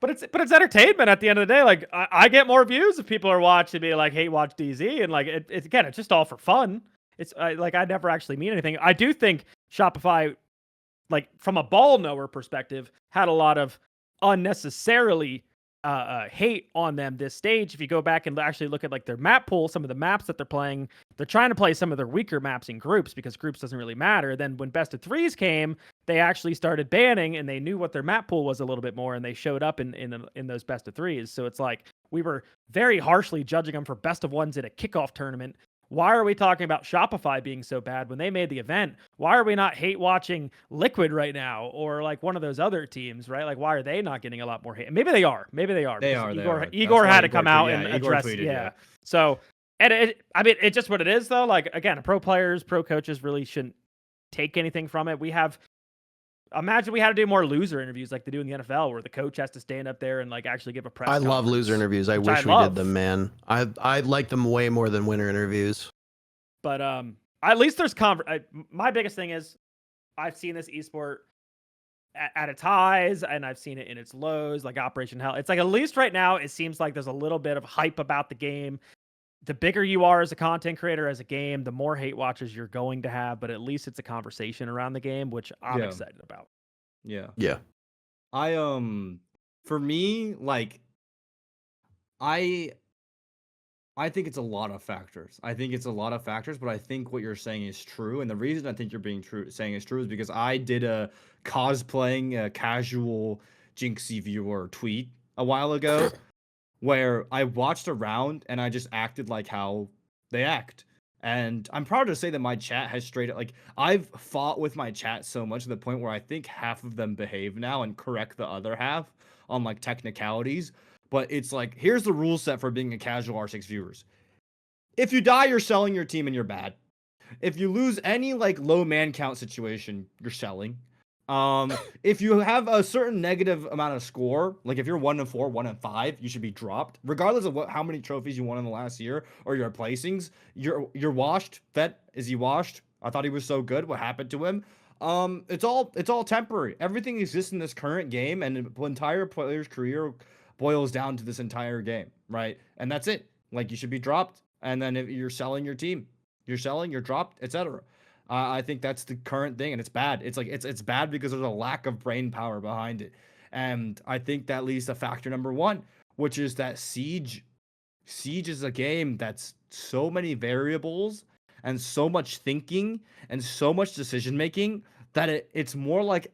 But it's entertainment at the end of the day. Like I get more views if people are watching me like hate watch DZ, and like it's just all for fun. It's like I never actually mean anything. I do think Shopify, like from a ball knower perspective, had a lot of unnecessarily hate on them this stage. If you go back and actually look at like their map pool, some of the maps that they're playing, they're trying to play some of their weaker maps in groups because groups doesn't really matter. Then when best of threes came, they actually started banning, and they knew what their map pool was a little bit more, and they showed up in those best of threes. So it's like we were very harshly judging them for best of ones in a kickoff tournament. Why are we talking about Shopify being so bad when they made the event? Why are we not hate watching Liquid right now, or like one of those other teams, right? Like, why are they not getting a lot more hate? Maybe they are. They are. Igor had to come out and Igor address. Tweeted, yeah. So, and it's just what it is, though. Like, again, pro players, pro coaches really shouldn't take anything from it. Imagine we had to do more loser interviews like they do in the NFL, where the coach has to stand up there and like actually give a press conference. Love loser interviews. I wish we did them, man. I like them way more than winner interviews. But at least there's my biggest thing is I've seen this esport at its highs, and I've seen it in its lows, like Operation Hell. It's like at least right now it seems like there's a little bit of hype about the game. The bigger you are as a content creator, as a game, the more hate watchers you're going to have, but at least it's a conversation around the game, which I'm excited about. Yeah. For me, like, I think it's a lot of factors. But I think what you're saying is true. And the reason I think you're saying is true is because I did a cosplaying casual Jinxie viewer tweet a while ago where I watched a round and I just acted like how they act. And I'm proud to say that my chat has straight up, like, I've fought with my chat so much to the point where I think half of them behave now and correct the other half on like technicalities. But it's like, here's the rule set for being a casual R6 viewers. If you die, you're selling your team and you're bad. If you lose any like low man count situation, you're selling. If you have a certain negative amount of score, like if you're 1-4, 1-5, you should be dropped, regardless of how many trophies you won in the last year or your placings. You're washed. Fett, is he washed? I thought he was so good. What happened to him? It's all temporary. Everything exists in this current game, and the entire player's career boils down to this entire game, right? And that's it. Like, you should be dropped, and then if you're selling your team, you're dropped, etc. I think that's the current thing, and it's bad. It's like it's bad because there's a lack of brain power behind it, and I think that leads to factor number one, which is that Siege is a game that's so many variables and so much thinking and so much decision making that it's more like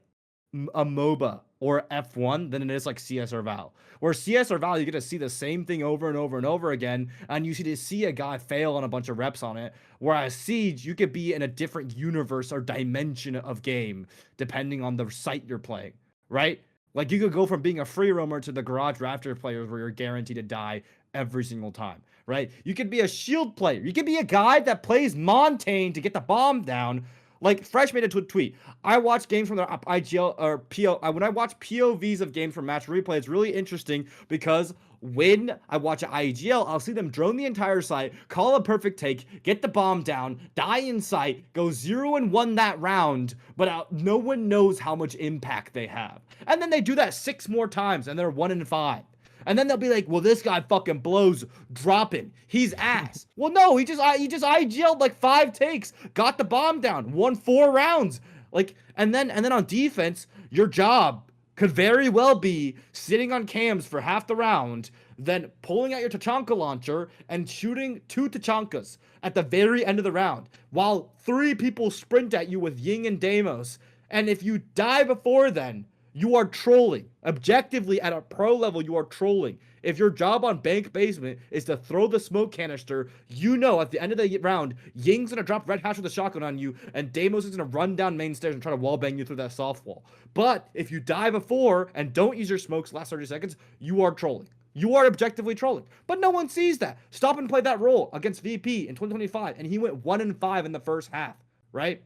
a MOBA or F1 than it is like CS or Val. Where CS or Val, you get to see the same thing over and over and over again, and you see a guy fail on a bunch of reps on it. Whereas Siege, you could be in a different universe or dimension of game, depending on the site you're playing, right? Like, you could go from being a free roamer to the Garage Raptor players where you're guaranteed to die every single time, right? You could be a shield player. You could be a guy that plays Montaigne to get the bomb down. Like, Fresh made a tweet. I watch games from their IGL or PO. When I watch POVs of games from match replay, it's really interesting because when I watch an IGL, I'll see them drone the entire site, call a perfect take, get the bomb down, die in sight, go 0-1 that round, but no one knows how much impact they have. And then they do that 6 more times, and they're 1-5. And then they'll be like, well, this guy fucking blows dropping. He's ass. Well, no, he just IGL'd like 5 takes, got the bomb down, won 4 rounds. Like, and then on defense, your job could very well be sitting on cams for half the round, then pulling out your Tachanka launcher and shooting 2 Tachankas at the very end of the round, while 3 people sprint at you with Ying and Deimos. And if you die before then, You are trolling. Objectively, at a pro level, you are trolling. If your job on Bank Basement is to throw the smoke canister, you know at the end of the round, Ying's gonna drop Red Hatch with a shotgun on you, and Deimos is gonna run down main stairs and try to wallbang you through that soft wall. But if you die before and don't use your smokes last 30 seconds, you are trolling. You are objectively trolling. But no one sees that. Stop and play that role against VP in 2025, and he went 1-5 in the first half, right?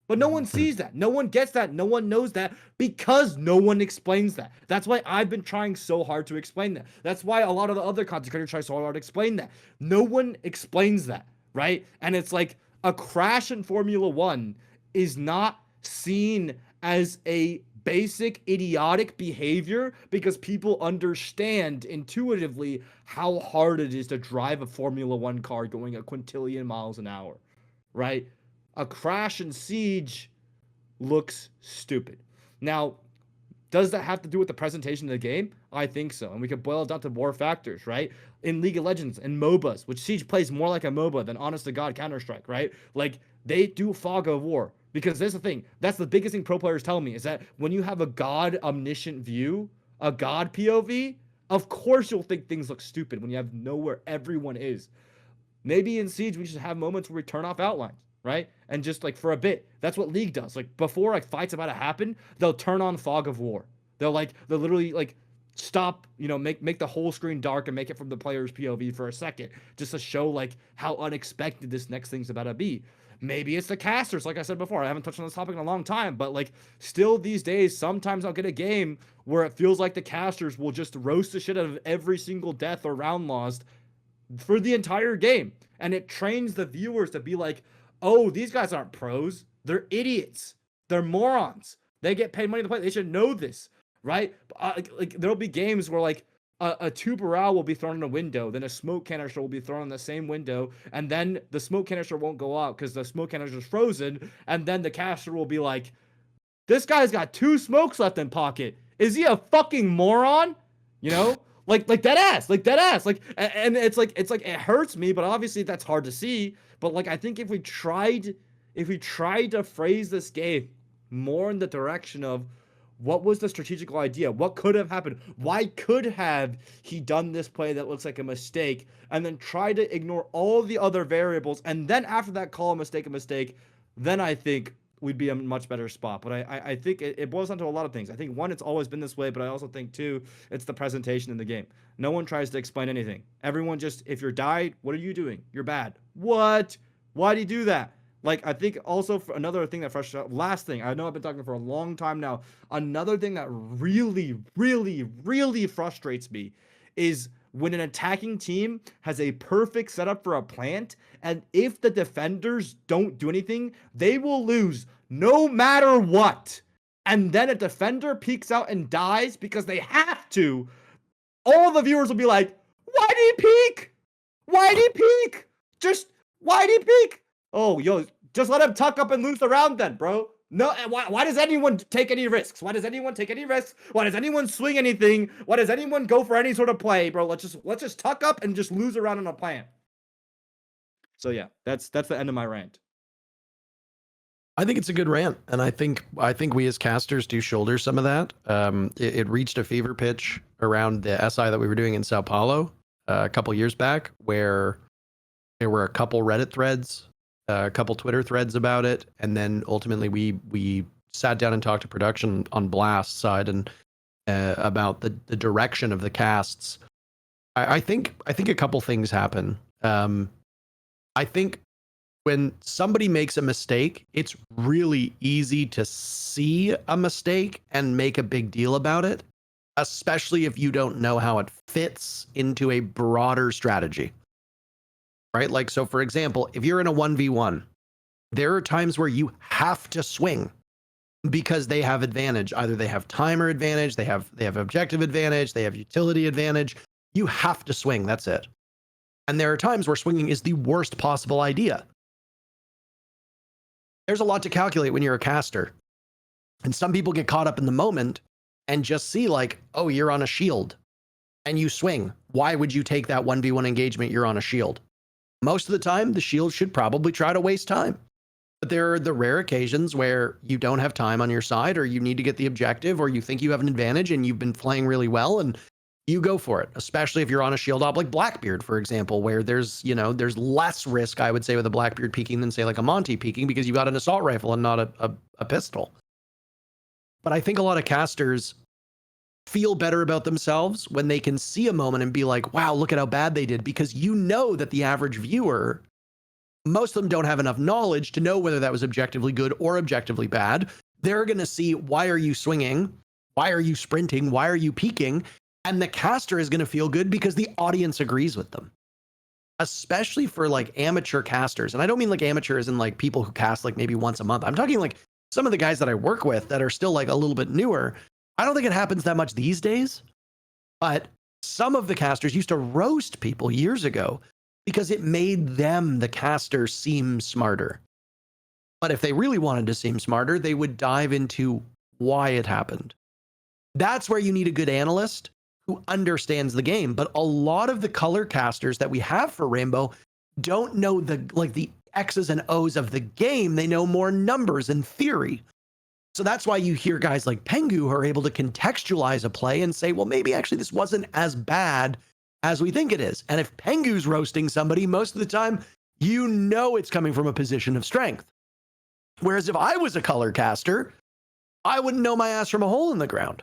But no one sees that. No one gets that. No one knows that because no one explains that. That's why I've been trying so hard to explain that. That's why a lot of the other content creators try so hard to explain that. No one explains that, right? And it's like a crash in Formula One is not seen as a basic idiotic behavior because people understand intuitively how hard it is to drive a Formula One car going a quintillion miles an hour, right? A crash in Siege looks stupid. Now, does that have to do with the presentation of the game? I think so. And we could boil it down to more factors, right? In League of Legends and MOBAs, which Siege plays more like a MOBA than honest to God Counter-Strike, right? Like, they do fog of war. Because there's the thing. That's the biggest thing pro players tell me is that when you have a God omniscient view, a God POV, of course you'll think things look stupid when you have nowhere everyone is. Maybe in Siege, we should have moments where we turn off outlines, right? And just like for a bit, that's what League does. Like before like fights about to happen, they'll turn on fog of war. They'll literally like stop, make the whole screen dark and make it from the player's POV for a second, just to show like how unexpected this next thing's about to be. Maybe it's the casters, like I said before. I haven't touched on this topic in a long time, but like still these days, sometimes I'll get a game where it feels like the casters will just roast the shit out of every single death or round lost for the entire game. And it trains the viewers to be like, oh, these guys aren't pros. They're idiots. They're morons. They get paid money to play. They should know this, right? Like there'll be games where like a tuberal will be thrown in a window, then a smoke canister will be thrown in the same window, and then the smoke canister won't go out because the smoke canister is frozen, and then the caster will be like, this guy's got 2 smokes left in pocket. Is he a fucking moron? Like dead ass, and it's like it hurts me, but obviously that's hard to see. But like I think if we tried to phrase this game more in the direction of what was the strategical idea? What could have happened? Why could have he done this play that looks like a mistake? And then try to ignore all the other variables. And then after that, call a mistake, then I think we'd be in a much better spot. But I think it boils down to a lot of things. I think, one, it's always been this way. But I also think, two, it's the presentation in the game. No one tries to explain anything. Everyone just, if you're died, what are you doing? You're bad. What? Why do you do that? Like, I think also for another thing that frustrates, last thing, I know I've been talking for a long time now. Another thing that really, really, really frustrates me is when an attacking team has a perfect setup for a plant, and if the defenders don't do anything, they will lose no matter what. And then a defender peeks out and dies because they have to. All the viewers will be like, why did he peek? Why did he peek? Why did he peek? Oh, yo, just let him tuck up and lose the round then, bro. No, why does anyone take any risks? Why does anyone take any risks? Why does anyone swing anything? Why does anyone go for any sort of play, bro? Let's just tuck up and just lose a round on a plan. So yeah, that's the end of my rant. I think it's a good rant, and I think we as casters do shoulder some of that. It reached a fever pitch around the SI that we were doing in Sao Paulo a couple years back, where there were a couple Reddit threads, a couple Twitter threads about it, and then ultimately we sat down and talked to production on Blast side and about the direction of the casts. I think a couple things happen. I think when somebody makes a mistake, it's really easy to see a mistake and make a big deal about it, especially if you don't know how it fits into a broader strategy. Right? Like, so for example, if you're in a 1v1, there are times where you have to swing because they have advantage. Either they have timer advantage, they have objective advantage, they have utility advantage. You have to swing. That's it. And there are times where swinging is the worst possible idea. There's a lot to calculate when you're a caster. And some people get caught up in the moment and just see like, oh, you're on a shield and you swing. Why would you take that 1v1 engagement? You're on a shield. Most of the time, the shield should probably try to waste time. But there are the rare occasions where you don't have time on your side, or you need to get the objective, or you think you have an advantage and you've been playing really well and you go for it, especially if you're on a shield op like Blackbeard, for example, where there's less risk, I would say, with a Blackbeard peeking than say like a Monty peeking, because you got an assault rifle and not a pistol. But I think a lot of casters feel better about themselves when they can see a moment and be like, wow, look at how bad they did, because you know that the average viewer, most of them don't have enough knowledge to know whether that was objectively good or objectively bad. They're going to see, why are you swinging? Why are you sprinting? Why are you peeking? And the caster is going to feel good because the audience agrees with them. Especially for like amateur casters. And I don't mean like amateurs and like people who cast like maybe once a month. I'm talking like some of the guys that I work with that are still like a little bit newer. I don't think it happens that much these days. But some of the casters used to roast people years ago because it made them, the casters, seem smarter. But if they really wanted to seem smarter, they would dive into why it happened. That's where you need a good analyst who understands the game. But a lot of the color casters that we have for Rainbow don't know the X's and O's of the game. They know more numbers and theory. So that's why you hear guys like Pengu who are able to contextualize a play and say, well, maybe actually this wasn't as bad as we think it is. And if Pengu's roasting somebody, most of the time, you know it's coming from a position of strength. Whereas if I was a color caster, I wouldn't know my ass from a hole in the ground.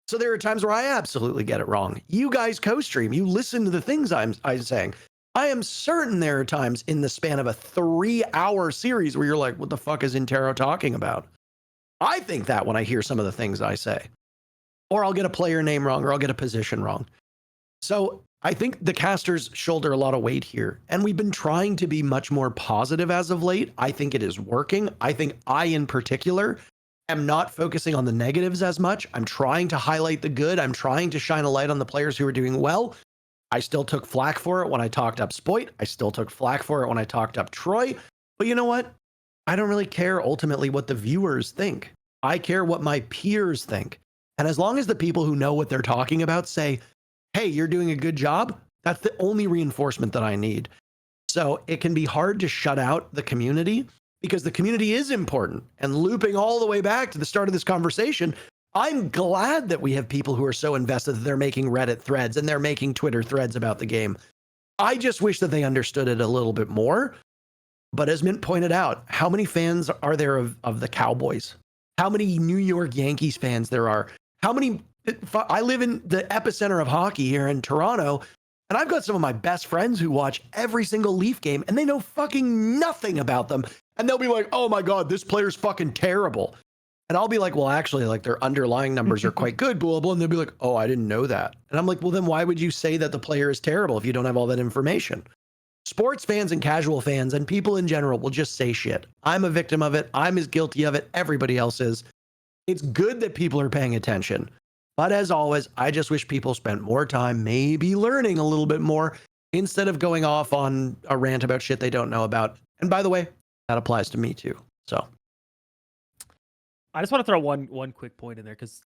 So there are times where I absolutely get it wrong. You guys co-stream, you listen to the things I'm saying. I am certain there are times in the span of a 3-hour series where you're like, what the fuck is INTERRO talking about? I think that when I hear some of the things I say. Or I'll get a player name wrong, or I'll get a position wrong. So I think the casters shoulder a lot of weight here. And we've been trying to be much more positive as of late. I think it is working. I think I, in particular, am not focusing on the negatives as much. I'm trying to highlight the good. I'm trying to shine a light on the players who are doing well. I still took flack for it when I talked up Spoit. I still took flack for it when I talked up Troy. But you know what? I don't really care ultimately what the viewers think. I care what my peers think. And as long as the people who know what they're talking about say, hey, you're doing a good job, that's the only reinforcement that I need. So it can be hard to shut out the community because the community is important. And looping all the way back to the start of this conversation, I'm glad that we have people who are so invested that they're making Reddit threads and they're making Twitter threads about the game. I just wish that they understood it a little bit more. But as Mint pointed out, how many fans are there of the Cowboys? How many New York Yankees fans there are? How many? I live in the epicenter of hockey here in Toronto, and I've got some of my best friends who watch every single Leaf game, and they know fucking nothing about them. And they'll be like, oh my God, this player's fucking terrible. And I'll be like, well, actually, like their underlying numbers are quite good, blah, blah. And they'll be like, oh, I didn't know that. And I'm like, well, then why would you say that the player is terrible if you don't have all that information? Sports fans and casual fans and people in general will just say shit. I'm a victim of it. I'm as guilty of it. Everybody else is. It's good that people are paying attention. But as always, I just wish people spent more time maybe learning a little bit more instead of going off on a rant about shit they don't know about. And by the way, that applies to me too. So I just want to throw one quick point in there because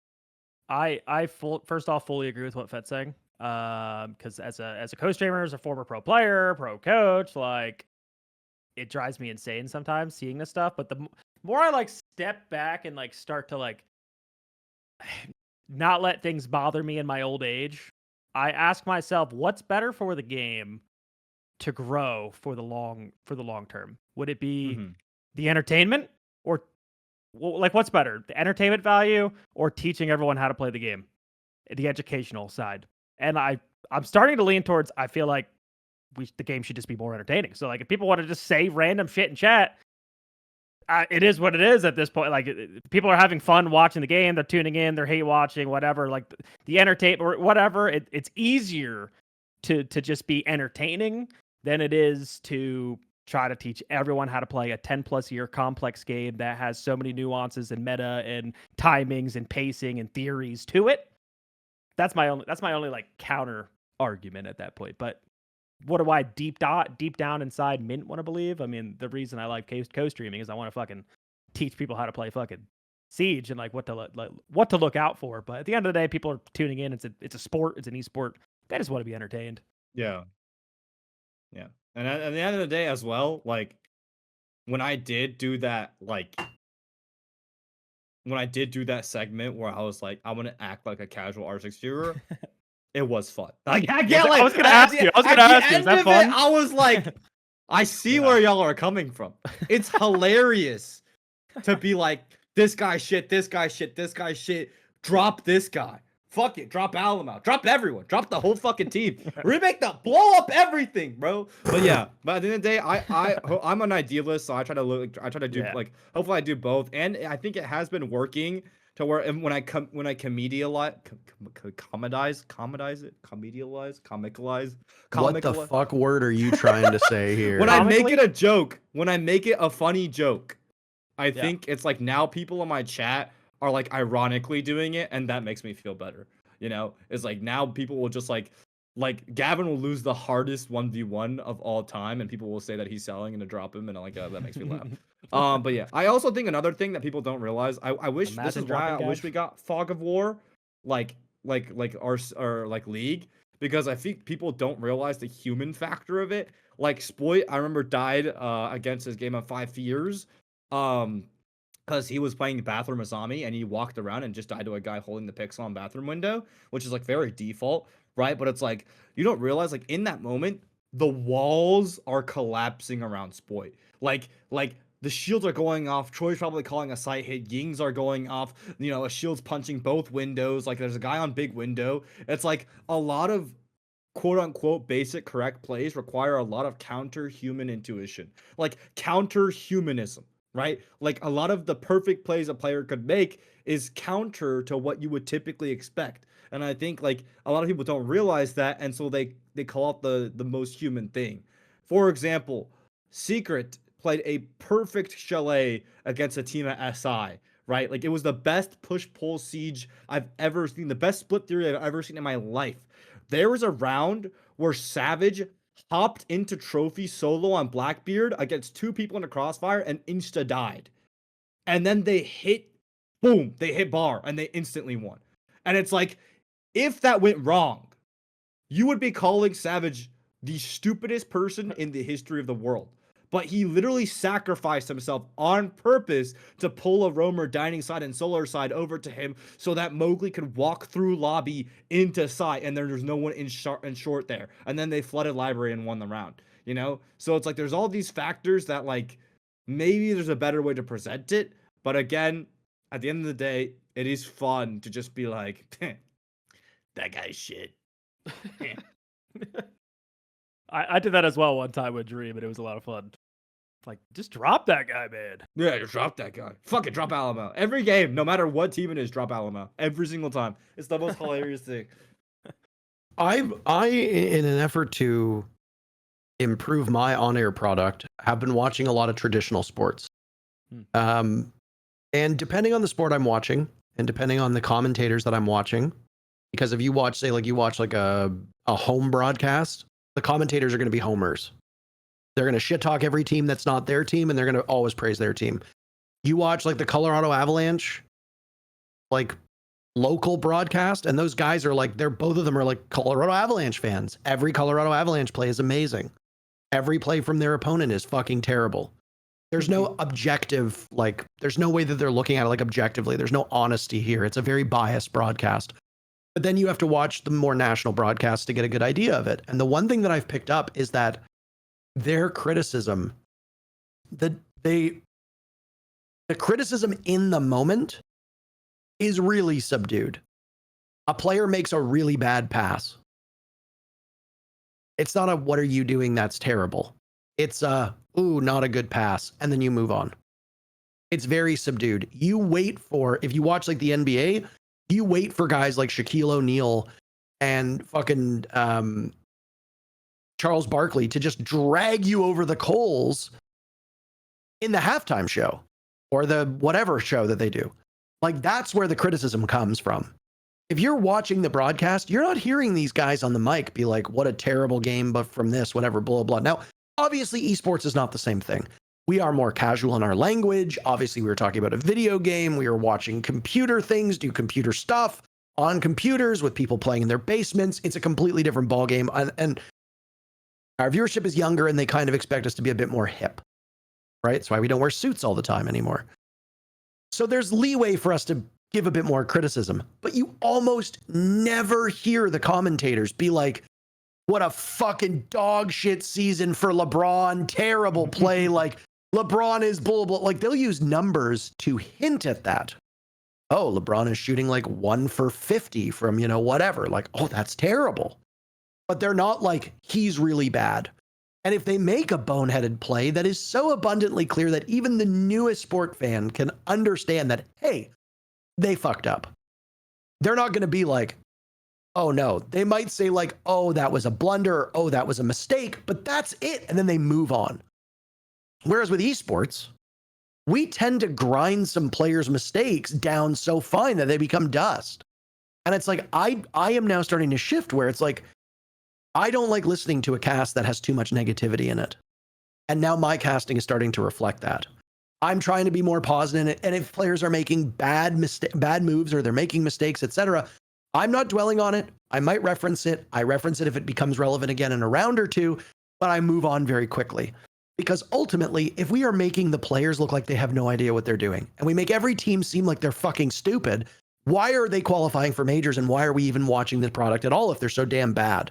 first off fully agree with what Fett's saying. Because as a co-streamer, as a former pro player, pro coach, like it drives me insane sometimes seeing this stuff. But the more I like step back and like start to like not let things bother me in my old age, I ask myself, what's better for the game to grow for the long term? Would it be the entertainment, or like what's better, the entertainment value or teaching everyone how to play the game, the educational side? And I'm starting to lean towards, I feel like the game should just be more entertaining. So like if people want to just say random shit in chat, it is what it is at this point. Like people are having fun watching the game, they're tuning in, they're hate watching, whatever. Like the entertainment or whatever. It's easier to just be entertaining than it is to try to teach everyone how to play a 10+ year complex game that has so many nuances and meta and timings and pacing and theories to it. That's my only like counter argument at that point. But what do I deep down inside Mint want to believe? I mean, the reason I like co-streaming is I want to fucking teach people how to play fucking Siege and like what to look out for. But at the end of the day, people are tuning in. It's a sport. It's an esport. They just want to be entertained. Yeah. And at the end of the day as well, like when I did do that, when I did do that segment where I was like, I want to act like a casual R6 viewer, it was fun. Like, I get like, I was gonna ask you. I was gonna ask you. Is that fun? I was like, I see where y'all are coming from. It's hilarious to be like, this guy shit, this guy shit, this guy shit. Drop this guy. Fuck it. Drop Alamo. Drop everyone. Drop the whole fucking team. Remake the blow up everything, bro. But yeah, but at the end of the day, I'm an idealist, so I try to do like, hopefully I do both, and I think it has been working to where when I comedialize What the fuck word are you trying to say here? When I make it a joke, when I make it a funny joke, I think it's like now people in my chat are like ironically doing it, and that makes me feel better. You know, it's like now people will just like Gavin will lose the hardest 1v1 of all time, and people will say that he's selling and to drop him, and that makes me laugh. But yeah, I also think another thing that people don't realize, I wish this is why I wish we got Fog of War, like our League, because I think people don't realize the human factor of it. Like Spoit, I remember died against his game of 5 years. Because he was playing the bathroom Azami and he walked around and just died to a guy holding the pixel on bathroom window, which is like very default, right? But it's like you don't realize like in that moment the walls are collapsing around Spoit. Like the shields are going off. Troy's probably calling a sight hit. Yings are going off. You know, a shield's punching both windows. Like there's a guy on big window. It's like a lot of quote unquote basic correct plays require a lot of counter human intuition, like counter humanism. Right? Like a lot of the perfect plays a player could make is counter to what you would typically expect. And I think like a lot of people don't realize that. And so they call out the most human thing. For example, Secret played a perfect chalet against a team at SI, right? Like it was the best push-pull siege I've ever seen, the best split theory I've ever seen in my life. There was a round where Savage hopped into trophy solo on Blackbeard against 2 people in a crossfire and insta died. And then they hit bar and they instantly won. And it's like, if that went wrong, you would be calling Savage the stupidest person in the history of the world. But he literally sacrificed himself on purpose to pull a roamer dining side and solar side over to him so that Mowgli could walk through lobby into side and there's no one in short there. And then they flooded library and won the round, you know? So it's like there's all these factors that like maybe there's a better way to present it. But again, at the end of the day, it is fun to just be like, that guy's shit. I did that as well one time with Dream, and it was a lot of fun. Like, just drop that guy, man. Yeah, just drop that guy. Fuck it, drop Alamo. Every game, no matter what team it is, drop Alamo. Every single time. It's the most hilarious thing. I, in an effort to improve my on-air product, have been watching a lot of traditional sports. And depending on the sport I'm watching, and depending on the commentators that I'm watching, because if you watch, say, like you watch like a home broadcast, the commentators are going to be homers. They're going to shit talk every team that's not their team, and they're going to always praise their team. You watch like the Colorado Avalanche, like local broadcast, and those guys are like, both of them are like Colorado Avalanche fans. Every Colorado Avalanche play is amazing. Every play from their opponent is fucking terrible. There's no objective, like, there's no way that they're looking at it like objectively. There's no honesty here. It's a very biased broadcast. But then you have to watch the more national broadcasts to get a good idea of it. And the one thing that I've picked up is that their criticism, the criticism in the moment is really subdued. A player makes a really bad pass. It's not a, what are you doing? That's terrible. It's a, ooh, not a good pass. And then you move on. It's very subdued. You wait for, if you watch like the NBA, you wait for guys like Shaquille O'Neal and fucking Charles Barkley to just drag you over the coals in the halftime show or the whatever show that they do. Like, that's where the criticism comes from. If you're watching the broadcast, you're not hearing these guys on the mic be like, what a terrible game, but from this, whatever, blah, blah. Now, obviously, esports is not the same thing. We are more casual in our language. Obviously, we were talking about a video game. We were watching computer things, do computer stuff on computers with people playing in their basements. It's a completely different ballgame. And our viewership is younger, and they kind of expect us to be a bit more hip. right? That's why we don't wear suits all the time anymore. So there's leeway for us to give a bit more criticism, but you almost never hear the commentators be like, what a fucking dog shit season for LeBron, terrible play, like LeBron is blah, blah. Like they'll use numbers to hint at that. Oh, LeBron is shooting like 1 for 50 from, whatever. Like, oh, that's terrible. But they're not like, he's really bad. And if they make a boneheaded play that is so abundantly clear that even the newest sport fan can understand that, hey, they fucked up. They're not going to be like, oh no. They might say like, oh, that was a blunder, or, oh, that was a mistake, but that's it. And then they move on. Whereas with esports, we tend to grind some players' mistakes down so fine that they become dust. And it's like, I am now starting to shift where it's like, I don't like listening to a cast that has too much negativity in it. And now my casting is starting to reflect that. I'm trying to be more positive in it. And if players are making bad moves or they're making mistakes, etc., I'm not dwelling on it. I might reference it. I reference it if it becomes relevant again in a round or two, but I move on very quickly. Because ultimately, if we are making the players look like they have no idea what they're doing, and we make every team seem like they're fucking stupid, why are they qualifying for majors and why are we even watching the product at all if they're so damn bad?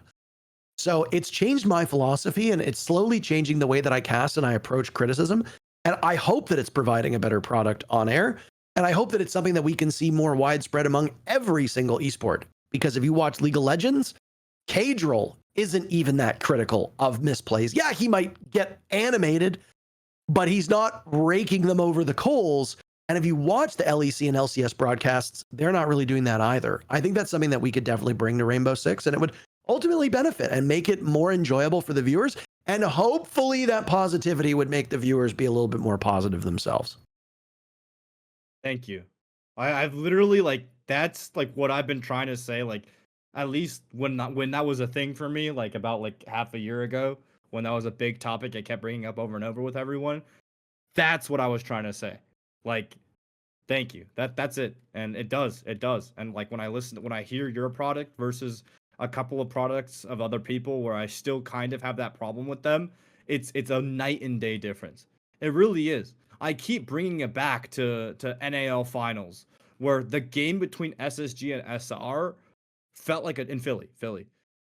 So it's changed my philosophy, and it's slowly changing the way that I cast and I approach criticism. And I hope that it's providing a better product on air. And I hope that it's something that we can see more widespread among every single esport. Because if you watch League of Legends, Cadril isn't even that critical of misplays. Yeah, he might get animated, but he's not raking them over the coals. And if you watch the LEC and LCS broadcasts, they're not really doing that either. I think that's something that we could definitely bring to Rainbow Six, and it would ultimately benefit and make it more enjoyable for the viewers. And hopefully that positivity would make the viewers be a little bit more positive themselves. Thank you. I've literally like, that's like what I've been trying to say. Like, at least when that was a thing for me, like about like half a year ago, when that was a big topic I kept bringing up over and over with everyone. That's what I was trying to say. Like, thank you. That's it. And it does. And like when I hear your product versus a couple of products of other people where I still kind of have that problem with them, it's a night and day difference. It really is. I keep bringing it back to NAL finals where the game between SSG and SR felt like in Philly.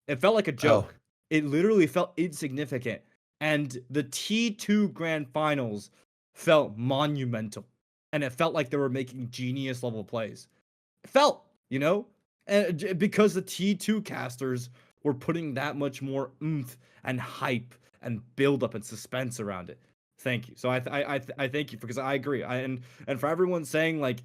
It felt like a joke. It literally felt insignificant. And the T2 grand finals felt monumental. And it felt like they were making genius level plays. It felt, and because the T2 casters were putting that much more oomph and hype and build up and suspense around it. Thank you. So I thank you because I agree. And for everyone saying like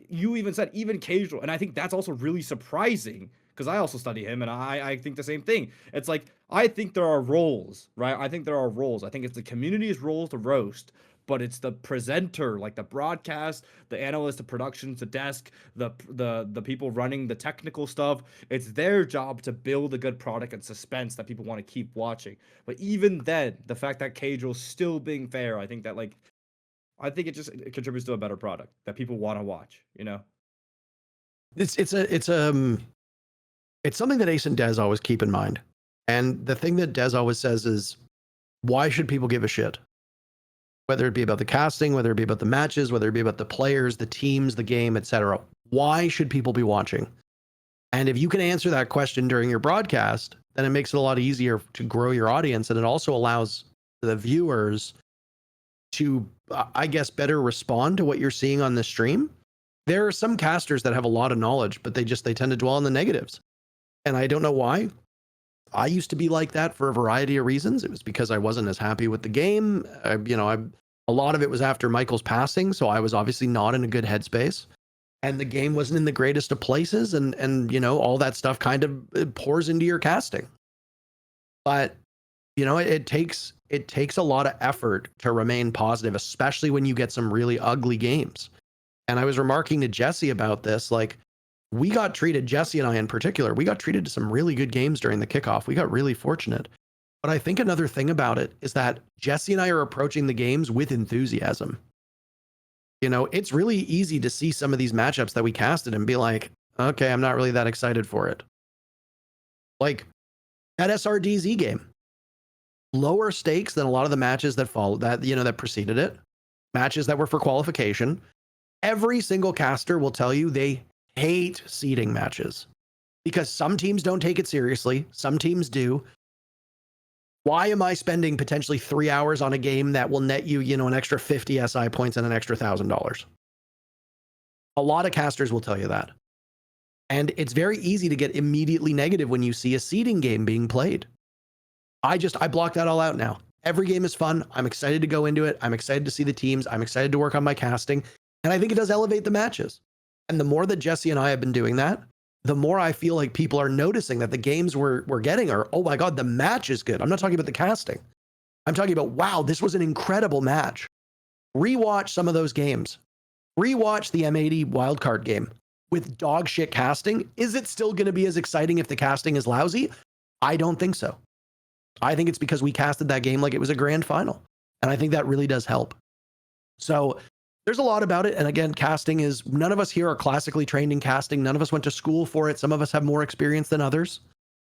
you even said even casual, and I think that's also really surprising because I also study him and I think the same thing. It's like I think there are roles, right? I think there are roles. I think it's the community's role to roast, but it's the presenter, like the broadcast, the analyst, the productions, the desk, the people running the technical stuff. It's their job to build a good product and suspense that people want to keep watching. But even then, the fact that Cagel's still being fair, I think it contributes to a better product that people want to watch. It's something that Ace and Dez always keep in mind. And the thing that Dez always says is, why should people give a shit? Whether it be about the casting, whether it be about the matches, whether it be about the players, the teams, the game, etc. Why should people be watching? And if you can answer that question during your broadcast, then it makes it a lot easier to grow your audience. And it also allows the viewers to, I guess, better respond to what you're seeing on the stream. There are some casters that have a lot of knowledge, but they tend to dwell on the negatives. And I don't know why. I used to be like that for a variety of reasons. It was because I wasn't as happy with the game. A lot of it was after Michael's passing, so I was obviously not in a good headspace. And the game wasn't in the greatest of places, and all that stuff kind of pours into your casting. But it takes a lot of effort to remain positive, especially when you get some really ugly games. And I was remarking to Jesse about this, like, we got treated, Jesse and I in particular, we got treated to some really good games during the kickoff. We got really fortunate. But I think another thing about it is that Jesse and I are approaching the games with enthusiasm. It's really easy to see some of these matchups that we casted and be like, okay, I'm not really that excited for it. Like that SRDZ game. lower stakes than a lot of the matches that followed that, that preceded it, matches that were for qualification. Every single caster will tell you they hate seeding matches because some teams don't take it seriously. Some teams do. Why am I spending potentially 3 hours on a game that will net you, an extra 50 SI points and an extra $1,000? A lot of casters will tell you that. And it's very easy to get immediately negative when you see a seeding game being played. I block that all out now. Every game is fun. I'm excited to go into it. I'm excited to see the teams. I'm excited to work on my casting. And I think it does elevate the matches. And the more that Jesse and I have been doing that, the more I feel like people are noticing that the games we're getting are, oh my God, the match is good. I'm not talking about the casting. I'm talking about, wow, this was an incredible match. Rewatch some of those games. Rewatch the M80 wildcard game with dog shit casting. Is it still going to be as exciting if the casting is lousy? I don't think so. I think it's because we casted that game like it was a grand final. And I think that really does help. So there's a lot about it. And again, casting is, none of us here are classically trained in casting. None of us went to school for it. Some of us have more experience than others.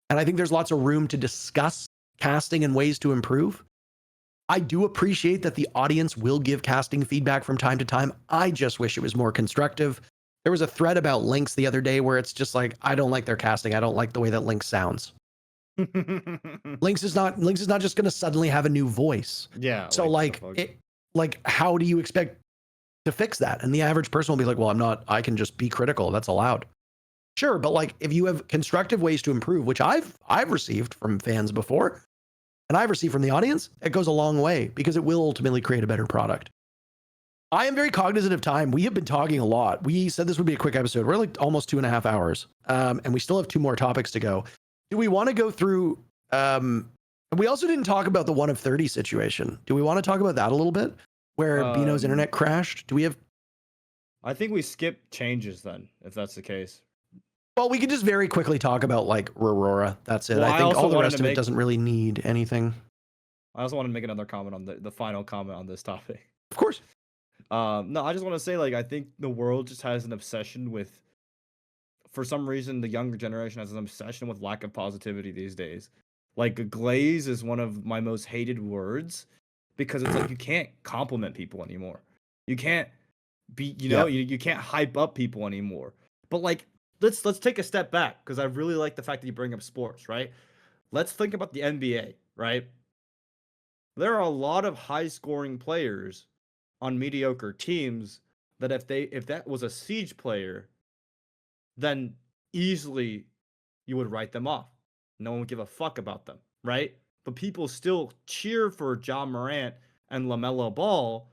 And I think there's lots of room to discuss casting and ways to improve. I do appreciate that the audience will give casting feedback from time to time. I just wish it was more constructive. There was a thread about Lynx the other day where it's just like, I don't like their casting. I don't like the way that Lynx sounds. Lynx is not just going to suddenly have a new voice. Yeah. So how do you expect to fix that? And the average person will be like, well, I can just be critical. That's allowed. Sure. But if you have constructive ways to improve, which I've received from fans before, and I've received from the audience, it goes a long way because it will ultimately create a better product. I am very cognizant of time. We have been talking a lot. We said this would be a quick episode. We're like almost 2.5 hours. And we still have 2 more topics to go. Do we want to go through, we also didn't talk about the 1 of 30 situation. Do we want to talk about that a little bit? Where Bino's internet crashed? Do we have? I think we skip changes then, if that's the case. Well, we could just very quickly talk about Rauora. That's it. Well, I think all the rest of it doesn't really need anything. I also want to make another comment on the final comment on this topic. Of course. No, I just want to say, I think the world just has an obsession with, for some reason, the younger generation has an obsession with lack of positivity these days. Glaze is one of my most hated words because it's you can't compliment people anymore. You can't be, you can't hype up people anymore. But let's take a step back because I really like the fact that you bring up sports, right? Let's think about the NBA, right? There are a lot of high-scoring players on mediocre teams that if that was a Siege player, then easily you would write them off. No one would give a fuck about them, right? But people still cheer for Ja Morant and LaMelo Ball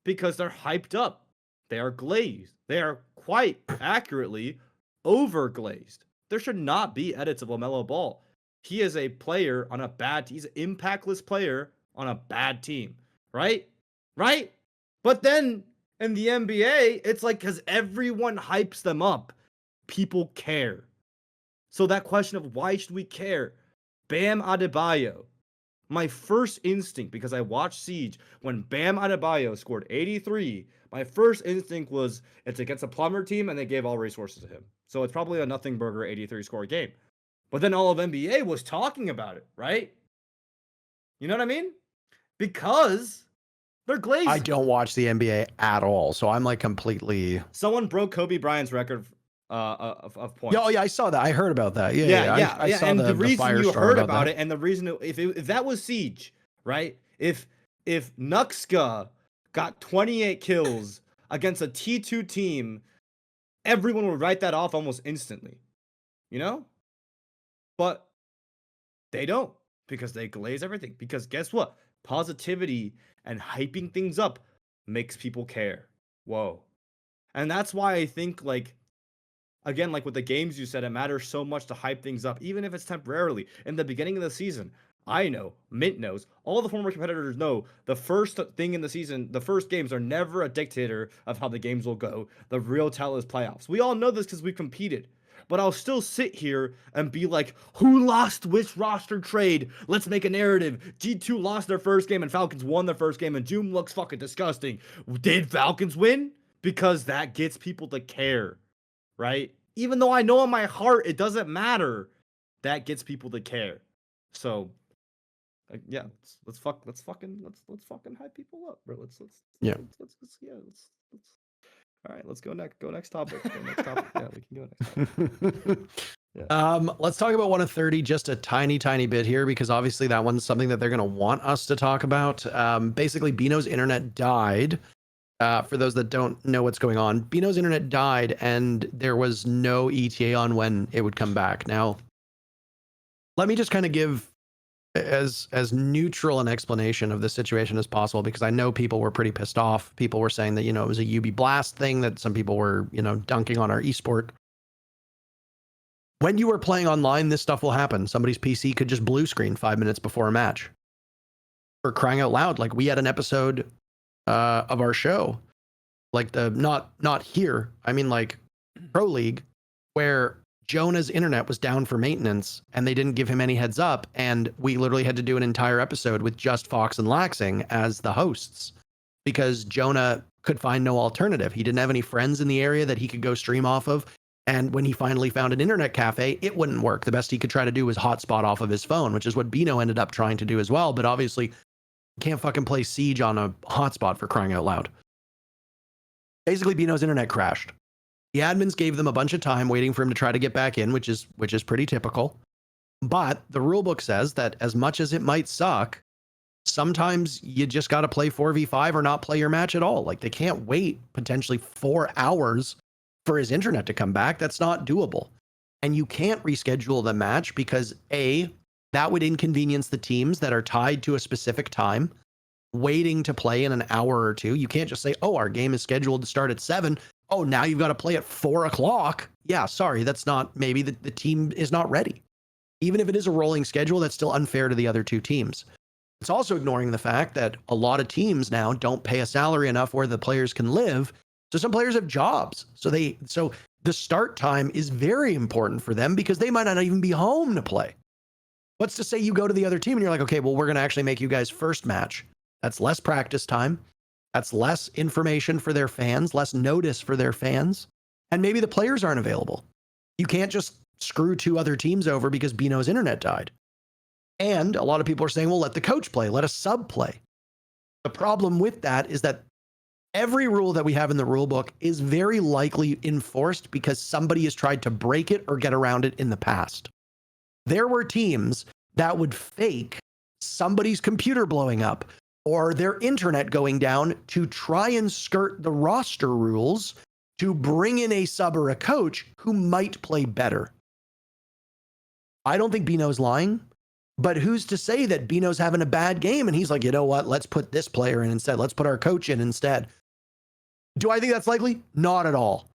because they're hyped up. They are glazed. They are quite accurately overglazed. There should not be edits of LaMelo Ball. He is a player on a bad team. He's an impactless player on a bad team, right? Right? But then in the NBA, it's because everyone hypes them up, people care. So that question of why should we care? Bam Adebayo. My first instinct, because I watched Siege, when Bam Adebayo scored 83, my first instinct was it's against a plumber team and they gave all resources to him. So it's probably a nothing burger 83 score game. But then all of NBA was talking about it, right? You know what I mean? Because they're glazed. I don't watch the NBA at all, so I'm completely. Someone broke Kobe Bryant's record of points. Yeah, I saw that. I heard about that. Yeah. I saw and the reason you heard about that. it, and the reason if that was Siege, right? If Nuxka got 28 kills against a T2 team, everyone would write that off almost instantly, But they don't because they glaze everything. Because guess what? Positivity and hyping things up makes people care. Whoa. And that's why I think again, with the games you said, it matters so much to hype things up, even if it's temporarily. In the beginning of the season, I know, Mint knows, all the former competitors know the first thing in the season, the first games are never a dictator of how the games will go. The real tell is playoffs. We all know this because we've competed. But I'll still sit here and be like, who lost which roster trade? Let's make a narrative. G2 lost their first game and Falcons won their first game and Zoom looks fucking disgusting. Did Falcons win? Because that gets people to care, right? Even though I know in my heart it doesn't matter, that gets people to care. So Yeah, let's fucking hype people up, bro. Let's Yeah. let's all right, let's go next topic. Yeah, we can go next topic. Let's talk about 1 of 30 just a tiny bit here, because obviously that one's something that they're going to want us to talk about. Basically, Bino's internet died. For those that don't know what's going on, Bino's internet died and there was no ETA on when it would come back. Now, let me just kind of give as neutral an explanation of the situation as possible, because I know people were pretty pissed off. People were saying that, you know, it was a UB blast thing, that some people were, you know, dunking on our esport. When you are playing online, this stuff will happen. Somebody's PC could just blue screen 5 minutes before a match. For crying out loud, like we had an episode of our show, like the not here, I mean like Pro League, where Jonah's internet was down for maintenance and they didn't give him any heads up, and we literally had to do an entire episode with just Fox and Laxing as the hosts because Jonah could find no alternative. He didn't have any friends in the area that he could go stream off of, and when he finally found an internet cafe, it wouldn't work. The best he could try to do was hotspot off of his phone, which is what Bino ended up trying to do as well, but obviously can't fucking play Siege on a hotspot, for crying out loud. Basically, Bino's internet crashed. The admins gave them a bunch of time waiting for him to try to get back in, which is pretty typical. But the rulebook says that as much as it might suck, sometimes you just got to play 4v5 or not play your match at all. Like, they can't wait potentially 4 hours for his internet to come back. That's not doable. And you can't reschedule the match because A, that would inconvenience the teams that are tied to a specific time, waiting to play in an hour or two. You can't just say, oh, our game is scheduled to start at 7. Oh, now you've got to play at 4 o'clock. Yeah, sorry, that's not, maybe the team is not ready. Even if it is a rolling schedule, that's still unfair to the other two teams. It's also ignoring the fact that a lot of teams now don't pay a salary enough where the players can live. So some players have jobs. So the start time is very important for them because they might not even be home to play. What's to say you go to the other team and you're like, okay, well, we're going to actually make you guys first match. That's less practice time. That's less information for their fans, less notice for their fans. And maybe the players aren't available. You can't just screw 2 other teams over because Bino's internet died. And a lot of people are saying, well, let the coach play, let a sub play. The problem with that is that every rule that we have in the rule book is very likely enforced because somebody has tried to break it or get around it in the past. There were teams that would fake somebody's computer blowing up or their internet going down to try and skirt the roster rules to bring in a sub or a coach who might play better. I don't think Bino's lying, but who's to say that Bino's having a bad game and he's like, you know what, let's put this player in instead. Let's put our coach in instead. Do I think that's likely? Not at all.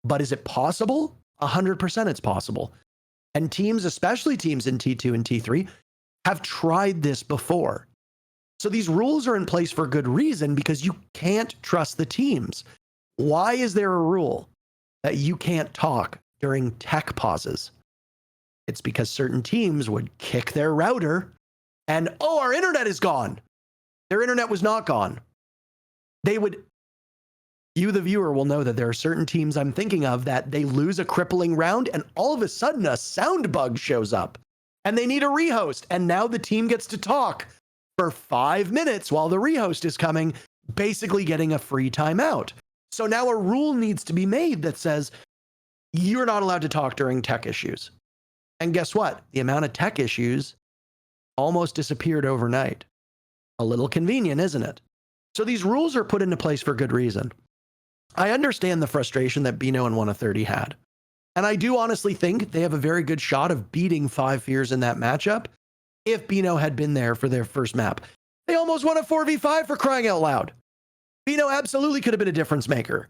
But is it possible? 100% it's possible. And teams, especially teams in T2 and T3, have tried this before. So these rules are in place for good reason because you can't trust the teams. Why is there a rule that you can't talk during tech pauses? It's because certain teams would kick their router and, oh, our internet is gone. Their internet was not gone. They would, you, the viewer, will know that there are certain teams I'm thinking of that they lose a crippling round and all of a sudden a sound bug shows up and they need a rehost. And now the team gets to talk for 5 minutes while the rehost is coming, basically getting a free timeout. So now a rule needs to be made that says you're not allowed to talk during tech issues. And guess what? The amount of tech issues almost disappeared overnight. A little convenient, isn't it? So these rules are put into place for good reason. I understand the frustration that Bino and 1 of 30 had. And I do honestly think they have a very good shot of beating 5 Fears in that matchup if Bino had been there for their first map. They almost won a 4v5 for crying out loud. Bino absolutely could have been a difference maker.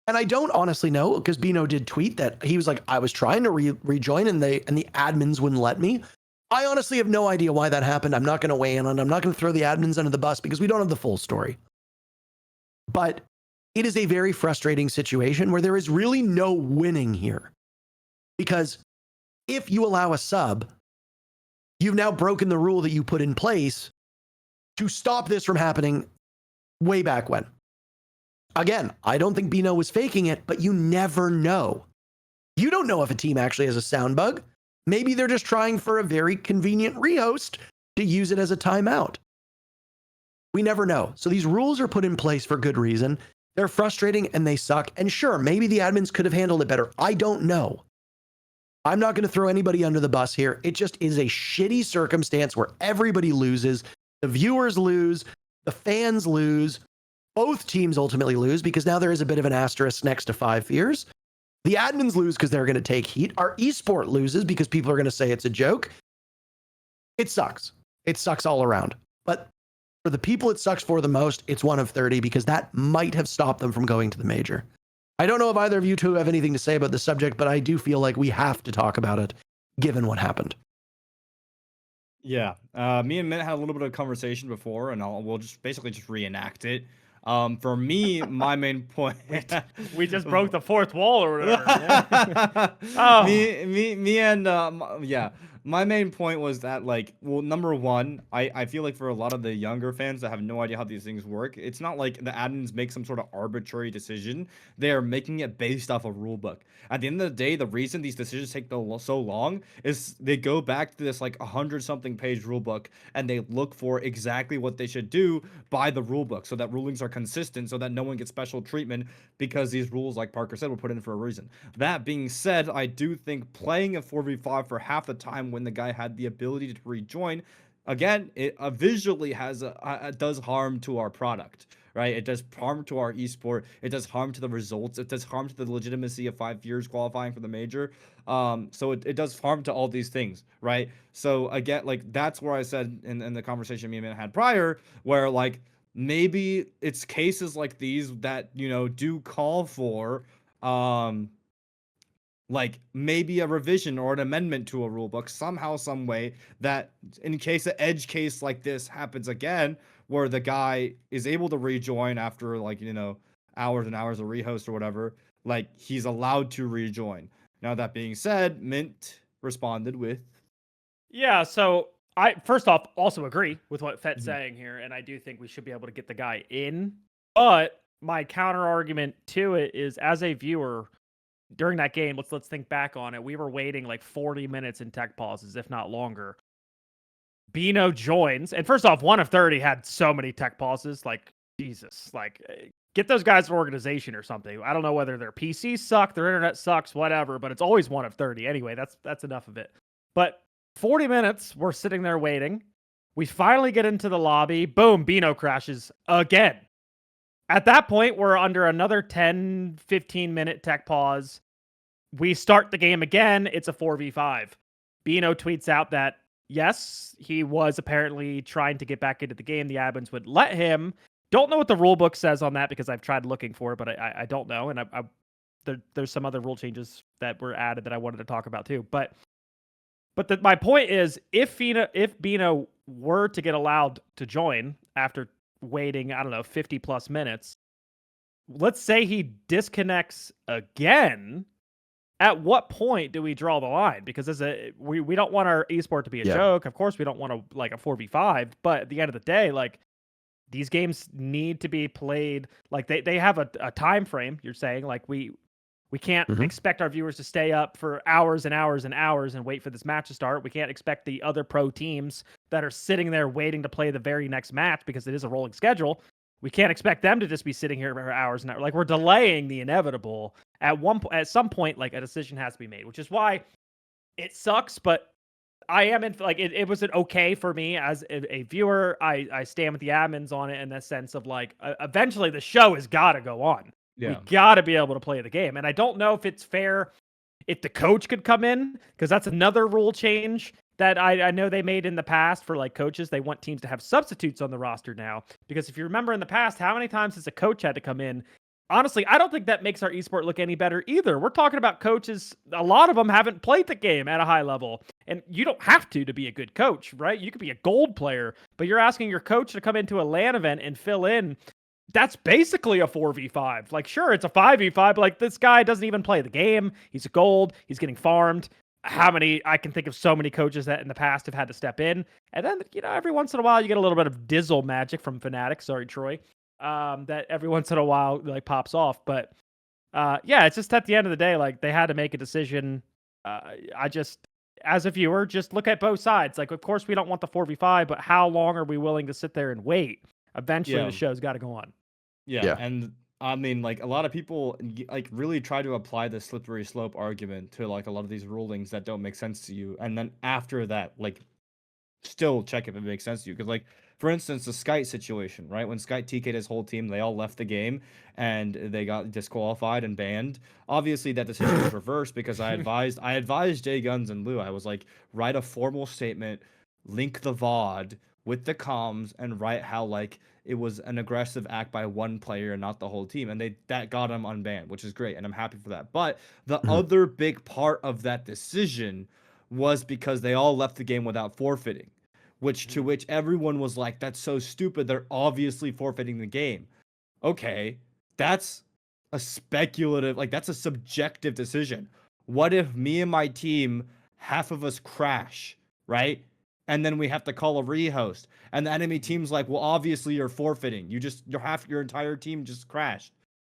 And I don't honestly know, because Bino did tweet that he was like, I was trying to rejoin and the admins wouldn't let me. I honestly have no idea why that happened. I'm not going to weigh in on it. I'm not going to throw the admins under the bus because we don't have the full story. But it is a very frustrating situation where there is really no winning here. Because if you allow a sub, you've now broken the rule that you put in place to stop this from happening way back when. Again, I don't think Bino was faking it, but you never know. You don't know if a team actually has a sound bug. Maybe they're just trying for a very convenient rehost to use it as a timeout. We never know. So these rules are put in place for good reason. They're frustrating and they suck. And sure, maybe the admins could have handled it better. I don't know. I'm not going to throw anybody under the bus here. It just is a shitty circumstance where everybody loses. The viewers lose. The fans lose. Both teams ultimately lose because now there is a bit of an asterisk next to 5 fears. The admins lose because they're going to take heat. Our esport loses because people are going to say it's a joke. It sucks. It sucks all around. But for the people it sucks for the most, it's 1 of 30 because that might have stopped them from going to the major. I don't know if either of you two have anything to say about the subject, but I do feel like we have to talk about it given what happened. Yeah, me and Mint had a little bit of conversation before, and we'll just basically just reenact it. For me, my main point. We just broke the fourth wall or whatever. Yeah. Oh. Me, and yeah. My main point was that, like, well, number one, I feel like for a lot of the younger fans that have no idea how these things work, it's not like the admins make some sort of arbitrary decision. They are making it based off a rule book. At the end of the day, the reason these decisions take so long is they go back to this like 100-something page rule book and they look for exactly what they should do by the rule book so that rulings are consistent so that no one gets special treatment because these rules, like Parker said, were put in for a reason. That being said, I do think playing a 4v5 for half the time when the guy had the ability to rejoin, again, it visually does harm to our product, right? It does harm to our esport. It does harm to the results. It does harm to the legitimacy of 5 years qualifying for the major. So it does harm to all these things, right? So again, like that's where I said in the conversation me and Mint had prior, where like maybe it's cases like these that, you know, do call for like maybe a revision or an amendment to a rule book somehow, some way, that in case an edge case like this happens again, where the guy is able to rejoin after, like, you know, hours and hours of rehost or whatever, like he's allowed to rejoin. Now, that being said, Mint responded with, yeah, so I first off also agree with what Fett's saying here, and I do think we should be able to get the guy in. But my counter argument to it is, as a viewer, during that game, let's think back on it. We were waiting like 40 minutes in tech pauses, if not longer. Bino joins, and first off, 1 of 30 had so many tech pauses. Like, Jesus, like, get those guys an organization or something. I don't know whether their PCs suck, their internet sucks, whatever, but it's always 1 of 30. Anyway, that's enough of it. But 40 minutes, we're sitting there waiting. We finally get into the lobby. Boom, Bino crashes again. At that point, we're under another 10, 15-minute tech pause. We start the game again. It's a 4v5. Bino tweets out that, yes, he was apparently trying to get back into the game. The admins would let him. Don't know what the rule book says on that because I've tried looking for it, but I don't know. And there's some other rule changes that were added that I wanted to talk about too. But my point is, if Bino were to get allowed to join after waiting, I don't know, 50 plus minutes, let's say he disconnects again, at what point do we draw the line? Because we don't want our esport to be a joke. Of course, we don't want to like a 4v5, but at the end of the day, like, these games need to be played. Like they have a time frame. You're saying, like, we can't expect our viewers to stay up for hours and hours and hours and wait for this match to start. We can't expect the other pro teams that are sitting there waiting to play the very next match, because it is a rolling schedule. We can't expect them to just be sitting here for hours and hours. Like, we're delaying the inevitable. At some point, like, a decision has to be made, which is why it sucks. But I am in, like, it was an okay for me as a viewer. I stand with the admins on it in the sense of, like, eventually the show has got to go on. Yeah. We got to be able to play the game. And I don't know if it's fair if the coach could come in, because that's another rule change that I know they made in the past for, like, coaches. They want teams to have substitutes on the roster now, because if you remember in the past, how many times has a coach had to come in? Honestly, I don't think that makes our esport look any better either. We're talking about coaches. A lot of them haven't played the game at a high level, and you don't have to be a good coach, right? You could be a gold player, but you're asking your coach to come into a LAN event and fill in. That's basically a 4v5. Like, sure, it's a 5v5, but, like, this guy doesn't even play the game. He's a gold. He's getting farmed. I can think of so many coaches that in the past have had to step in. And then, you know, every once in a while you get a little bit of Dizzle magic from Fnatic. Sorry, Troy. That every once in a while, like, pops off. But yeah, it's just at the end of the day, like, they had to make a decision. as a viewer, just look at both sides. Like, of course, we don't want the 4v5, but how long are we willing to sit there and wait? Eventually, Yeah. the show's got to go on. Yeah, and I mean, like a lot of people like really try to apply the slippery slope argument to like a lot of these rulings that don't make sense to you, and then after that, like still check if it makes sense to you. Because like for instance, the Skite situation, right? When Skite TK'd his whole team, they all left the game and they got disqualified and banned. Obviously, that decision was reversed because I advised Jay Guns and Lou. I was like, write a formal statement, link the VOD with the comms, and write how like it was an aggressive act by one player and not the whole team, and that got him unbanned, which is great, and I'm happy for that. But the other big part of that decision was because they all left the game without forfeiting, to which everyone was like, that's so stupid, they're obviously forfeiting the game. Okay, that's a speculative, like that's a subjective decision. What if me and my team, half of us crash, right? And then we have to call a rehost, and the enemy team's like, well, obviously you're forfeiting. Your entire team just crashed.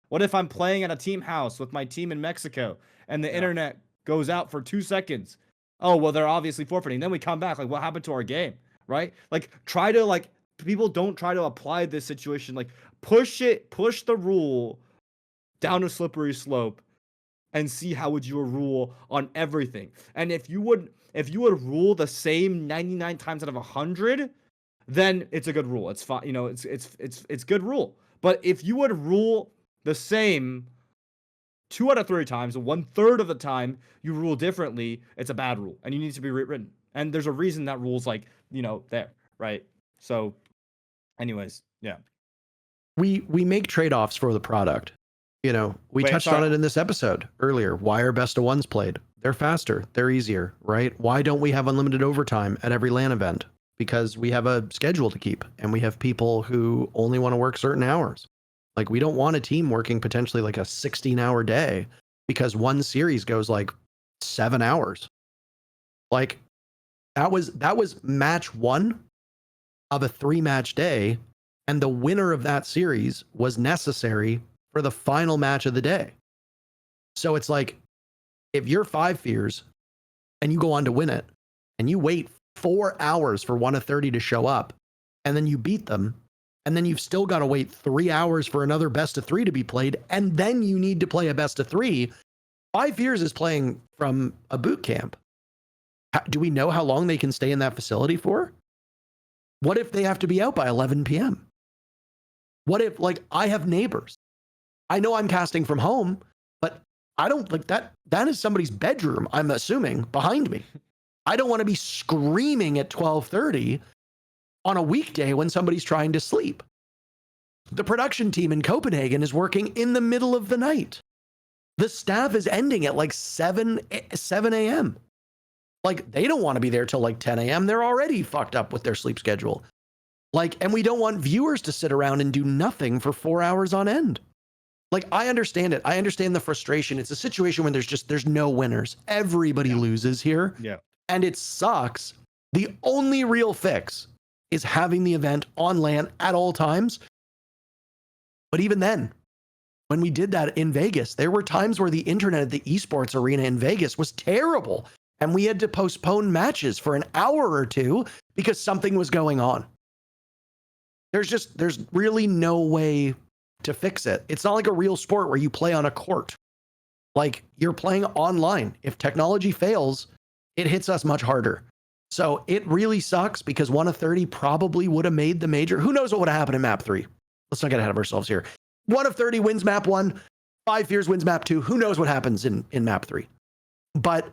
What if I'm playing at a team house with my team in Mexico and the internet goes out for 2 seconds? Oh, well, they're obviously forfeiting. Then we come back, like, what happened to our game, right? Like, people don't try to apply this situation. Like, push the rule down a slippery slope and see how would you rule on everything. And if you would rule the same 99 times out of 100, then it's a good rule. It's fine, you know, it's good rule. But if you would rule the same 2 out of 3 times, 1/3 of the time you rule differently, it's a bad rule and you need to be rewritten. And there's a reason that rule's like, you know, there, right? So anyways, yeah. We make trade-offs for the product. You know, we touched on it in this episode earlier. Why are best of ones played? They're faster. They're easier, right? Why don't we have unlimited overtime at every LAN event? Because we have a schedule to keep and we have people who only want to work certain hours. Like, we don't want a team working potentially like a 16-hour day because one series goes like 7 hours. Like, that was match 1 of a 3-match day, and the winner of that series was necessary for the final match of the day. So it's like, if you're 5 Fears and you go on to win it and you wait 4 hours for 1 of 30 to show up and then you beat them, and then you've still got to wait 3 hours for another best of 3 to be played, and then you need to play a best of 3. 5 Fears is playing from a boot camp. Do we know how long they can stay in that facility for? What if they have to be out by 11 p.m.? What if, like, I have neighbors? I know I'm casting from home, but I don't like that. That is somebody's bedroom, I'm assuming, behind me. I don't want to be screaming at 12:30 on a weekday when somebody's trying to sleep. The production team in Copenhagen is working in the middle of the night. The staff is ending at like 7 a.m. Like, they don't want to be there till like 10 a.m. They're already fucked up with their sleep schedule. Like, and we don't want viewers to sit around and do nothing for 4 hours on end. Like, I understand it. I understand the frustration. It's a situation when there's no winners. Everybody loses here. Yeah. And it sucks. The only real fix is having the event on LAN at all times. But even then, when we did that in Vegas, there were times where the internet at the esports arena in Vegas was terrible. And we had to postpone matches for an hour or 2 because something was going on. There's really no way to fix it. It's not like a real sport where you play on a court. Like, you're playing online. If technology fails, it hits us much harder. So it really sucks because 1 of 30 probably would have made the major. Who knows what would have happened in map 3? Let's not get ahead of ourselves here. 1 of 30 wins map 1. 5 Fears wins map 2. Who knows what happens in map 3? But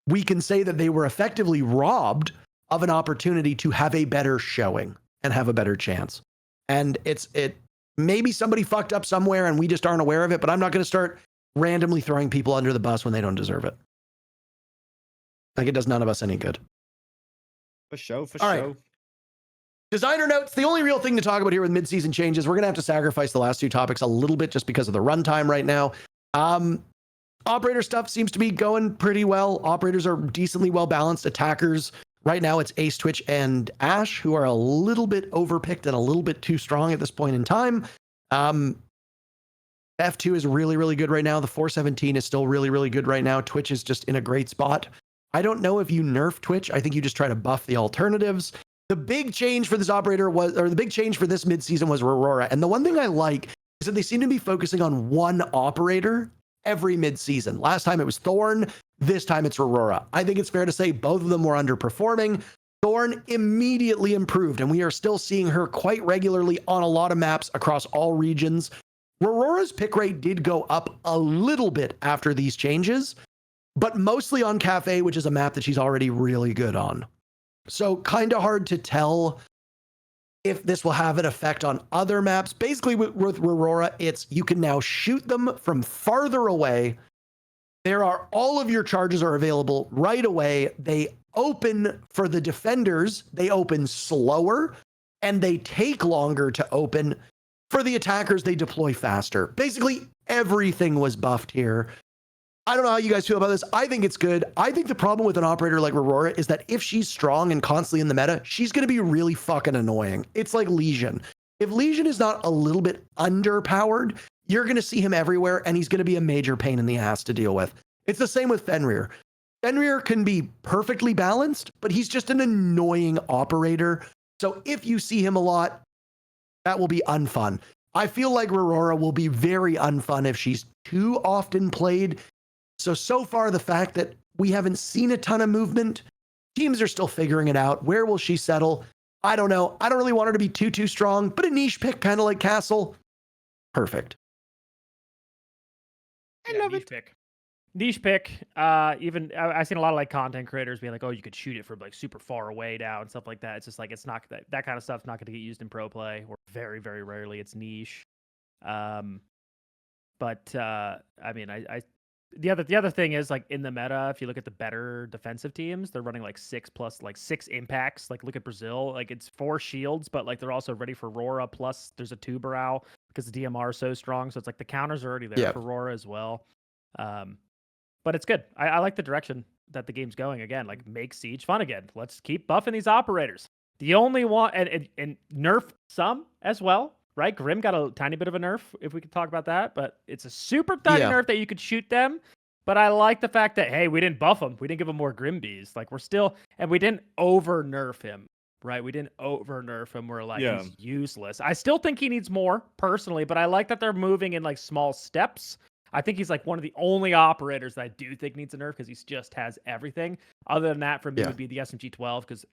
we can say that they were effectively robbed of an opportunity to have a better showing and have a better chance. And maybe somebody fucked up somewhere and we just aren't aware of it, but I'm not going to start randomly throwing people under the bus when they don't deserve it. Like, it does none of us any good. For show. All right. Designer notes, the only real thing to talk about here with mid-season changes, we're going to have to sacrifice the last 2 topics a little bit just because of the runtime right now. Operator stuff seems to be going pretty well. Operators are decently well balanced. Attackers, right now it's Ace, Twitch, and Ash, who are a little bit overpicked and a little bit too strong at this point in time. F2 is really, really good right now. The 417 is still really, really good right now. Twitch is just in a great spot. I don't know if you nerf Twitch. I think you just try to buff the alternatives. The big change for this operator was, or the big change for this midseason was Rauora. And the one thing I like is that they seem to be focusing on one operator every midseason. Last time it was Thorn. This time it's Rauora. I think it's fair to say both of them were underperforming. Thorn immediately improved, and we are still seeing her quite regularly on a lot of maps across all regions. Rauora's pick rate did go up a little bit after these changes, but mostly on Cafe, which is a map that she's already really good on. So kind of hard to tell if this will have an effect on other maps. Basically with Rauora, it's you can now shoot them from farther away. All of your charges are available right away. They open for the defenders. They open slower and they take longer to open. For the attackers, they deploy faster. Basically, everything was buffed here. I don't know how you guys feel about this. I think it's good. I think the problem with an operator like Rauora is that if she's strong and constantly in the meta, she's going to be really fucking annoying. It's like Legion. If Legion is not a little bit underpowered, you're going to see him everywhere, and he's going to be a major pain in the ass to deal with. It's the same with Fenrir. Fenrir can be perfectly balanced, but he's just an annoying operator. So if you see him a lot, that will be unfun. I feel like Rauora will be very unfun if she's too often played. So far, the fact that we haven't seen a ton of movement, teams are still figuring it out. Where will she settle? I don't know. I don't really want her to be too strong, but a niche pick, kind of like Castle, perfect. I love it. Niche pick. Even I've seen a lot of like content creators being like, "Oh, you could shoot it from like super far away now and stuff like that." It's just like it's not that kind of stuff's not going to get used in pro play, or very very rarely. It's niche. I mean, the other thing is like in the meta, if you look at the better defensive teams, they're running like 6 impacts. Like look at Brazil, like it's 4 shields, but like they're also ready for Rauora. Plus there's a 2 Barao because the DMR is so strong. So it's like the counters are already there for Rauora as well. But it's good. I like the direction that the game's going. Again, like make Siege fun again. Let's keep buffing these operators. The only one and nerf some as well. Right, Grim got a tiny bit of a nerf, if we could talk about that, but it's a super tiny nerf that you could shoot them. But I like the fact that, hey, we didn't buff him. We didn't give him more Grim Bees. Like, we're still, and we didn't over nerf him, right? We didn't over nerf him. We're like, he's useless. I still think he needs more, personally, but I like that they're moving in like small steps. I think he's like one of the only operators that I do think needs a nerf because he just has everything. Other than that, for me, would be the SMG-12 because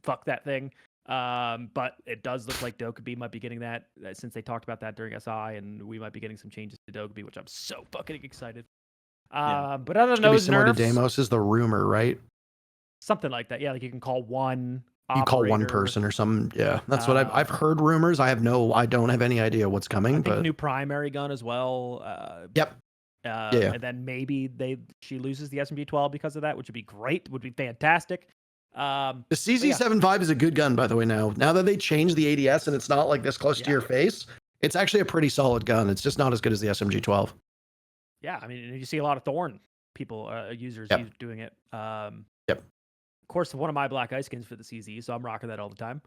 fuck that thing. But it does look like Dokkaebi might be getting that since they talked about that during SI, and we might be getting some changes to Dokkaebi, which I'm so fucking excited. But other than those similar nerfs, to Deimos is the rumor, right? Something like that. Yeah, like you can call one. You call one person or something. Yeah, that's what I've heard rumors. I don't have any idea what's coming. I think but new primary gun as well. And then maybe she loses the SMG-12 because of that, which would be great. Would be fantastic. The CZ75 is a good gun, by the way. Now that they changed the ADS and it's not like this close to your face, it's actually a pretty solid gun. It's just not as good as the SMG-12. Yeah, I mean, you see a lot of Thorn people, users doing it. Of course, one of my black ice skins for the CZ, so I'm rocking that all the time.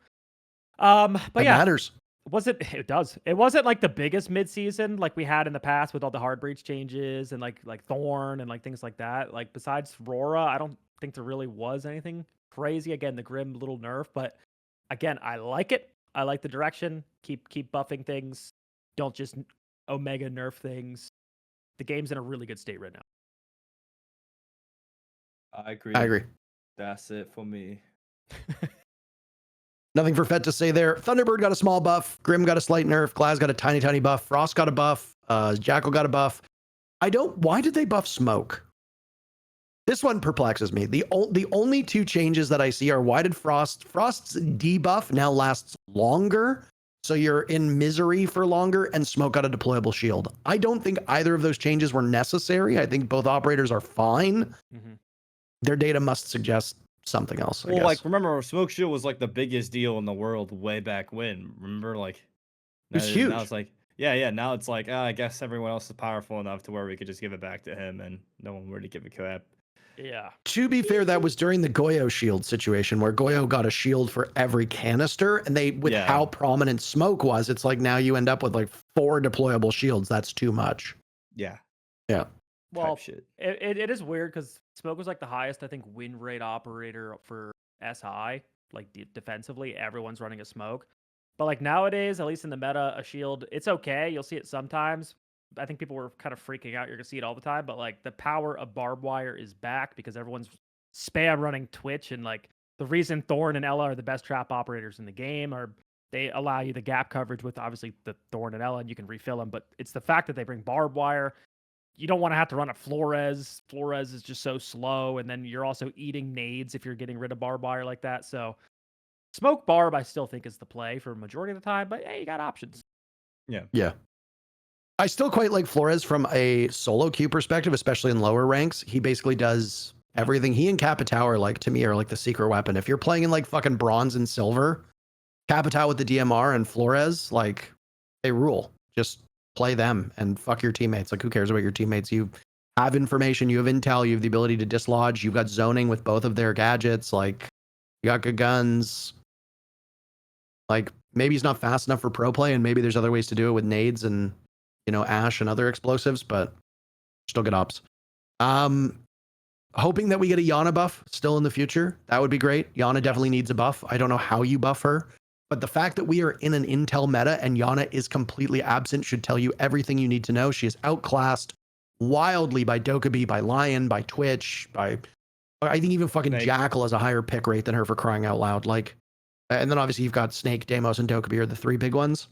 But it matters. It does. It wasn't like the biggest mid-season like we had in the past with all the hard breach changes and like Thorn and like things like that. Like besides Rauora, I don't think there really was anything crazy. Again, the Grim little nerf, but again, I like it. I like the direction. Keep buffing things. Don't just Omega nerf things. The game's in a really good state right now. I agree. That's it for me. Nothing for Fett to say there. Thunderbird got a small buff. Grim got a slight nerf. Glaz got a tiny buff. Frost got a buff. Jackal got a buff. Why did they buff Smoke? This one perplexes me. The only 2 changes that I see are why did Frost's debuff now lasts longer, so you're in misery for longer, and Smoke got a deployable shield. I don't think either of those changes were necessary. I think both operators are fine. Mm-hmm. Their data must suggest something else. I guess. Like remember, Smoke Shield was like the biggest deal in the world way back when. Remember, like it was huge. Now it's like now it's like I guess everyone else is powerful enough to where we could just give it back to him, and no one really give a crap. Yeah. To be fair, that was during the Goyo shield situation where Goyo got a shield for every canister, and how prominent Smoke was, it's like now you end up with like 4 deployable shields. That's too much. Yeah. Yeah. Well, shit. it is weird because Smoke was like the highest, I think, win rate operator for SI. Like defensively, everyone's running a Smoke. But like nowadays, at least in the meta, a shield, it's okay. You'll see it sometimes. I think people were kind of freaking out. You're gonna see it all the time. But like the power of barbed wire is back because everyone's spam running Twitch, and like the reason Thorn and Ella are the best trap operators in the game are they allow you the gap coverage with obviously the Thorn and Ella, and you can refill them. But it's the fact that they bring barbed wire. You don't want to have to run a Flores. Flores is just so slow, and then you're also eating nades if you're getting rid of barbed wire like that. So Smoke Barb, I still think is the play for a majority of the time, but hey, you got options. Yeah. I still quite like Flores from a solo queue perspective, especially in lower ranks. He basically does everything. He and Capitao are like, to me, are like the secret weapon. If you're playing in like fucking bronze and silver, Capitao with the DMR and Flores, like, they rule. Just play them and fuck your teammates. Like, who cares about your teammates? You have information, you have intel, you have the ability to dislodge, you've got zoning with both of their gadgets, like, you got good guns. Like, maybe he's not fast enough for pro play, and maybe there's other ways to do it with nades and, you know, Ash and other explosives, but still good ops. Hoping that we get a Yana buff still in the future. That would be great. Yana definitely needs a buff. I don't know how you buff her, but the fact that we are in an Intel meta and Yana is completely absent should tell you everything you need to know. She is outclassed wildly by Dokkaebi, by Lion, by Twitch, by, I think even fucking Snake. Jackal has a higher pick rate than her, for crying out loud. Like, and then obviously you've got Snake, Deimos, and Dokkaebi are the three big ones.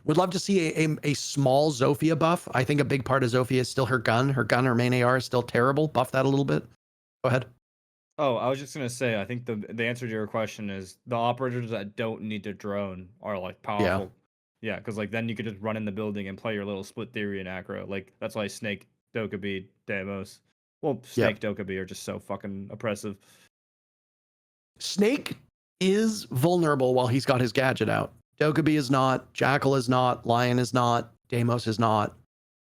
Would love to see a small Zofia buff. I think a big part of Zofia is still her gun. Her main AR is still terrible. Buff that a little bit. Go ahead. Oh, I was just gonna say, I think the answer to your question is the operators that don't need to drone are like powerful. Yeah, because like then you could just run in the building and play your little split theory and aggro. Like that's why Snake, Dokkaebi, Deimos. Well, Snake, Dokkaebi are just so fucking oppressive. Snake is vulnerable while he's got his gadget out. Dokkaebi is not, Jackal is not, Lion is not, Deimos is not.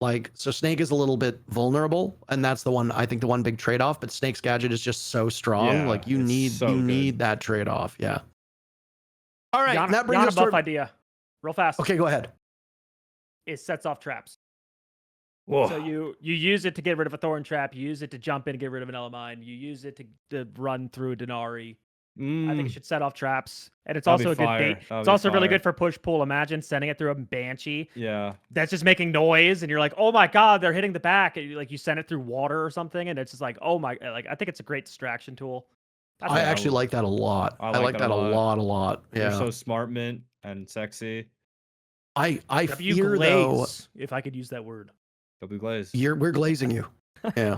Like, so Snake is a little bit vulnerable, and that's the one, I think, the one big trade-off, but Snake's gadget is just so strong. Yeah, like, you it's need that trade-off. Yeah. All right, Yana, that brings Yana us buff to... idea. Real fast. Okay, go ahead. It sets off traps. Whoa. So you use it to get rid of a Thorn trap, you use it to jump in and get rid of an Elemine, you use it to run through a Denari. I think it should set off traps, and it's That'd also be a good fire. bait. That'd It's be also really fire. good for push pull. Imagine sending it through a Banshee Yeah. that's just making noise, and you're like, oh my god, they're hitting the back. And you send it through water or something, and it's just like, oh my, like I think it's a great distraction tool. That's I what actually like that a lot. I like that a lot. Yeah. You're so smart, Mint, and sexy. I W fear though. glaze, if I could use that word. W glaze. We're glazing you. Yeah.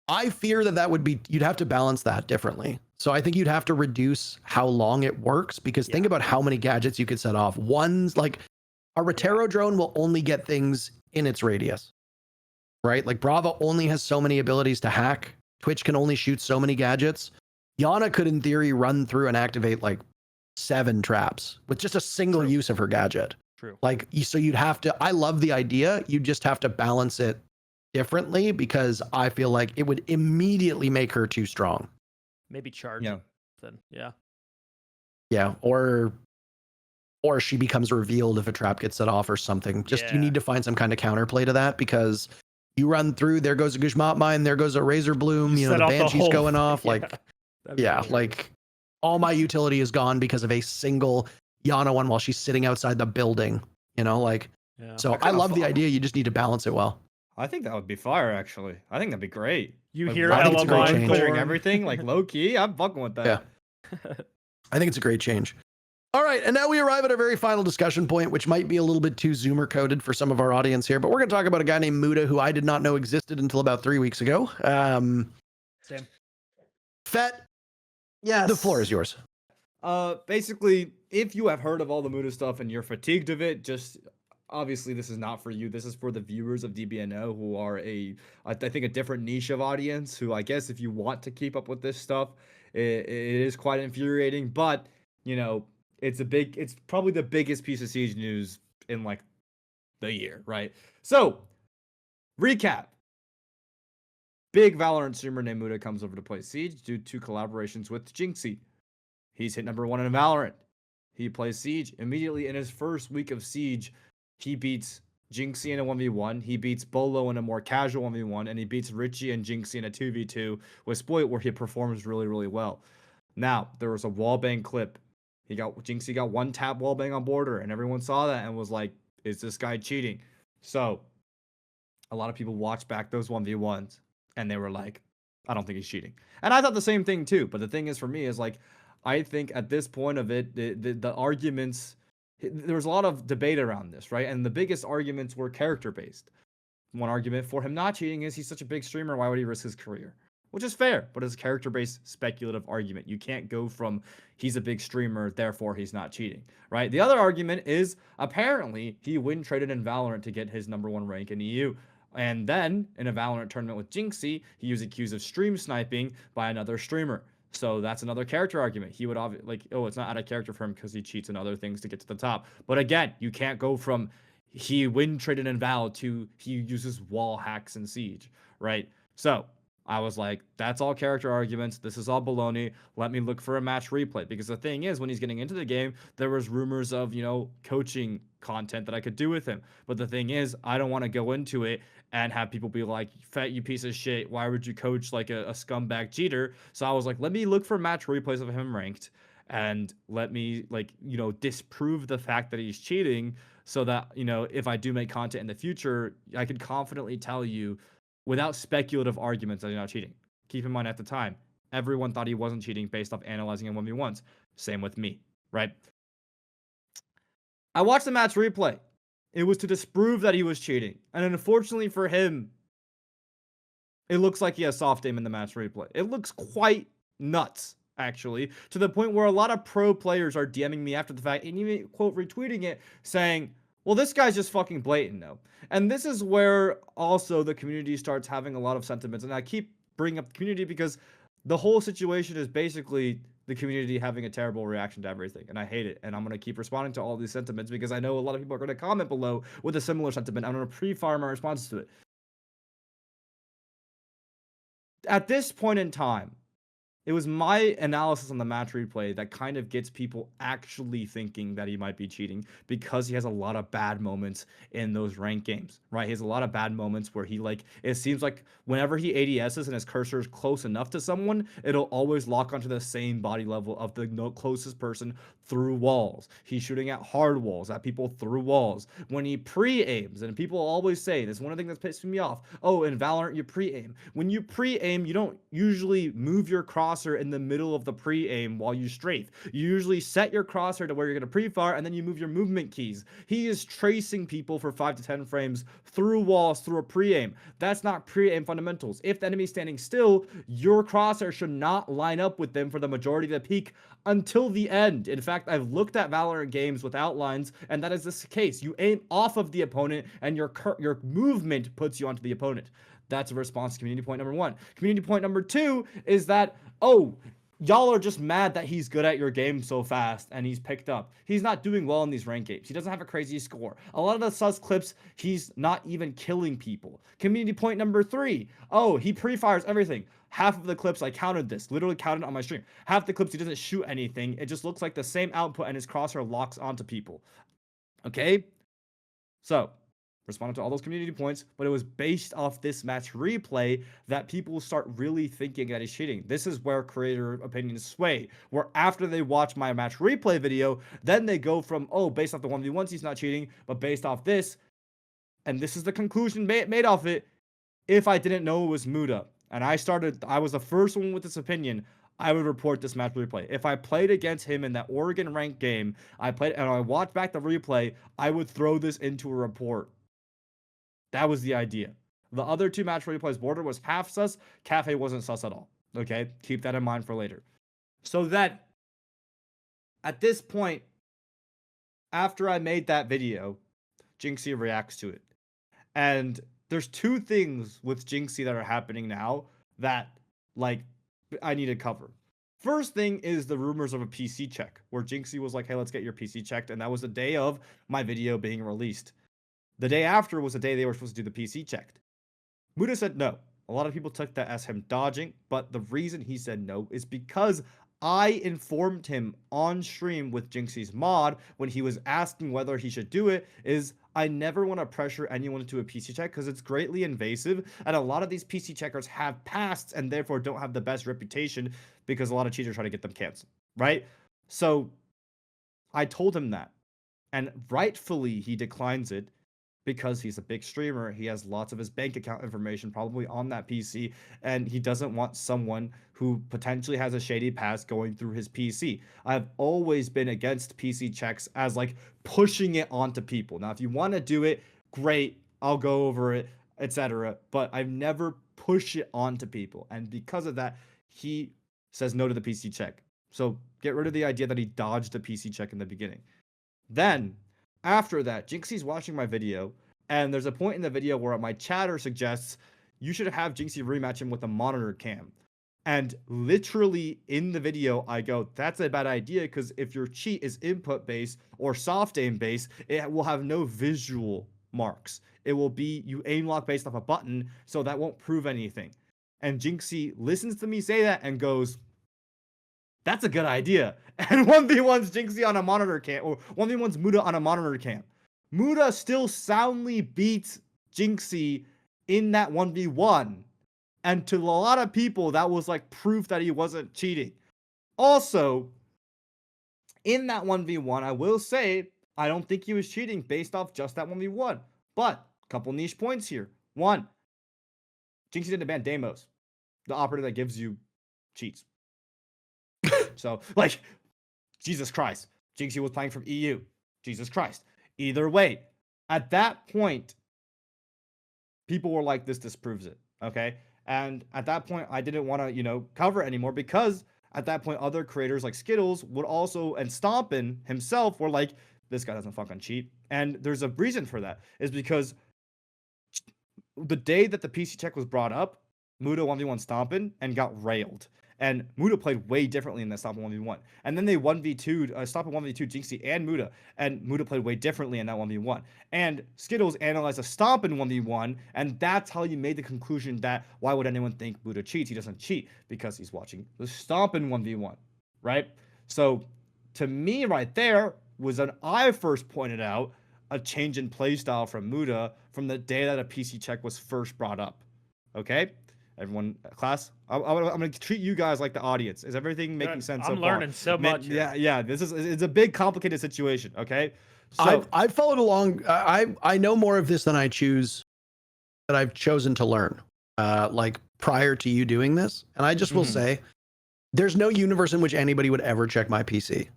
I fear that would be, you'd have to balance that differently. So I think you'd have to reduce how long it works, because think about how many gadgets you could set off. One's like a Rauora drone will only get things in its radius, right? Like Brava only has so many abilities to hack. Twitch can only shoot so many gadgets. Yana could, in theory, run through and activate like 7 traps with just a single use of her gadget. True. Like, so you'd have to, I love the idea. You just have to balance it differently, because I feel like it would immediately make her too strong. Maybe charge. Yeah. Then Yeah. Or she becomes revealed if a trap gets set off or something. Just, you need to find some kind of counterplay to that, because you run through, there goes a Gushmat mine, there goes a Razor Bloom, you know, the Banshee's going off. Like, like all my utility is gone because of a single Yana one while she's sitting outside the building, you know, like, so I love the idea. You just need to balance it well. I think that would be fire, actually. I think that'd be great. You Like, hear I think it's a great change. clearing everything, like low key. I'm fucking with that. Yeah. I think it's a great change. All right, and now we arrive at our very final discussion point, which might be a little bit too Zoomer coded for some of our audience here, but we're going to talk about a guy named Mooda, who I did not know existed until about 3 weeks ago. Same. Fett, yes. the floor is yours. Basically, if you have heard of all the Mooda stuff and you're fatigued of it, just obviously this is not for you. This is for the viewers of DBNO who are I think a different niche of audience, who I guess if you want to keep up with this stuff, it is quite infuriating, but you know, it's probably the biggest piece of Siege news in like the year, right? So, recap. Big Valorant streamer named Mooda comes over to play Siege due to collaborations with Jinxie. He's hit number 1 in Valorant. He plays Siege. Immediately in his first week of Siege, he beats Jinxie in a 1v1, he beats Bolo in a more casual 1v1, and he beats Richie and Jinxie in a 2v2 with Spoit, where he performs really, really well. Now, there was a wallbang clip. Jinxie got one tap wallbang on border, and everyone saw that and was like, is this guy cheating? So, a lot of people watched back those 1v1s, and they were like, I don't think he's cheating. And I thought the same thing too, but the thing is for me is like, I think at this point of it, the arguments, there was a lot of debate around this, right? And the biggest arguments were character-based. One argument for him not cheating is he's such a big streamer, why would he risk his career? Which is fair, but it's a character-based speculative argument. You can't go from he's a big streamer, therefore he's not cheating, right? The other argument is apparently he win traded in Valorant to get his #1 rank in EU. And then in a Valorant tournament with Jinxie, he was accused of stream sniping by another streamer. So that's another character argument. He would it's not out of character for him because he cheats and other things to get to the top. But again, you can't go from he win traded in Val to he uses wall hacks in Siege, right? So I was like, that's all character arguments. This is all baloney. Let me look for a match replay. Because the thing is, when he's getting into the game, there was rumors of, coaching content that I could do with him. But the thing is, I don't want to go into it and have people be like, Fett, you piece of shit. Why would you coach like a scumbag cheater? So I was like, let me look for match replays of him ranked. And let me disprove the fact that he's cheating so that, if I do make content in the future, I could confidently tell you without speculative arguments that he's not cheating. Keep in mind at the time, everyone thought he wasn't cheating based off analyzing in 1v1s. Same with me, right? I watched the match replay. It was to disprove that he was cheating. And unfortunately for him, it looks like he has soft aim in the match replay. It looks quite nuts, actually, to the point where a lot of pro players are DMing me after the fact and even, quote, retweeting it, saying, well, this guy's just fucking blatant, no. And this is where also the community starts having a lot of sentiments. And I keep bringing up the community because the whole situation is basically the community having a terrible reaction to everything. And I hate it. And I'm going to keep responding to all these sentiments because I know a lot of people are going to comment below with a similar sentiment. I'm going to pre-fire my responses to it. At this point in time, it was my analysis on the match replay that kind of gets people actually thinking that he might be cheating because he has a lot of bad moments in those ranked games, right? He has a lot of bad moments where it seems like whenever he ADSs and his cursor is close enough to someone, it'll always lock onto the same body level of the closest person through walls. He's shooting at hard walls, at people through walls. When he pre-aims, and people always say, this is one of the things that's pissing me off, oh, in Valorant, you pre-aim. When you pre-aim, you don't usually move your crosshair in the middle of the pre-aim while you strafe. You usually set your crosshair to where you're going to pre-fire, and then you move your movement keys. He is tracing people for 5 to 10 frames through walls through a pre-aim. That's not pre-aim fundamentals. If the enemy's standing still, your crosshair should not line up with them for the majority of the peak until the end. In fact, I've looked at Valorant games with outlines, and that is the case. You aim off of the opponent, and your movement puts you onto the opponent. That's a response to community point number 1. Community point number 2 is that, oh, y'all are just mad that he's good at your game so fast and he's picked up. He's not doing well in these ranked games. He doesn't have a crazy score. A lot of the sus clips, he's not even killing people. Community point number 3, oh, he pre-fires everything. Half of the clips, I counted this, literally counted on my stream. Half the clips, he doesn't shoot anything. It just looks like the same output and his crosshair locks onto people. Okay? So, responded to all those community points, but it was based off this match replay that people start really thinking that he's cheating. This is where creator opinions sway, where after they watch my match replay video, then they go from, oh, based off the 1v1s, he's not cheating, but based off this, and this is the conclusion made off it, if I didn't know it was Mooda, and I was the first one with this opinion, I would report this match replay. If I played against him in that Oregon ranked game, and I watched back the replay, I would throw this into a report. That was the idea. The other 2 match replays, Border was half sus, Cafe wasn't sus at all. Okay? Keep that in mind for later. So that, at this point, after I made that video, Jinxie reacts to it. And there's 2 things with Jinxie that are happening now that, I need to cover. First thing is the rumors of a PC check, where Jinxie was like, hey, let's get your PC checked. And that was the day of my video being released. The day after was the day they were supposed to do the PC checked. Mooda said no. A lot of people took that as him dodging, but the reason he said no is because I informed him on stream with Jinxie's mod when he was asking whether he should do it, is I never want to pressure anyone into a PC check because it's greatly invasive, and a lot of these PC checkers have pasts and therefore don't have the best reputation because a lot of cheaters try to get them canceled, right? So I told him that, and rightfully he declines it because he's a big streamer. He has lots of his bank account information probably on that PC, and he doesn't want someone who potentially has a shady past going through his PC. I've always been against PC checks as like pushing it onto people. Now, if you want to do it, great, I'll go over it, etc. But I've never pushed it onto people, and because of that, he says no to the PC check. So get rid of the idea that he dodged a PC check in the beginning. Then after that, Jinxie's watching my video, and there's a point in the video where my chatter suggests you should have Jinxie rematch him with a monitor cam. And literally in the video, I go, that's a bad idea because if your cheat is input based or soft aim based, it will have no visual marks. It will be you aim lock based off a button, so that won't prove anything. And Jinxie listens to me say that and goes, that's a good idea. And 1v1's Jinxie on a monitor cam, or 1v1's Mooda on a monitor cam. Mooda still soundly beats Jinxie in that 1v1. And to a lot of people, that was like proof that he wasn't cheating. Also, in that 1v1, I will say, I don't think he was cheating based off just that 1v1. But, a couple niche points here. One, Jinxie didn't ban Deimos, the operator that gives you cheats. So, like, Jesus Christ. Jinxie was playing from EU. Jesus Christ. Either way, at that point, people were like, this disproves it. Okay? And at that point, I didn't want to, cover it anymore because at that point, other creators like Skittles would also, and Stompin himself were like, this guy doesn't fucking cheat. And there's a reason for that. Is because the day that the PC check was brought up, Mooda 1v1 Stompin and got railed. And Mooda played way differently in that Stompin 1v1. And then they 1v2'd, Stompin 1v2 Jinxie and Mooda. And Mooda played way differently in that 1v1. And Skittles analyzed a Stompin 1v1. And that's how you made the conclusion that why would anyone think Mooda cheats? He doesn't cheat because he's watching the Stompin 1v1, right? So to me right there was when I first pointed out a change in playstyle from Mooda from the day that a PC check was first brought up. Okay? Everyone, class, I'm going to treat you guys like the audience. Is everything making sense so far? I'm learning so much. Yeah. It's a big, complicated situation. Okay, so I've followed along. I know more of this than that I've chosen to learn. Like prior to you doing this, and I just will say, there's no universe in which anybody would ever check my PC.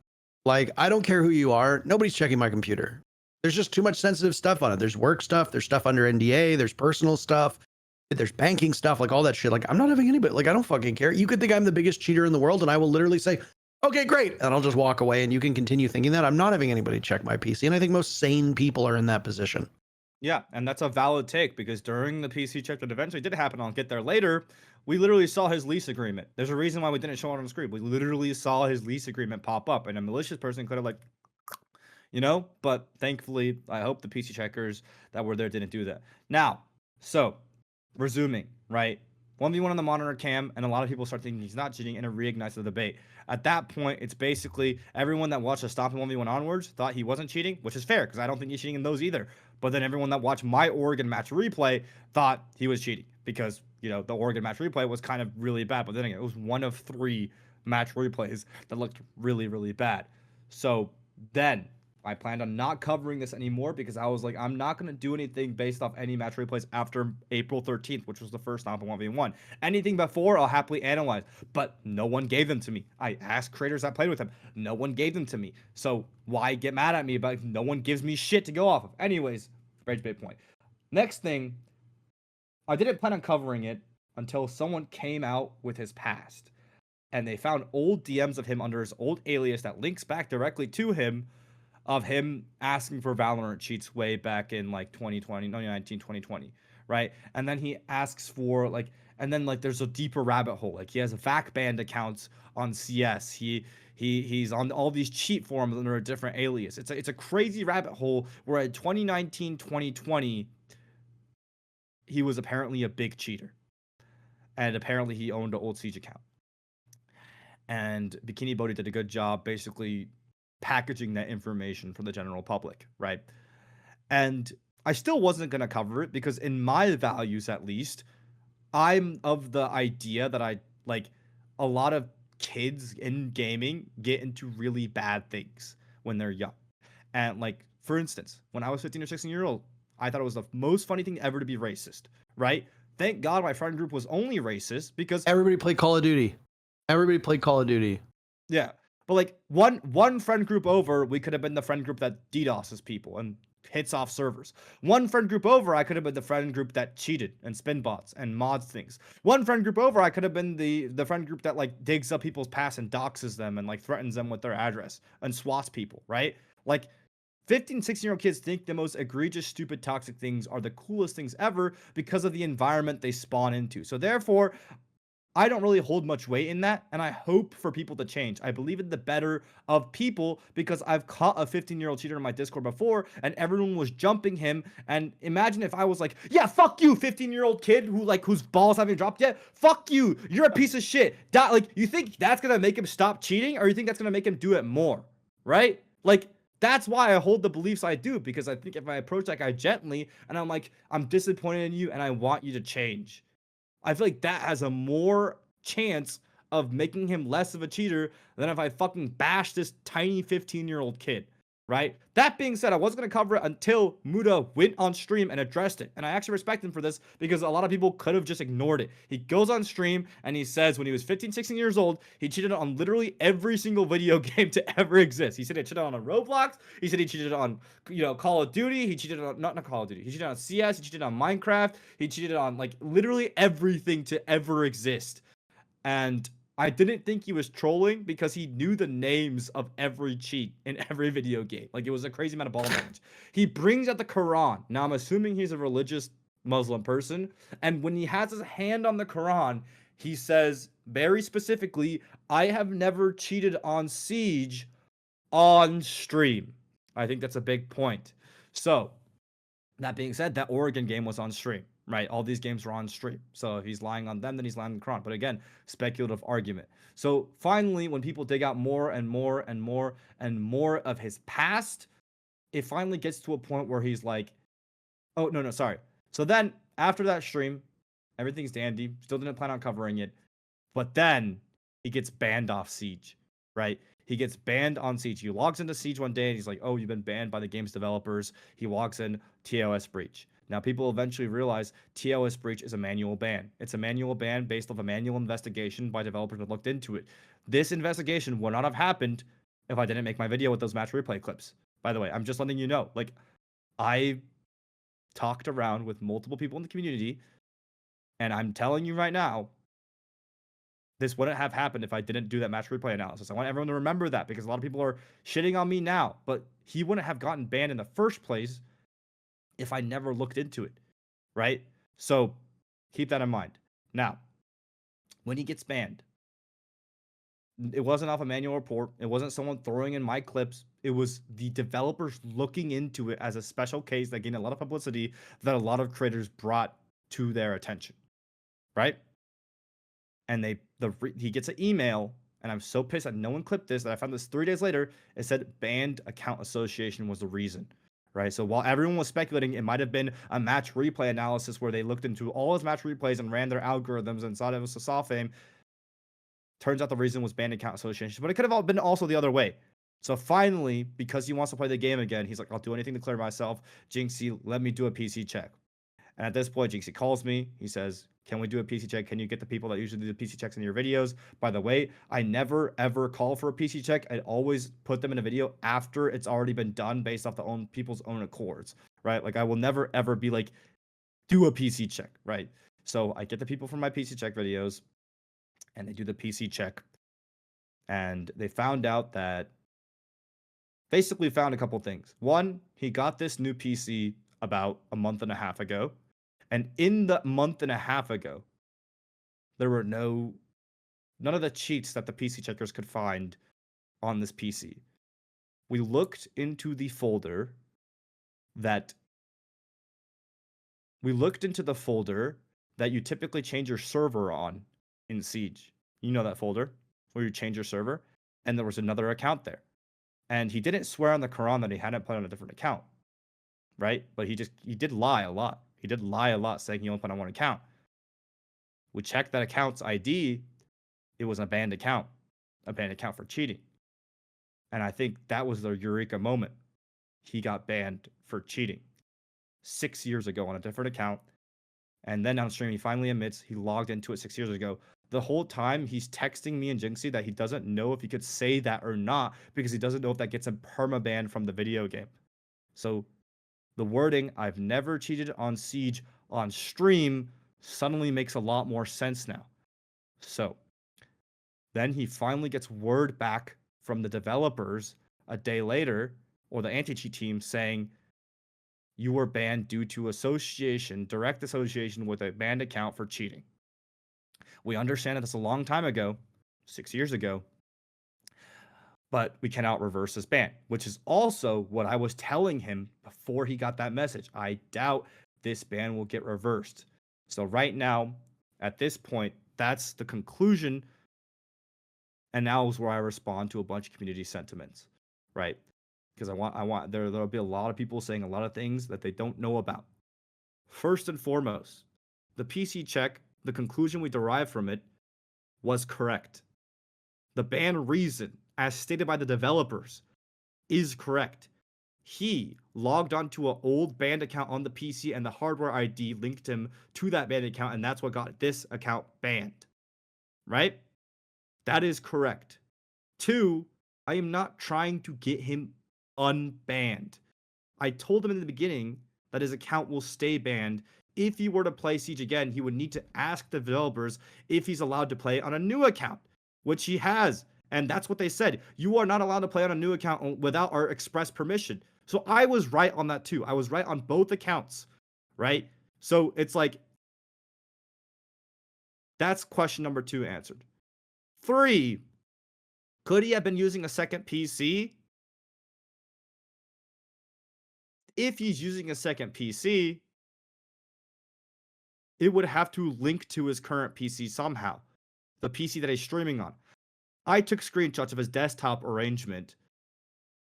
Like I don't care who you are, nobody's checking my computer. There's just too much sensitive stuff on it. There's work stuff. There's stuff under NDA. There's personal stuff. There's banking stuff, like all that shit. Like I'm not having anybody, like I don't fucking care. You could think I'm the biggest cheater in the world and I will literally say, okay, great. And I'll just walk away and you can continue thinking that. I'm not having anybody check my PC. And I think most sane people are in that position. Yeah, and that's a valid take because during the PC check that eventually did happen, I'll get there later, we literally saw his lease agreement. There's a reason why we didn't show it on the screen. We literally saw his lease agreement pop up and a malicious person could have like, but thankfully, I hope the PC checkers that were there didn't do that. Now, so resuming, right? 1v1 on the monitor cam, and a lot of people start thinking he's not cheating, and it reignites the debate. At that point, it's basically everyone that watched the Stompin 1v1 onwards thought he wasn't cheating, which is fair, because I don't think he's cheating in those either. But then everyone that watched my Oregon match replay thought he was cheating, because, the Oregon match replay was kind of really bad. But then again, it was one of 3 match replays that looked really, really bad. So then I planned on not covering this anymore because I was like, I'm not going to do anything based off any match replays after April 13th, which was the first Stompin 1v1. Anything before, I'll happily analyze. But no one gave them to me. I asked creators that played with him. No one gave them to me. So why get mad at me about no one gives me shit to go off of? Anyways, rage bait point. Next thing, I didn't plan on covering it until someone came out with his past. And they found old DMs of him under his old alias that links back directly to him, of him asking for Valorant cheats way back in like 2019, 2020, right? And then he asks for and then there's a deeper rabbit hole. Like he has VAC banned accounts on CS. He's on all these cheat forums under a different alias. It's a crazy rabbit hole where in 2019, 2020, he was apparently a big cheater. And apparently he owned an old Siege account. And Bikini Bodhi did a good job basically packaging that information for the general public, right? And I still wasn't going to cover it because in my values, at least, I'm of the idea that I like a lot of kids in gaming get into really bad things when they're young. And like, for instance, when I was 15 or 16 years old, I thought it was the most funny thing ever to be racist, right? Thank God my friend group was only racist because Everybody played Call of Duty. Everybody played Call of Duty. yeah. But like one friend group over, we could have been the friend group that DDoSes people and hits off servers. One friend group over, I could have been the friend group that cheated and spin bots and mods things. One friend group over, I could have been the friend group that like digs up people's past and doxes them and like threatens them with their address and swats people, right? Like 15, 16-year-old kids think the most egregious, stupid, toxic things are the coolest things ever because of the environment they spawn into. So therefore, I don't really hold much weight in that, and I hope for people to change. I believe in the better of people because I've caught a 15-year-old cheater in my Discord before, and everyone was jumping him. And imagine if I was like, yeah, fuck you, 15-year-old kid whose balls haven't dropped yet. Fuck you, you're a piece of shit. Like, you think that's gonna make him stop cheating, or you think that's gonna make him do it more, right? Like, that's why I hold the beliefs I do, because I think if I approach that guy gently, and I'm like, I'm disappointed in you, and I want you to change, I feel like that has a more chance of making him less of a cheater than if I fucking bash this tiny 15-year-old kid, right? That being said, I wasn't going to cover it until Mooda went on stream and addressed it. And I actually respect him for this because a lot of people could have just ignored it. He goes on stream and he says when he was 15, 16 years old, he cheated on literally every single video game to ever exist. He said he cheated on a Roblox. He said he cheated on, Call of Duty. He cheated on, not Call of Duty. He cheated on CS. He cheated on Minecraft. He cheated on like literally everything to ever exist. And I didn't think he was trolling because he knew the names of every cheat in every video game. Like, it was a crazy amount of ball damage. He brings out the Quran. Now, I'm assuming he's a religious Muslim person. And when he has his hand on the Quran, he says very specifically, I have never cheated on Siege on stream. I think that's a big point. So, that being said, that Oregon game was on stream, right? All these games were on stream. So if he's lying on them, then he's lying on the Quran. But again, speculative argument. So finally, when people dig out more and more and more and more of his past, it finally gets to a point where he's like, oh, no, sorry. So then after that stream, everything's dandy. Still didn't plan on covering it. But then he gets banned off Siege, right? He gets banned on Siege. He logs into Siege one day and he's like, oh, you've been banned by the game's developers. He logs in TOS breach. Now, people eventually realize TOS breach is a manual ban. It's a manual ban based off a manual investigation by developers that looked into it. This investigation would not have happened if I didn't make my video with those match replay clips. By the way, I'm just letting you know. Like, I talked around with multiple people in the community, and I'm telling you right now, this wouldn't have happened if I didn't do that match replay analysis. I want everyone to remember that because a lot of people are shitting on me now, but he wouldn't have gotten banned in the first place if I never looked into it, right? So keep that in mind. Now, when he gets banned, it wasn't off a manual report. It wasn't someone throwing in my clips. It was the developers looking into it as a special case that gained a lot of publicity that a lot of creators brought to their attention, right? And he gets an email, and I'm so pissed that no one clipped this, that I found this 3 days later. It said banned account association was the reason, right? So while everyone was speculating it might have been a match replay analysis where they looked into all his match replays and ran their algorithms and thought it was a saw fame, turns out the reason was banned account association. But it could have been also the other way. So finally, because he wants to play the game again, he's like, I'll do anything to clear myself. Jinxie, let me do a PC check. And at this point, Jinxie calls me. He says, can we do a PC check? Can you get the people that usually do the PC checks in your videos? By the way, I never, ever call for a PC check. I always put them in a video after it's already been done based off people's own accords, right? Like, I will never, ever be like, do a PC check, right? So I get the people from my PC check videos, and they do the PC check. And they found out that, basically found a couple things. One, he got this new PC about a month and a half ago. And in the month and a half ago, there were none of the cheats that the PC checkers could find on this PC. We looked into the folder that you typically change your server on in Siege. You know that folder? where you change your server, and there was another account there. And he didn't swear on the Quran that he hadn't played on a different account, right? But he did lie a lot. He did lie a lot, saying he only played on one account. We checked that account's ID. It was a banned account for cheating. And I think that was the eureka moment. He got banned for cheating 6 years ago on a different account. And then on stream, he finally admits he logged into it 6 years ago. The whole time, he's texting me and Jinxie that he doesn't know if he could say that or not because he doesn't know if that gets him permabanned from the video game. So the wording, "I've never cheated on Siege on stream," suddenly makes a lot more sense now. So then he finally gets word back from the developers a day later, or the anti-cheat team, saying, "You were banned due to direct association with a banned account for cheating." We understand that that's a long time ago, 6 years ago, but we cannot reverse this ban, which is also what I was telling him before he got that message. I doubt this ban will get reversed. So right now, at this point, that's the conclusion. And now is where I respond to a bunch of community sentiments, right? Because there'll be a lot of people saying a lot of things that they don't know about. First and foremost, the PC check, the conclusion we derived from it, was correct. The ban reason, as stated by the developers, is correct. He logged onto an old banned account on the PC, and the hardware ID linked him to that banned account, and that's what got this account banned, right? That is correct. 2, I am not trying to get him unbanned. I told him in the beginning that his account will stay banned. If he were to play Siege again, he would need to ask the developers if he's allowed to play on a new account, which he has. And that's what they said. You are not allowed to play on a new account without our express permission. So I was right on that too. I was right on both accounts, right? So it's like, that's question number 2 answered. 3, could he have been using a second PC? If he's using a second PC, it would have to link to his current PC somehow, the PC that he's streaming on. I took screenshots of his desktop arrangement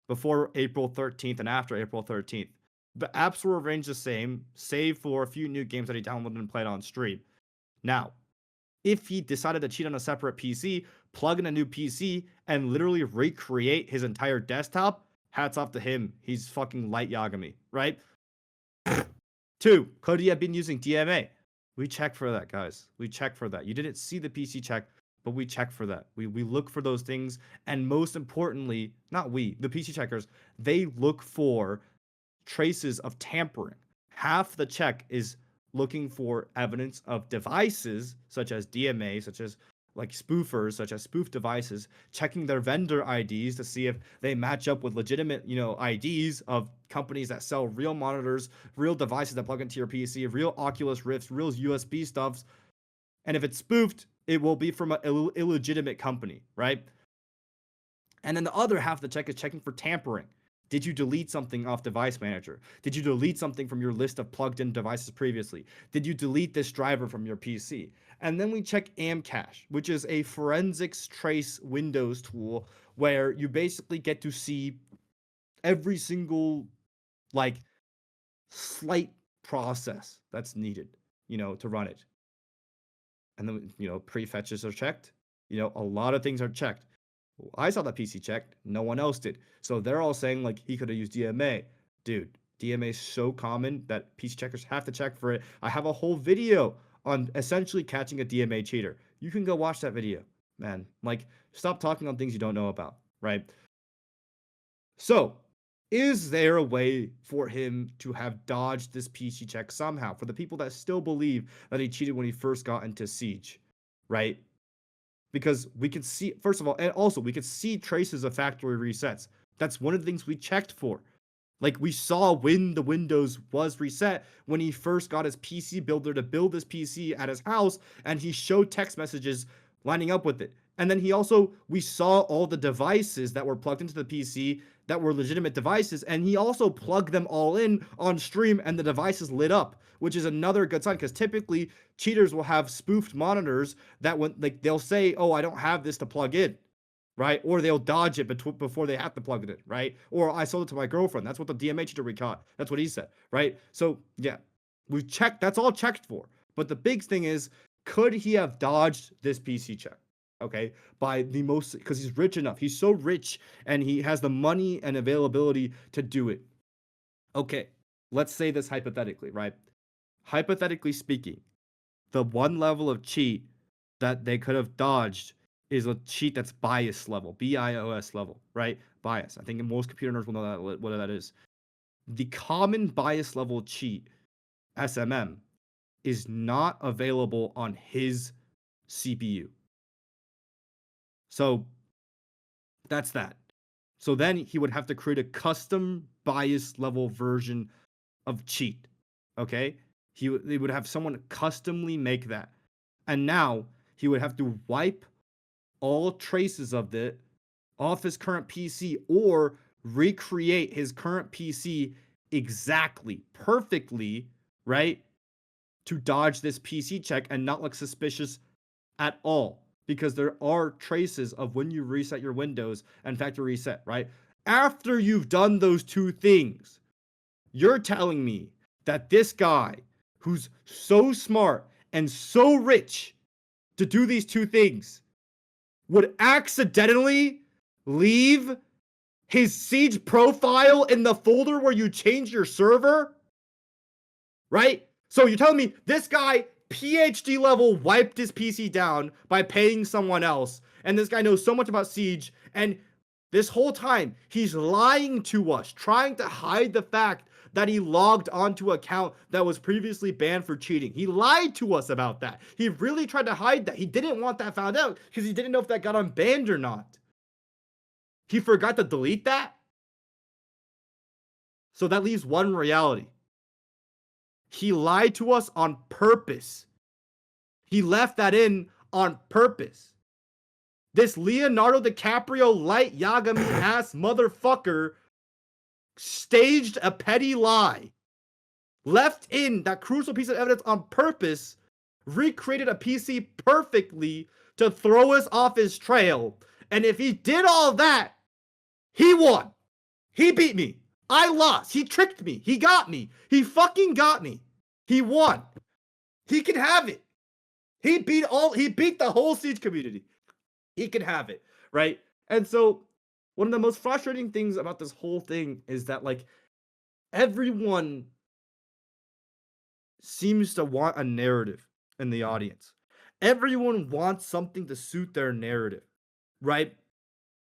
before April 13th and after April 13th. The apps were arranged the same, save for a few new games that he downloaded and played on stream. Now, if he decided to cheat on a separate PC, plug in a new PC, and literally recreate his entire desktop, hats off to him. He's fucking light Yagami, right? 2, could he have been using DMA? We check for that, guys. We check for that. You didn't see the PC check, but we check for that. We look for those things. And most importantly, not we, the PC checkers, they look for traces of tampering. Half the check is looking for evidence of devices such as DMA, such as like spoofers, such as spoof devices, checking their vendor IDs to see if they match up with legitimate, IDs of companies that sell real monitors, real devices that plug into your PC, real Oculus Rifts, real USB stuffs. And if it's spoofed, it will be from an illegitimate company, right? And then the other half of the check is checking for tampering. Did you delete something off Device Manager? Did you delete something from your list of plugged-in devices previously? Did you delete this driver from your PC? And then we check Amcache, which is a forensics trace Windows tool where you basically get to see every single, slight process that's needed, to run it. And then, prefetches are checked. A lot of things are checked. I saw that PC checked. No one else did. So they're all saying, he could have used DMA. Dude, DMA is so common that PC checkers have to check for it. I have a whole video on essentially catching a DMA cheater. You can go watch that video, man. Stop talking on things you don't know about, right? So, is there a way for him to have dodged this PC check somehow? For the people that still believe that he cheated when he first got into Siege, right? Because we can see, first of all, and also we could see traces of factory resets. That's one of the things we checked for. We saw when the Windows was reset when he first got his PC builder to build this PC at his house, and he showed text messages lining up with it. And then we saw all the devices that were plugged into the PC that were legitimate devices, and he also plugged them all in on stream, and the devices lit up, which is another good sign, because typically cheaters will have spoofed monitors that when like they'll say, oh, I don't have this to plug in, right? Or they'll dodge it before they have to plug it in, right? Or I sold it to my girlfriend. That's what the DMA cheater we caught. That's what he said, right? So yeah, we checked. That's all checked for. But the big thing is, could he have dodged this PC check? Okay, by the most, because he's rich enough. He's so rich and he has the money and availability to do it. Okay, let's say this hypothetically, right? Hypothetically speaking, the one level of cheat that they could have dodged is a cheat that's bias level, BIOS level, right? Bias. I think most computer nerds will know that, what that is. The common bias level cheat, SMM, is not available on his CPU. So that's that. So then he would have to create a custom bias level version of cheat. Okay? They would have someone customly make that. And now he would have to wipe all traces of it off his current PC or recreate his current PC exactly, perfectly, right? To dodge this PC check and not look suspicious at all. Because there are traces of when you reset your Windows and factory reset, right? After you've done those two things, you're telling me that this guy who's so smart and so rich to do these two things would accidentally leave his Siege profile in the folder where you change your server? Right? So you're telling me this guy PhD level wiped his PC down by paying someone else, and this guy knows so much about Siege, and this whole time he's lying to us, trying to hide the fact that he logged onto an account that was previously banned for cheating. He lied to us about that. He really tried to hide that. He didn't want that found out because he didn't know if that got unbanned or not. He forgot to delete that. So that leaves one reality. He lied to us on purpose. He left that in on purpose. This Leonardo DiCaprio light Yagami ass motherfucker staged a petty lie, left in that crucial piece of evidence on purpose, recreated a PC perfectly to throw us off his trail. And if he did all that, he won. He beat me. I lost. He tricked me. He got me. He fucking got me. He won. He can have it. He beat the whole Siege community. He can have it, right? And so one of the most frustrating things about this whole thing is that like everyone seems to want a narrative in the audience. Everyone wants something to suit their narrative, right?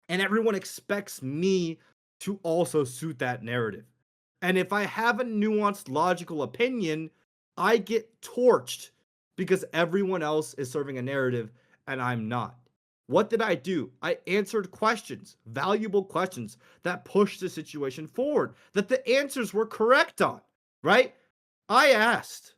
And everyone expects me to also suit that narrative. And if I have a nuanced, logical opinion, I get torched because everyone else is serving a narrative and I'm not. What did I do? I answered questions, valuable questions that pushed the situation forward, that the answers were correct on, right? I asked,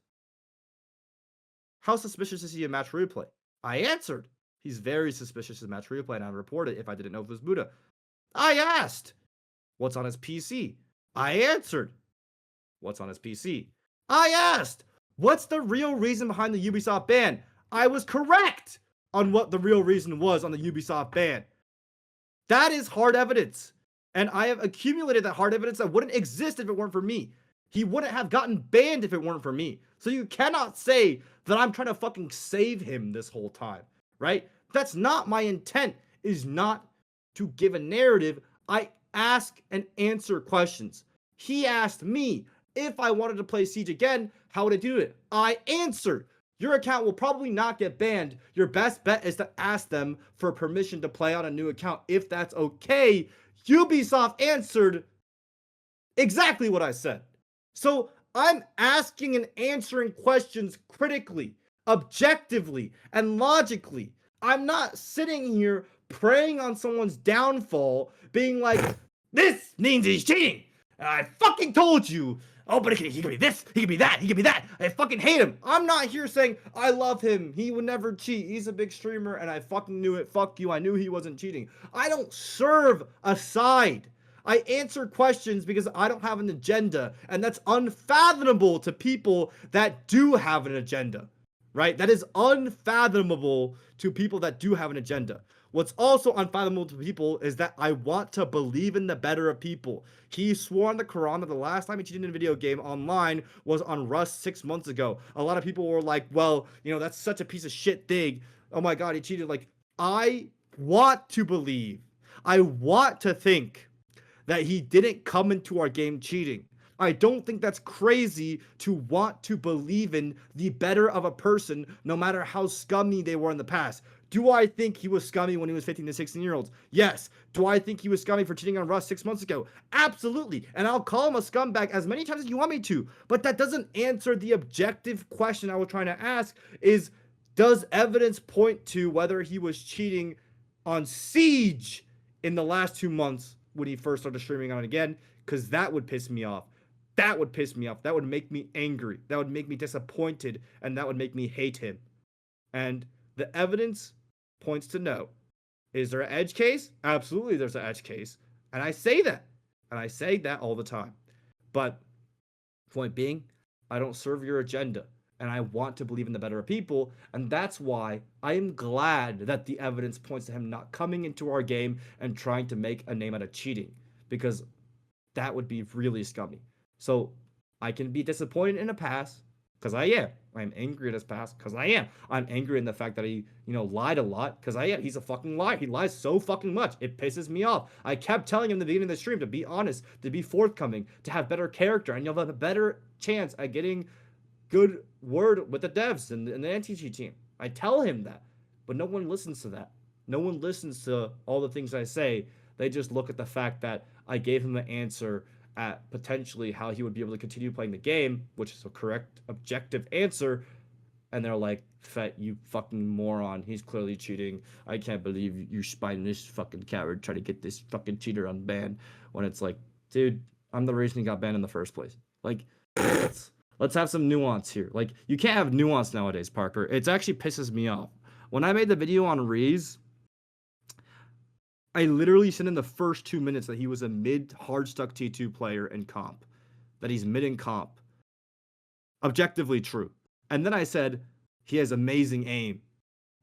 how suspicious is he in match replay? I answered, he's very suspicious in match replay, and I'd report it if I didn't know if it was Mooda. I asked, what's on his PC? I answered, what's on his PC? I asked, what's the real reason behind the Ubisoft ban? I was correct on what the real reason was on the Ubisoft ban. That is hard evidence. And I have accumulated that hard evidence that wouldn't exist if it weren't for me. He wouldn't have gotten banned if it weren't for me. So you cannot say that I'm trying to fucking save him this whole time, right? That's not my intent, is not to give a narrative. I ask and answer questions. He asked me if I wanted to play Siege again, how would I do it? I answered. Your account will probably not get banned. Your best bet is to ask them for permission to play on a new account if that's okay. Ubisoft answered exactly what I said. So I'm asking and answering questions critically, objectively, and logically. I'm not sitting here preying on someone's downfall, being like, this means he's cheating. I fucking told you. Oh, but he could be this, he could be that, he could be that. I fucking hate him. I'm not here saying, I love him. He would never cheat. He's a big streamer and I fucking knew it. Fuck you. I knew he wasn't cheating. I don't serve a side. I answer questions because I don't have an agenda, and that's unfathomable to people that do have an agenda, right? That is unfathomable to people that do have an agenda. What's also unfathomable to people is that I want to believe in the better of people. He swore on the Quran that the last time he cheated in a video game online was on Rust 6 months ago. A lot of people were like, well, you know, that's such a piece of shit thing. Oh my God, he cheated. Like, I want to believe, I want to think that he didn't come into our game cheating. I don't think that's crazy to want to believe in the better of a person, no matter how scummy they were in the past. Do I think he was scummy when he was 15 to 16-year-olds? Yes. Do I think he was scummy for cheating on Rust 6 months ago? Absolutely. And I'll call him a scumbag as many times as you want me to. But that doesn't answer the objective question I was trying to ask is, does evidence point to whether he was cheating on Siege in the last 2 months when he first started streaming on it again? Because that would piss me off. That would piss me off. That would make me angry. That would make me disappointed. And that would make me hate him. And the evidence points to no. Is there an edge case? Absolutely, there's an edge case. And I say that. And I say that all the time. But point being, I don't serve your agenda. And I want to believe in the better of people. And that's why I am glad that the evidence points to him not coming into our game and trying to make a name out of cheating. Because that would be really scummy. So I can be disappointed in a pass, because I am. I'm angry at his past, because I am. I'm angry in the fact that he, lied a lot, because I am. He's a fucking liar. He lies so fucking much. It pisses me off. I kept telling him in the beginning of the stream to be honest, to be forthcoming, to have better character, and you'll have a better chance at getting good word with the devs and the anti-cheat team. I tell him that, but no one listens to that. No one listens to all the things I say. They just look at the fact that I gave him the answer at potentially how he would be able to continue playing the game, which is a correct, objective answer, and they're like, Fett, you fucking moron, he's clearly cheating. I can't believe you spying this fucking coward trying to get this fucking cheater unbanned, when it's like, dude, I'm the reason he got banned in the first place. Like, let's have some nuance here. Like, you can't have nuance nowadays, Parker. It actually pisses me off. When I made the video on Reese, I literally said in the first 2 minutes that he was a mid hard-stuck T2 player in comp. That he's mid in comp. Objectively true. And then I said, he has amazing aim.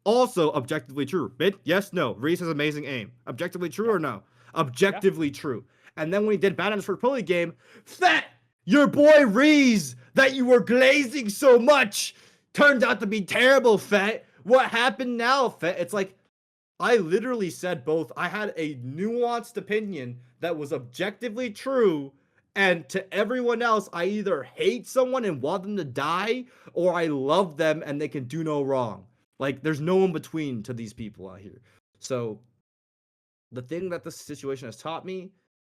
Also objectively true. Mid? Yes, no. Reese has amazing aim. Objectively true or no? Objectively true. And then when he did bad on his first pro league game, Fett, your boy Reese, that you were glazing so much, turned out to be terrible, Fett. What happened now, Fett? It's like, I literally said both. I had a nuanced opinion that was objectively true, and to everyone else, I either hate someone and want them to die, or I love them and they can do no wrong. Like, there's no in between to these people out here. So, the thing that this situation has taught me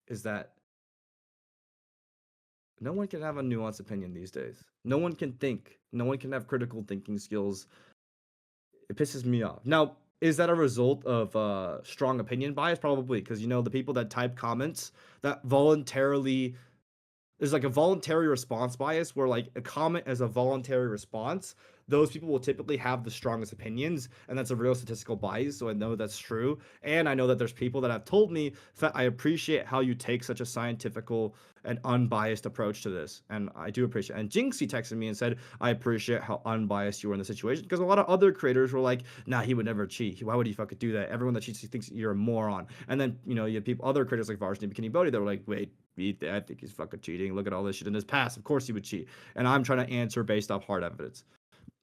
is that no one can have a nuanced opinion these days. No one can think. No one can have critical thinking skills. It pisses me off. Now, is that a result of strong opinion bias? Probably, because, the people that type comments that voluntarily, there's like a voluntary response bias where like a comment is a voluntary response. Those people will typically have the strongest opinions, and that's a real statistical bias, so I know that's true. And I know that there's people that have told me, I appreciate how you take such a scientifical and unbiased approach to this, and I do appreciate it. And Jinxie texted me and said, I appreciate how unbiased you were in the situation, because a lot of other creators were like, nah, he would never cheat. Why would he fucking do that? Everyone that cheats thinks you're a moron. And then, you have people, other creators like Varsity Bikini Bodhi that were like, wait, I think he's fucking cheating. Look at all this shit in his past. Of course he would cheat. And I'm trying to answer based off hard evidence.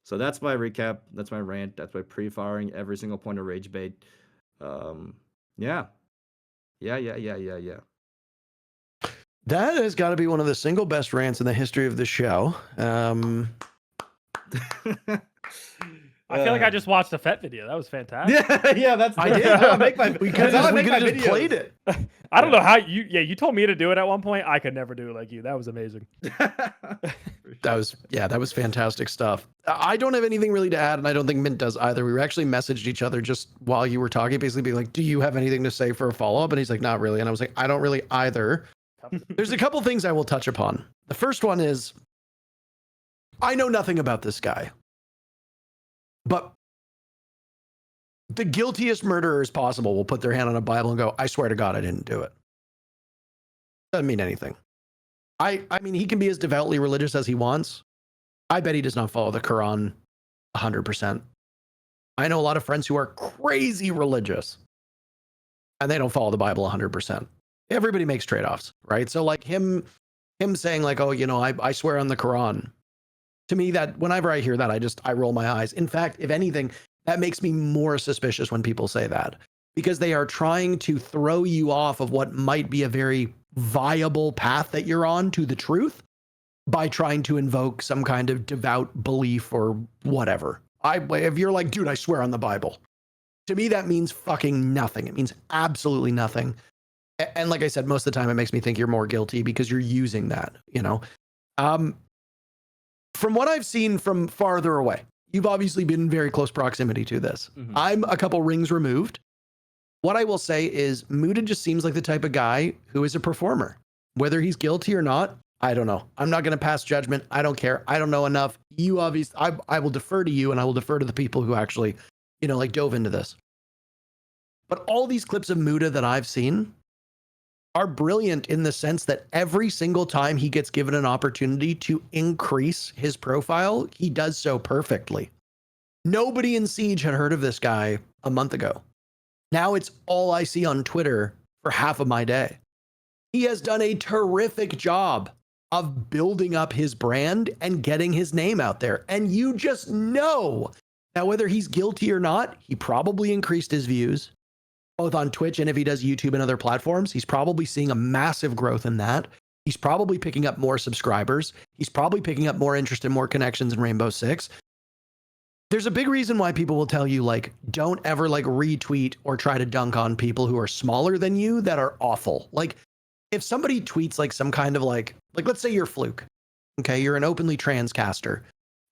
So that's my recap. That's my rant. That's my pre-firing every single point of rage bait. Yeah. That has got to be one of the single best rants in the history of the show. I feel like I just watched a Fett video. That was fantastic. Yeah, that's I did. That's how I make my. We could have just played it. I don't know how you told me to do it at one point. I could never do it like you. That was amazing. That was fantastic stuff. I don't have anything really to add, and I don't think Mint does either. We actually messaged each other just while you were talking, basically being like, do you have anything to say for a follow-up? And he's like, not really. And I was like, I don't really either. There's a couple things I will touch upon. The first one is, I know nothing about this guy, but the guiltiest murderers possible will put their hand on a Bible and go, I swear to God, I didn't do it. Doesn't mean anything. I mean, he can be as devoutly religious as he wants. I bet he does not follow the Quran 100%. I know a lot of friends who are crazy religious and they don't follow the Bible 100%. Everybody makes trade-offs, right? So like him saying like, oh, you know, I swear on the Quran. To me, that whenever I hear that, I roll my eyes. In fact, if anything, that makes me more suspicious when people say that, because they are trying to throw you off of what might be a very viable path that you're on to the truth by trying to invoke some kind of devout belief or whatever. If you're like, dude, I swear on the Bible, to me, that means fucking nothing. It means absolutely nothing. And like I said, most of the time it makes me think you're more guilty because you're using that, you know? From what I've seen from farther away, you've obviously been in very close proximity to this. Mm-hmm. I'm a couple rings removed. What I will say is Mooda just seems like the type of guy who is a performer. Whether he's guilty or not, I don't know. I'm not going to pass judgment. I don't care. I don't know enough. You obviously, I will defer to you, and I will defer to the people who actually, you know, like dove into this. But all these clips of Mooda that I've seen are brilliant in the sense that every single time he gets given an opportunity to increase his profile, he does so perfectly. Nobody in Siege had heard of this guy a month ago. Now it's all I see on Twitter for half of my day. He has done a terrific job of building up his brand and getting his name out there. And you just know that whether he's guilty or not, he probably increased his views, both on Twitch and if he does YouTube and other platforms. He's probably seeing a massive growth in that. He's probably picking up more subscribers. He's probably picking up more interest and more connections in Rainbow Six. There's a big reason why people will tell you, like, don't ever like retweet or try to dunk on people who are smaller than you that are awful. Like, if somebody tweets like some kind of like let's say you're Fluke, okay, you're an openly trans caster,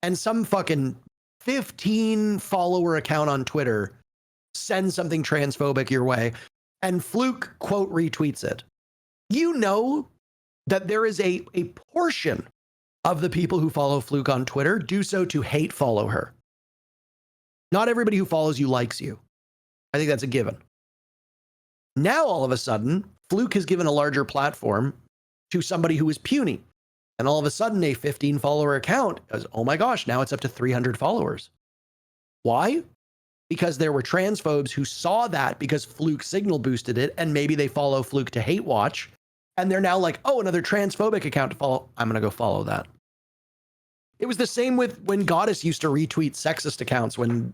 and some fucking 15 follower account on Twitter sends something transphobic your way, and Fluke quote retweets it, you know that there is a portion of the people who follow Fluke on Twitter do so to hate follow her. Not everybody who follows you likes you. I think that's a given. Now, all of a sudden, Fluke has given a larger platform to somebody who is puny. And all of a sudden, a 15 follower account goes, oh my gosh, now it's up to 300 followers. Why? Because there were transphobes who saw that because Fluke signal boosted it, and maybe they follow Fluke to hate watch. And they're now like, oh, another transphobic account to follow. I'm going to go follow that. It was the same with when Goddess used to retweet sexist accounts when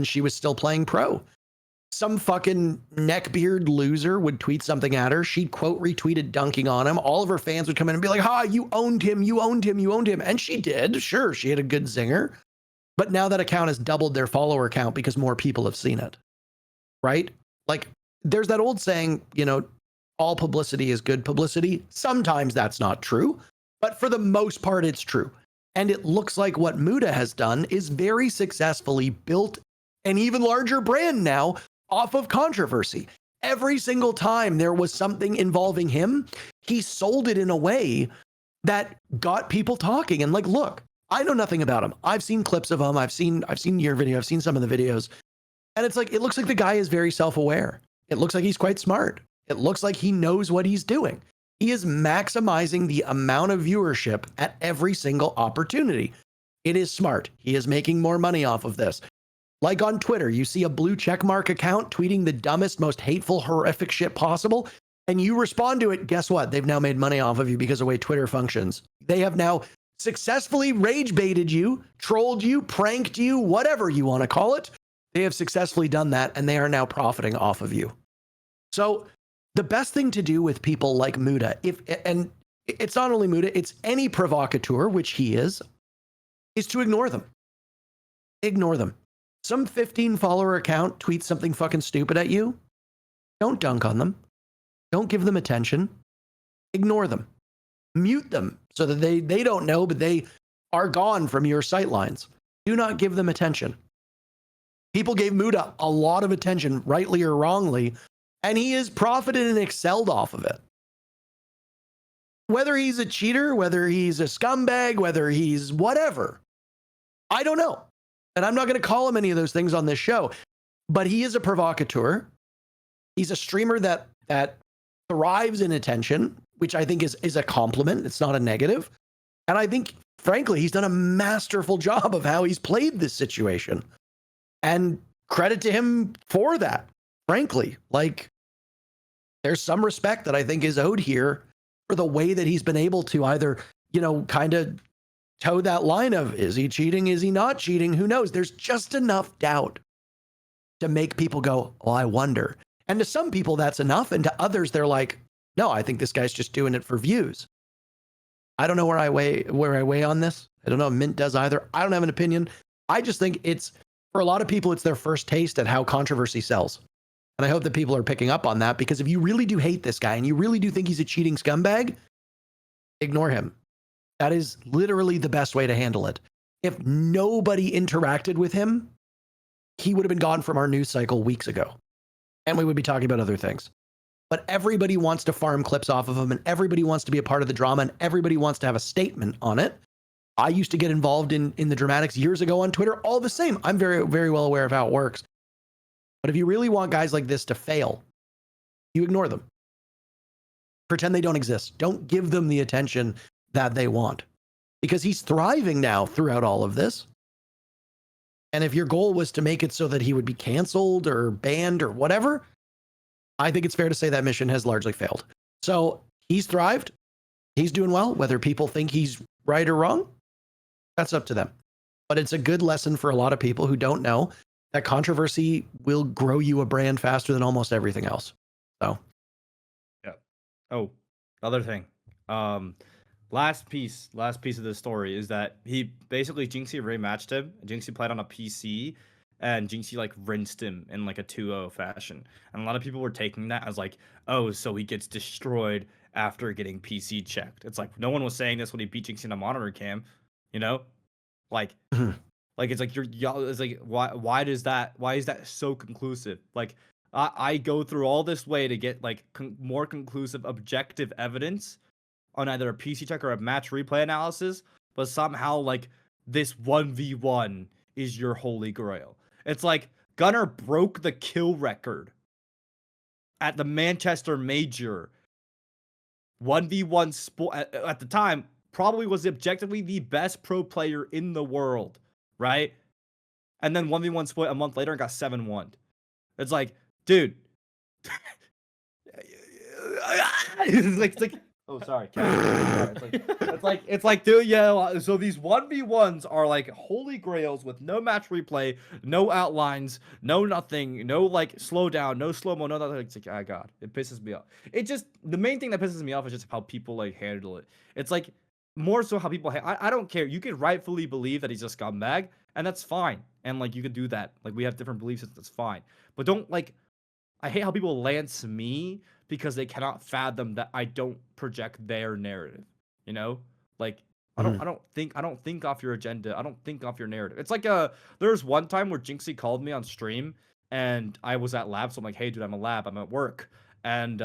she was still playing pro. Some fucking neckbeard loser would tweet something at her. She'd quote retweeted dunking on him. All of her fans would come in and be like, ha, you owned him, you owned him, you owned him. And she did. Sure, she had a good zinger. But now that account has doubled their follower count because more people have seen it. Right? Like, there's that old saying, you know, all publicity is good publicity. Sometimes that's not true, but for the most part, it's true. And it looks like what Mooda has done is very successfully built an even larger brand now off of controversy. Every single time there was something involving him, he sold it in a way that got people talking. And like, look, I know nothing about him. I've seen clips of him. I've seen your video. I've seen some of the videos. And it's like, it looks like the guy is very self-aware. It looks like he's quite smart. It looks like he knows what he's doing. He is maximizing the amount of viewership at every single opportunity. It is smart. He is making more money off of this. Like on Twitter, you see a blue checkmark account tweeting the dumbest, most hateful, horrific shit possible, and you respond to it. Guess what? They've now made money off of you because of the way Twitter functions. They have now successfully rage baited you, trolled you, pranked you, whatever you want to call it. They have successfully done that, and they are now profiting off of you. So the best thing to do with people like Mooda, and it's not only Mooda, it's any provocateur, which he is to ignore them. Ignore them. Some 15 follower account tweets something fucking stupid at you. Don't dunk on them. Don't give them attention. Ignore them. Mute them so that they don't know, but they are gone from your sightlines. Do not give them attention. People gave Mooda a lot of attention, rightly or wrongly, and he has profited and excelled off of it. Whether he's a cheater, whether he's a scumbag, whether he's whatever, I don't know. And I'm not going to call him any of those things on this show, but he is a provocateur. He's a streamer that thrives in attention. which I think is a compliment. It's not a negative. And I think, frankly, he's done a masterful job of how he's played this situation. And credit to him for that, frankly. Like, there's some respect that I think is owed here for the way that he's been able to either, kind of toe that line of, is he cheating? Is he not cheating? Who knows? There's just enough doubt to make people go, oh, I wonder. And to some people, that's enough. And to others, they're like, no, I think this guy's just doing it for views. I don't know where I weigh on this. I don't know if Mint does either. I don't have an opinion. I just think for a lot of people, it's their first taste at how controversy sells. And I hope that people are picking up on that, because if you really do hate this guy and you really do think he's a cheating scumbag, ignore him. That is literally the best way to handle it. If nobody interacted with him, he would have been gone from our news cycle weeks ago. And we would be talking about other things. But everybody wants to farm clips off of him, and everybody wants to be a part of the drama, and everybody wants to have a statement on it. I used to get involved in the dramatics years ago on Twitter, all the same. I'm very, very well aware of how it works. But if you really want guys like this to fail, you ignore them. Pretend they don't exist. Don't give them the attention that they want. Because he's thriving now throughout all of this. And if your goal was to make it so that he would be canceled or banned or whatever, I think it's fair to say that mission has largely failed. So he's thrived. He's doing well. Whether people think he's right or wrong, that's up to them. But it's a good lesson for a lot of people who don't know that controversy will grow you a brand faster than almost everything else. So, yeah. Oh, other thing. Last piece of the story is that he basically Jinxie rematched him. Jinxie played on a PC, and Jinxie like rinsed him in like a 2-0 fashion. And a lot of people were taking that as like, oh, so he gets destroyed after getting PC checked. It's like no one was saying this when he beat Jinxie in a monitor cam, like. Like it's like it's like why is that so conclusive? Like I go through all this way to get like more conclusive objective evidence on either a PC check or a match replay analysis, but somehow like this 1v1 is your holy grail. It's like Gunnar broke the kill record at the Manchester Major. 1v1 sport at the time probably was objectively the best pro player in the world. Right? And then 1v1 split a month later and got 7-1. It's like, dude. it's like oh, sorry. It's like, dude, yeah. So these 1v1s are like holy grails with no match replay, no outlines, no nothing, no like slow down, no slow mo, no nothing. It's like, oh God, it pisses me off. The main thing that pisses me off is just how people like handle it. It's like, more so how people I don't care. You could rightfully believe that he's a scumbag, and that's fine. And like you could do that. Like we have different beliefs, that's fine. But don't like I hate how people lance me because they cannot fathom that I don't project their narrative. Like I don't think off your agenda. I don't think off your narrative. It's like there's one time where Jinxie called me on stream and I was at lab, so I'm like, hey dude, I'm at lab, I'm at work. And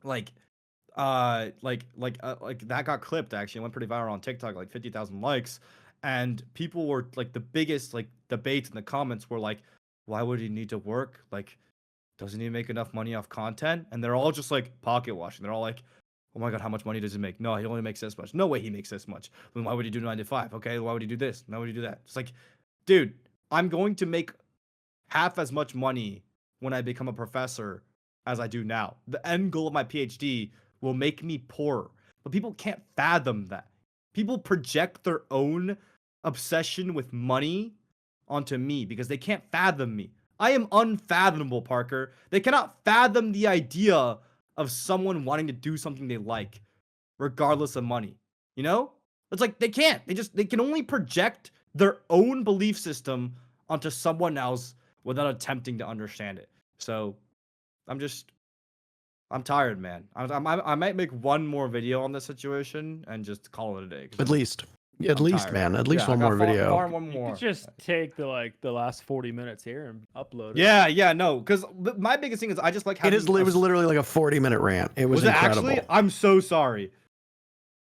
like that got clipped. Actually, it went pretty viral on TikTok, like 50,000 likes, and people were like, the biggest like debates in the comments were like, why would he need to work? Like, doesn't he make enough money off content? And they're all just like pocket watching. They're all like, oh my God, how much money does he make? No, he only makes this much. No way he makes this much. Then why would he do 9 to 5? Okay, why would he do this? Why would he do that? It's like, dude, I'm going to make half as much money when I become a professor as I do now. The end goal of my PhD will make me poorer. But people can't fathom that. People project their own obsession with money onto me because they can't fathom me. I am unfathomable, Parker. They cannot fathom the idea of someone wanting to do something they like, regardless of money. It's like they can't. They can only project their own belief system onto someone else without attempting to understand it. So I'm tired, man. I might make one more video on this situation and just call it a day. At least, man. At least one more video. One more. You could just take the last 40 minutes here and upload it. Yeah, no. Because my biggest thing is I just like having it was literally like a 40-minute rant. It was incredible. Actually? I'm so sorry.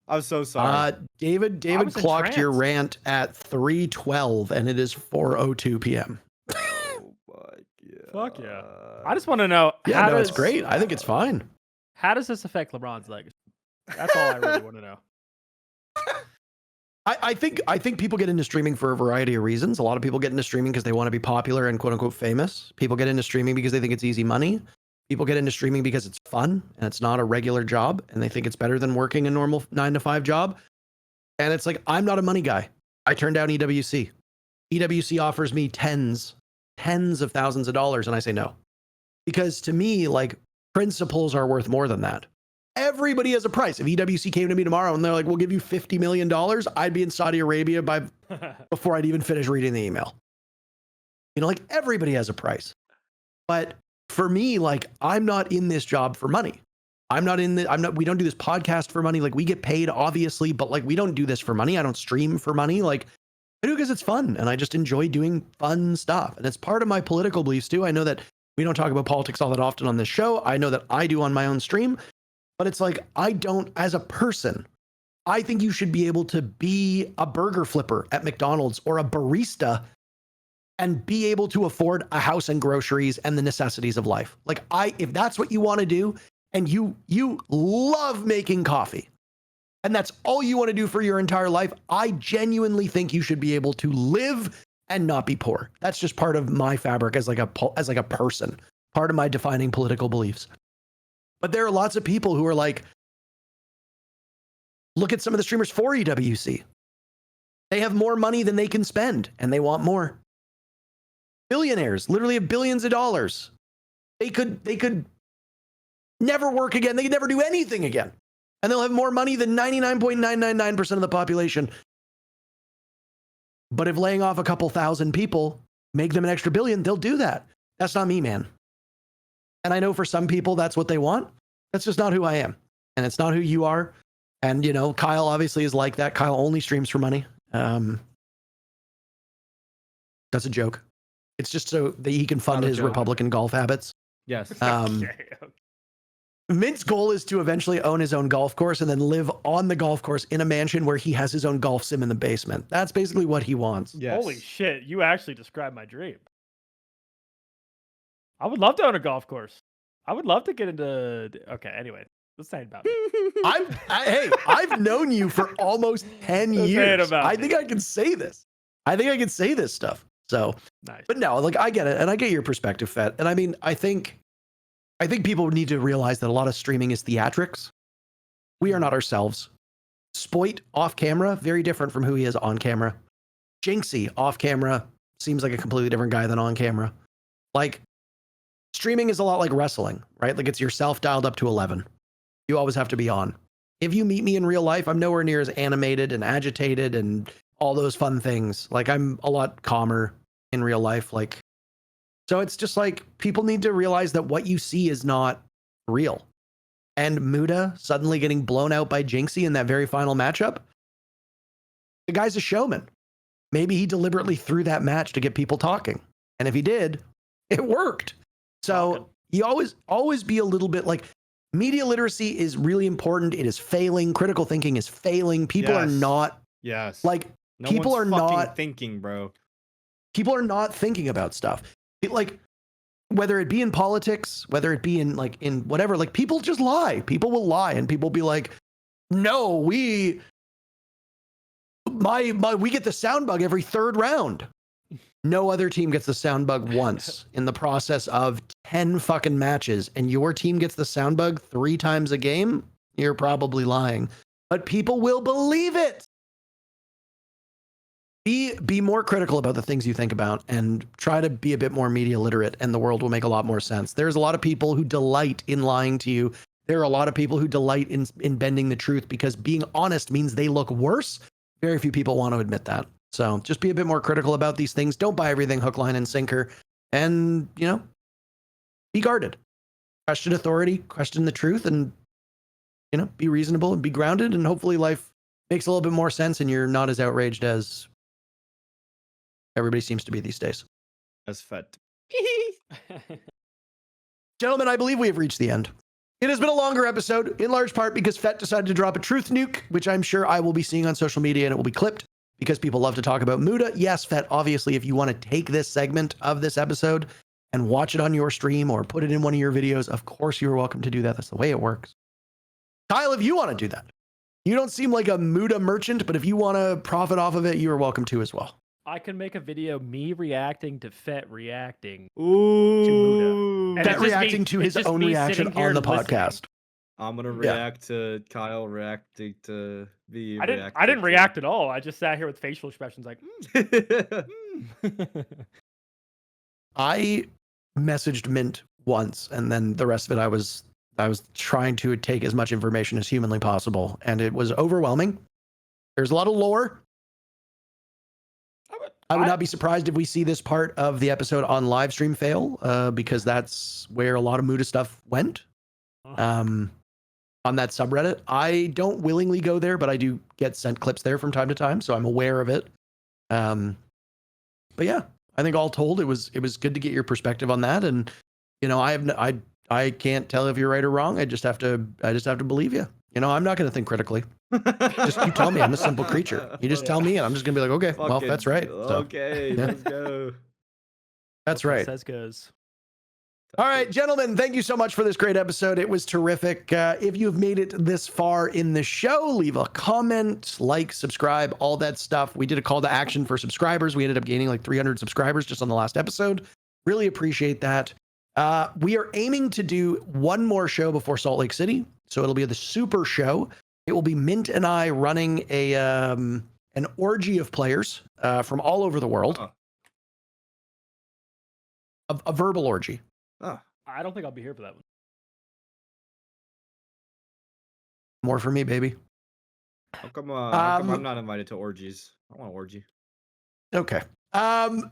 I'm so sorry. David clocked your rant at 3:12 and it is 4:02 p.m. Oh my God. Fuck yeah. I just want to know. Yeah, no, it's great. I think it's fine. How does this affect LeBron's legacy? That's all I really want to know. I think people get into streaming for a variety of reasons. A lot of people get into streaming because they want to be popular and quote unquote famous. People get into streaming because they think it's easy money. People get into streaming because it's fun and it's not a regular job and they think it's better than working a normal 9-to-5 job. And it's like, I'm not a money guy. I turned down EWC. EWC offers me tens of thousands of dollars and I say no. Because to me, like, principles are worth more than that. Everybody has a price. If EWC came to me tomorrow and they're like, we'll give you $50 million, I'd be in Saudi Arabia before I'd even finish reading the email. You know, like, everybody has a price. But for me, like, I'm not in this job for money. We don't do this podcast for money. Like, we get paid, obviously, but like, we don't do this for money. I don't stream for money. Like, I do because it's fun and I just enjoy doing fun stuff. And it's part of my political beliefs too. I know that we don't talk about politics all that often on this show. I know that I do on my own stream. But it's like, I don't, as a person, I think you should be able to be a burger flipper at McDonald's or a barista and be able to afford a house and groceries and the necessities of life. Like, if that's what you want to do and you love making coffee and that's all you want to do for your entire life, I genuinely think you should be able to live and not be poor. That's just part of my fabric as like a person, part of my defining political beliefs. But there are lots of people who are like, look at some of the streamers for EWC. They have more money than they can spend and they want more. Billionaires literally have billions of dollars. They could never work again. They could never do anything again. And they'll have more money than 99.999% of the population. But if laying off a couple thousand people make them an extra billion, they'll do that. That's not me, man. And I know for some people that's what they want. That's just not who I am. And it's not who you are. And, you know, Kyle obviously is like that. Kyle only streams for money. That's a joke. It's just so that he can fund his Republican golf habits. Yes. Mint's goal is to eventually own his own golf course and then live on the golf course in a mansion where he has his own golf sim in the basement. That's basically what he wants. Yes. Holy shit, you actually described my dream. I would love to own a golf course. I would love to get into... Okay, anyway, let's say about me. I've known you for almost 10 years. I think I can say this. I think I can say this stuff. So, nice. But no, like, I get it. And I get your perspective, Fett. And I mean, I think people need to realize that a lot of streaming is theatrics. We are not ourselves. Spoit off camera, very different from who he is on camera. Jinxie off camera seems like a completely different guy than on camera. Like, streaming is a lot like wrestling, right? Like, it's yourself dialed up to 11. You always have to be on. If you meet me in real life, I'm nowhere near as animated and agitated and all those fun things. Like, I'm a lot calmer in real life. Like, so it's just like, people need to realize that what you see is not real. And Mooda suddenly getting blown out by Jinxie in that very final matchup, the guy's a showman. Maybe he deliberately threw that match to get people talking. And if he did, it worked. So you always be a little bit like, media literacy is really important. It is failing. Critical thinking is failing. People are not like, no people are not thinking, bro. People are not thinking about stuff. Like, whether it be in politics, whether it be in whatever, like, people just lie. People will lie and people be like, no, we get the sound bug every third round. No other team gets the sound bug once in the process of 10 fucking matches, and your team gets the sound bug 3 times a game. You're probably lying, but people will believe it. Be more critical about the things you think about and try to be a bit more media literate, and the world will make a lot more sense. There's a lot of people who delight in lying to you. There are a lot of people who delight in bending the truth because being honest means they look worse. Very few people want to admit that. So just be a bit more critical about these things. Don't buy everything hook, line, and sinker. And, you know, be guarded. Question authority, question the truth, and, you know, be reasonable and be grounded. And hopefully life makes a little bit more sense and you're not as outraged as everybody seems to be these days. As Fett. Gentlemen, I believe we have reached the end. It has been a longer episode, in large part because Fett decided to drop a truth nuke, which I'm sure I will be seeing on social media, and it will be clipped because people love to talk about Mooda. Yes, Fett, obviously, if you want to take this segment of this episode and watch it on your stream or put it in one of your videos, of course you're welcome to do that. That's the way it works. Kyle, if you want to do that, you don't seem like a Mooda merchant, but if you want to profit off of it, you are welcome to as well. I can make a video me reacting to Fett reacting. Ooh. And Fett it's just reacting me- to it's his just own me reaction sitting here on the listening. podcast. I'm gonna Yeah. react to Kyle reacting to the. I didn't react at all. I just sat here with facial expressions like. I messaged Mint once, and then the rest of it, I was trying to take as much information as humanly possible, and it was overwhelming. There's a lot of lore. I would not be surprised if we see this part of the episode on live stream fail, because that's where a lot of Mooda stuff went. On that subreddit, I don't willingly go there, but I do get sent clips there from time to time, so I'm aware of it. But yeah, I think all told, it was good to get your perspective on that. And you know, I can't tell if you're right or wrong. I just have to believe you. You know, I'm not going to think critically. Just you tell me. I'm a simple creature. You just tell me, and I'm just going to be like, okay, well, that's right. So, Okay, yeah. let's go. That's right. Says goes. All right, gentlemen, thank you so much for this great episode. It was terrific. If you've made it this far in the show, leave a comment, like, subscribe, all that stuff. We did a call to action for subscribers. We ended up gaining like 300 subscribers just on the last episode. Really appreciate that. We are aiming to do one more show before Salt Lake City. So it'll be the super show. It will be Mint and I running an orgy of players from all over the world. A verbal orgy. I don't think I'll be here for that one. More for me, baby. How come I'm not invited to orgies? I want an orgy. Okay.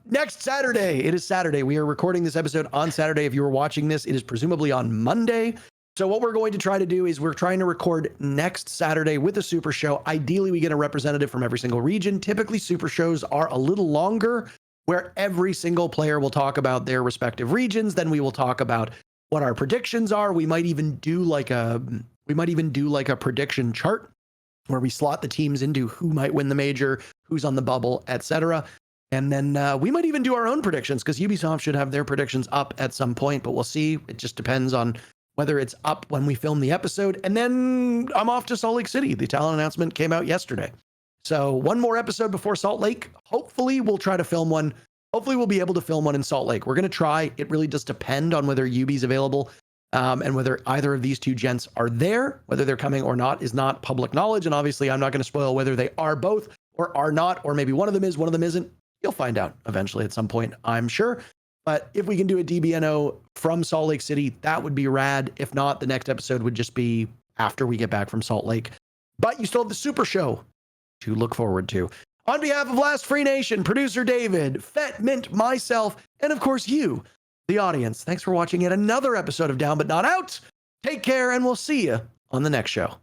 Next Saturday. It is Saturday. We are recording this episode on Saturday. If you were watching this, it is presumably on Monday. So what we're going to try to do is we're trying to record next Saturday with a super show. Ideally, we get a representative from every single region. Typically, super shows are a little longer, where every single player will talk about their respective regions. Then we will talk about what our predictions are. We might even do like a prediction chart where we slot the teams into who might win the major, who's on the bubble, etc. And then we might even do our own predictions, because Ubisoft should have their predictions up at some point, but we'll see. It just depends on whether it's up when we film the episode. And then I'm off to Salt Lake City. The talent announcement came out yesterday. So one more episode before Salt Lake. Hopefully we'll try to film one. Hopefully we'll be able to film one in Salt Lake. We're going to try. It really does depend on whether Ubi's available and whether either of these two gents are there. Whether they're coming or not is not public knowledge. And obviously I'm not going to spoil whether they are both or are not, or maybe one of them is, one of them isn't. You'll find out eventually at some point, I'm sure. But if we can do a DBNO from Salt Lake City, that would be rad. If not, the next episode would just be after we get back from Salt Lake. But you still have the super show to look forward to. On behalf of Last Free Nation, producer David, Fett, Mint, myself, and of course you, the audience, thanks for watching yet another episode of Down But Not Out. Take care, and we'll see you on the next show.